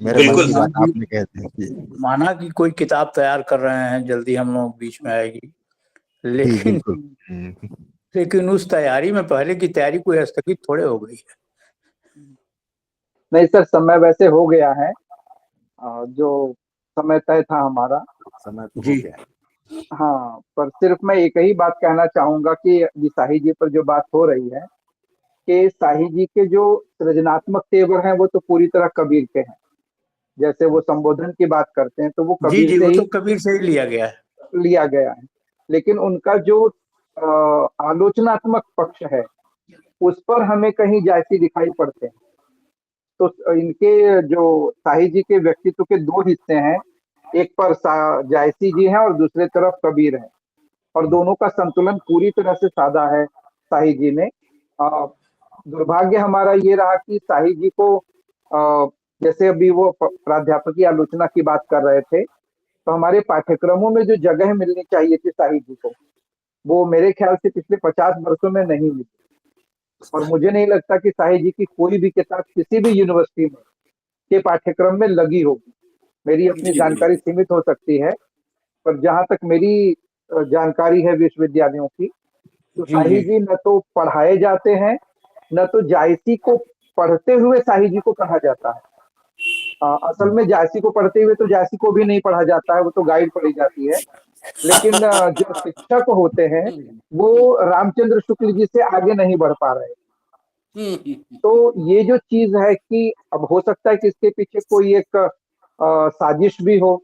मेरे मन बिल्कुल। की बात भूवनाथ जी, आपने कह दी। माना कि कोई किताब तैयार कर रहे हैं, जल्दी हम लोग बीच में आएगी, जी लेकिन बिल्कुल। लेकिन उस तैयारी में पहले की तैयारी कोई स्थगित थोड़े हो गई है। नहीं सर, समय वैसे हो गया है, जो समय तय था हमारा। समय तो हो जी गया है। हाँ, पर सिर्फ मैं एक ही बात कहना चाहूंगा कि ये शाही जी पर जो बात हो रही है कि शाही जी के जो सृजनात्मक तेवर हैं वो तो पूरी तरह कबीर के हैं। जैसे वो संबोधन की बात करते हैं तो वो जी कबीर जी, से वो ही तो कबीर से ही लिया गया है। लिया गया है। लेकिन उनका जो आलोचनात्मक पक्ष है उस पर हमें कहीं जायसी दिखाई पड़ते हैं। तो इनके जो शाही जी के व्यक्तित्व के दो हिस्से हैं, एक पर जायसी जी हैं और दूसरे तरफ कबीर हैं, और दोनों का संतुलन पूरी तरह से साधा है शाही जी ने। दुर्भाग्य हमारा ये रहा कि शाही जी को जैसे अभी वो प्राध्यापक की आलोचना की बात कर रहे थे, तो हमारे पाठ्यक्रमों में जो जगह मिलनी चाहिए थी शाही जी को, वो मेरे ख्याल से पिछले 50 वर्षों में नहीं मिली। और मुझे नहीं लगता कि शाही जी की कोई भी किताब किसी भी यूनिवर्सिटी में के पाठ्यक्रम में लगी होगी। मेरी अपनी जी जानकारी सीमित हो सकती है, पर जहां तक मेरी जानकारी है विश्वविद्यालयों की, तो जी शाही जी जी न तो पढ़ाए जाते हैं, न तो जायसी को पढ़ते हुए शाही जी को पढ़ा जाता है। असल में जायसी को पढ़ते हुए तो जायसी को भी नहीं पढ़ा जाता है, वो तो गाइड पढ़ी जाती है। लेकिन जो शिक्षक होते हैं वो रामचंद्र शुक्ल जी से आगे नहीं बढ़ पा रहे। तो ये जो चीज है कि अब हो सकता है कि इसके पीछे कोई एक साजिश भी हो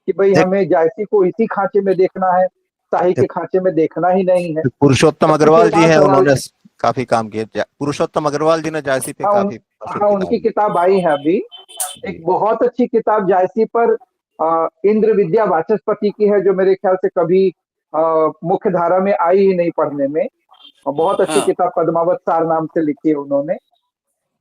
कि भाई देख, हमें जायसी को इसी खांचे में देखना है, शाही के खांचे में देखना ही नहीं है। पुरुषोत्तम सबसे अग्रवाल जी शुरुआत है, सवाल, उन्होंने काफी काम किया। पुरुषोत्तम अग्रवाल जी ने जायसी पे हाँ काफी प्रसिद्ध हाँ किताब उनकी लिखी। किताब आई है अभी, एक बहुत अच्छी किताब जायसी पर इंद्र विद्या वाचस्पति की है, जो मेरे ख्याल से कभी मुख्य धारा में आई ही नहीं पढ़ने में। और बहुत अच्छी हाँ किताब पद्मावत सार नाम से लिखी है उन्होंने।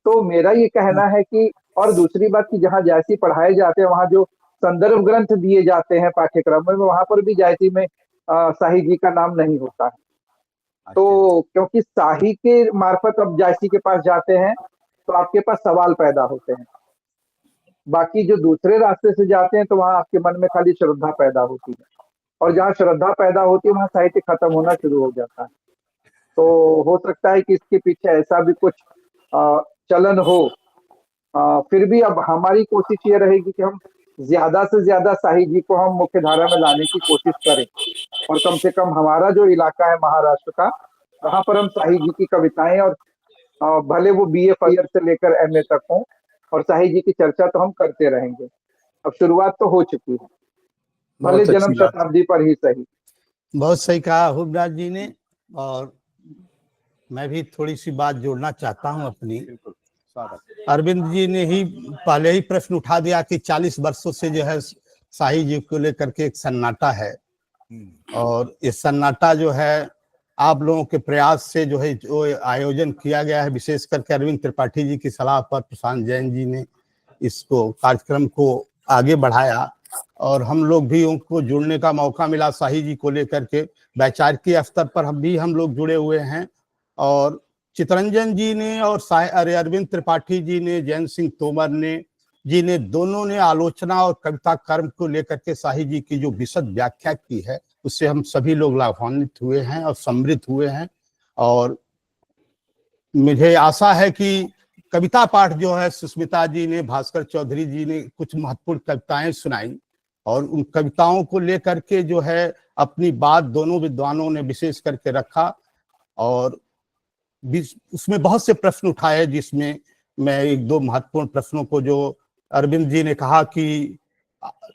तो मेरा ये कहना है कि, और दूसरी बात कि जहाँ जायसी पढ़ाए जाते हैं वहाँ जो संदर्भ ग्रंथ दिए जाते हैं पाठ्यक्रम में, वहां पर भी जायसी में शाही जी का नाम नहीं होता है। तो क्योंकि शाही के मार्फत अब जायसी के पास जाते हैं तो आपके पास सवाल पैदा होते हैं। बाकी जो दूसरे रास्ते से जाते हैं तो वहां आपके मन में खाली श्रद्धा पैदा होती है, और जहाँ श्रद्धा पैदा होती है वहां साहित्य खत्म होना शुरू हो जाता है। तो हो सकता है कि इसके पीछे ऐसा भी कुछ चलन हो। फिर भी अब हमारी कोशिश ये रहेगी कि हम ज्यादा से ज्यादा शाही जी को हम मुख्य धारा में लाने की कोशिश करें, और कम से कम हमारा जो इलाका है महाराष्ट्र का, वहां पर हम शाही जी की कविताएं, और भले वो BA फर्स्ट ईयर से लेकर MA तक हो, और शाही जी की चर्चा तो हम करते रहेंगे। अब शुरुआत तो हो चुकी है, भले बहुत जन्म अच्छी बात। शताब्दी पर ही सही। बहुत सही कहा हुबराज जी ने, और मैं भी थोड़ी सी बात जोड़ना चाहता हूं अपनी। अरविंद जी ने ही पहले ही प्रश्न उठा दिया कि 40 वर्षों से जो है शाही जी को लेकर के एक सन्नाटा है, और ये सन्नाटा जो है आप लोगों के प्रयास से जो है जो आयोजन किया गया है, विशेष करके अरविंद त्रिपाठी जी की सलाह पर प्रशांत जैन जी ने इसको कार्यक्रम को आगे बढ़ाया, और हम लोग भी उनको जुड़ने का मौका मिला शाही जी को लेकर के। वैचारिक स्तर पर हम लोग जुड़े हुए हैं, और चितरंजन जी ने और अरविंद त्रिपाठी जी ने, जैन सिंह तोमर ने दोनों ने आलोचना और कविता कर्म को लेकर के शाही जी की जो विशद व्याख्या की है, उससे हम सभी लोग लाभान्वित हुए हैं और समृद्ध हुए हैं। और मुझे आशा है कि कविता पाठ जो है सुष्मिता जी ने, भास्कर चौधरी जी ने कुछ महत्वपूर्ण कविताएं सुनाई, और उन कविताओं को लेकर के जो है अपनी बात दोनों विद्वानों ने विशेष करके रखा, और उसमें बहुत से प्रश्न उठाए, जिसमें मैं एक दो महत्वपूर्ण प्रश्नों को, जो अरविंद जी ने कहा कि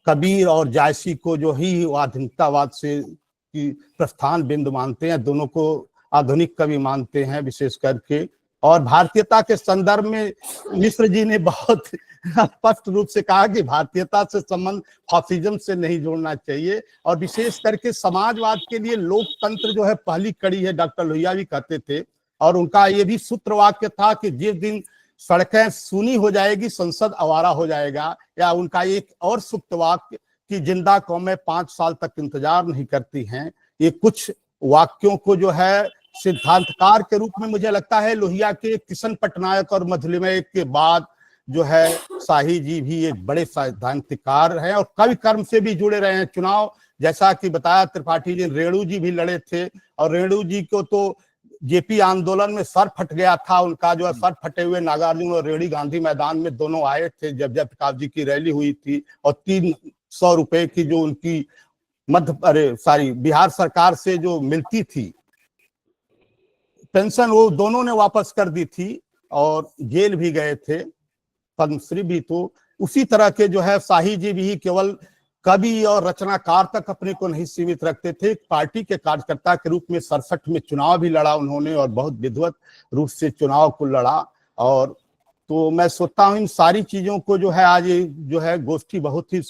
कबीर और जायसी को जो ही आधुनिकतावाद से की प्रस्थान बिंदु मानते हैं, दोनों को आधुनिक कवि मानते हैं विशेष करके। और भारतीयता के संदर्भ में मिश्र जी ने बहुत स्पष्ट रूप से कहा कि भारतीयता से संबंध फासिज्म से नहीं जोड़ना चाहिए, और विशेष करके समाजवाद के लिए लोकतंत्र जो है पहली कड़ी है, डॉक्टर लोहिया भी कहते थे। और उनका ये भी सूत्र वाक्य था कि जिस दिन सड़कें सूनी हो जाएगी संसद आवारा हो जाएगा। या उनका एक और सूत्र वाक्य कि जिंदा कौमें 5 साल तक इंतजार नहीं करती हैं। ये कुछ वाक्यों को जो है सिद्धांतकार के रूप में मुझे लगता है लोहिया के किशन पटनायक और मधुलिमय के बाद जो है शाही जी भी एक बड़े सिद्धांतकार हैं और कवि कर्म से भी जुड़े रहे हैं। चुनाव जैसा कि बताया त्रिपाठी जी, रेणु जी भी लड़े थे और रेणु जी को तो जेपी आंदोलन में सर फट गया था उनका, जो है सर फटे हुए नागार्जुन और रेणी गांधी मैदान में दोनों आए थे जब जयप्रकाश जी की रैली हुई थी और 300 रुपए की जो उनकी बिहार सरकार से जो मिलती थी पेंशन, वो दोनों ने वापस कर दी थी और जेल भी गए थे, पद्मश्री भी। तो उसी तरह के जो है शाही जी भी केवल कवि और रचनाकार तक अपने को नहीं सीमित रखते थे, पार्टी के कार्यकर्ता के रूप में 67 में चुनाव भी लड़ा उन्होंने और बहुत विधिवत रूप से चुनाव को लड़ा। और तो मैं सोचता हूँ इन सारी चीजों को जो है आज जो है गोष्ठी बहुत ही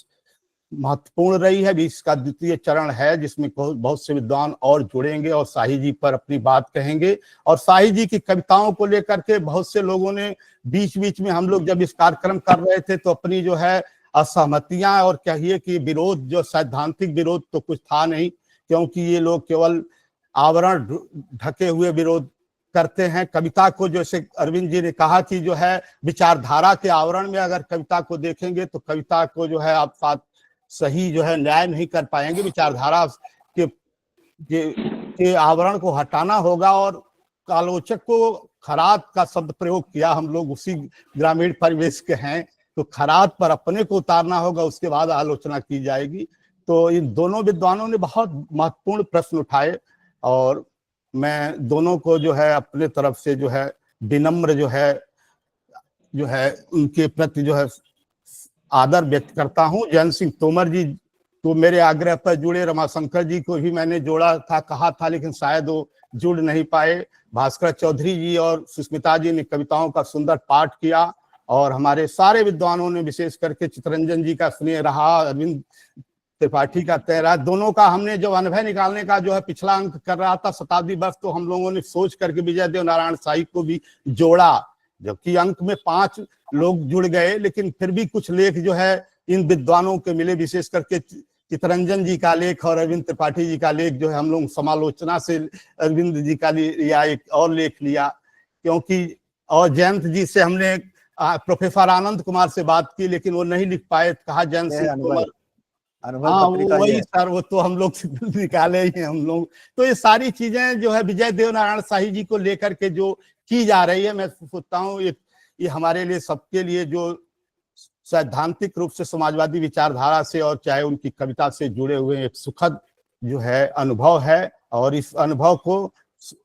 महत्वपूर्ण रही है। इसका द्वितीय चरण है जिसमें बहुत से विद्वान और जुड़ेंगे और शाही जी पर अपनी बात कहेंगे। और शाही जी की कविताओं को लेकर के बहुत से लोगों ने बीच बीच में, हम लोग जब इस कार्यक्रम कर रहे थे तो अपनी जो है असहमतियां और कहिए कि विरोध, जो सैद्धांतिक विरोध तो कुछ था नहीं, क्योंकि ये लोग केवल आवरण ढके हुए विरोध करते हैं। कविता को जैसे अरविंद जी ने कहा कि जो है विचारधारा के आवरण में अगर कविता को देखेंगे तो कविता को जो है आप साथ सही जो है न्याय नहीं कर पाएंगे, विचारधारा के आवरण को हटाना होगा। और आलोचक को खराद का शब्द प्रयोग किया, हम लोग उसी ग्रामीण परिवेश के हैं, तो खराद पर अपने को उतारना होगा, उसके बाद आलोचना की जाएगी। तो इन दोनों विद्वानों ने बहुत महत्वपूर्ण प्रश्न उठाए और मैं दोनों को जो है अपने तरफ से जो है विनम्र जो है उनके प्रति जो है आदर व्यक्त करता हूं। जयंत सिंह तोमर जी तो मेरे आग्रह पर जुड़े, रमाशंकर जी को भी मैंने जोड़ा था, कहा था, लेकिन शायद वो जुड़ नहीं पाए। भास्कर चौधरी जी और सुष्मिता जी ने कविताओं का सुंदर पाठ किया और हमारे सारे विद्वानों ने, विशेष करके चितरंजन जी का स्नेह रहा, अरविंद त्रिपाठी का तय रहा। दोनों का हमने जो अनुभव निकालने का जो है पिछला अंक कर रहा था शताब्दी वर्ष, तो हम लोगों ने सोच करके विजय देव नारायण शाही को भी जोड़ा, जबकि अंक में 5 लोग जुड़ गए, लेकिन फिर भी कुछ लेख जो है इन विद्वानों के मिले, विशेष करके चितरंजन जी का लेख और अरविंद त्रिपाठी जी का लेख जो है हम लोग समालोचना से अरविंद जी का लिया, एक और लेख लिया, क्योंकि और जयंत जी से हमने प्रोफेसर आनंद कुमार से बात की, लेकिन वो नहीं लिख पाए, कहा जयंत सिंह तोमर, हाँ वही सर, वो तो हम लोग निकाले ही हैं हम लोग। तो ये सारी चीजें जो है विजय देव नारायण शाही जी को लेकर के जो की जा रही है, मैं सोचता हूँ ये हमारे लिए, सबके लिए, जो सैद्धांतिक रूप से समाजवादी विचारधारा से और चाहे उनकी कविता से जुड़े हुए एक सुखद जो है अनुभव है। और इस अनुभव को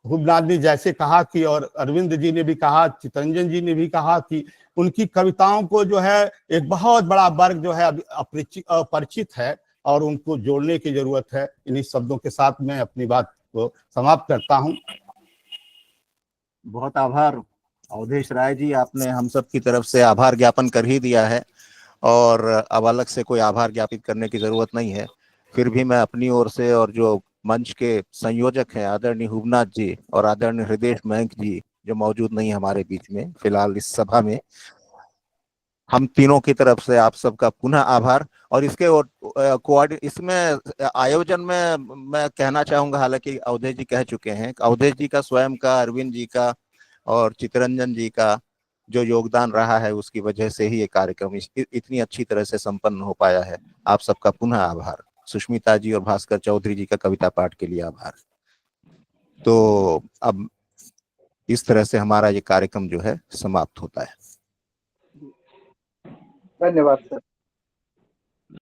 हुबनाथ ने जैसे कहा कि, और अरविंद जी ने भी कहा, चितरंजन जी ने भी कहा कि उनकी कविताओं को जो है एक बहुत बड़ा वर्ग जो है अपरिचित है और उनको जोड़ने की जरूरत है। इन्हीं शब्दों के साथ मैं अपनी बात को समाप्त करता हूं। बहुत आभार अवधेश राय जी, आपने हम सब की तरफ से आभार ज्ञापन कर ही दिया है और अब अलग से कोई आभार ज्ञापित करने की जरूरत नहीं है। फिर भी मैं अपनी ओर से और जो मंच के संयोजक हैं आदरणीय हुबनाथ जी और आदरणीय हृदय महंत जी, जो मौजूद नहीं हमारे बीच में फिलहाल इस सभा में, हम तीनों की तरफ से आप सबका पुनः आभार। और इसमें आयोजन में मैं कहना चाहूंगा, हालांकि अवधेश जी कह चुके हैं, अवधेश जी का स्वयं का, अरविंद जी का और चितरंजन जी का जो योगदान रहा है, उसकी वजह से ही ये कार्यक्रम इतनी अच्छी तरह से संपन्न हो पाया है। आप सबका पुनः आभार। सुष्मिता जी और भास्कर चौधरी जी का कविता पाठ के लिए आभार। तो अब इस तरह से हमारा ये कार्यक्रम जो है समाप्त होता है। धन्यवाद सर।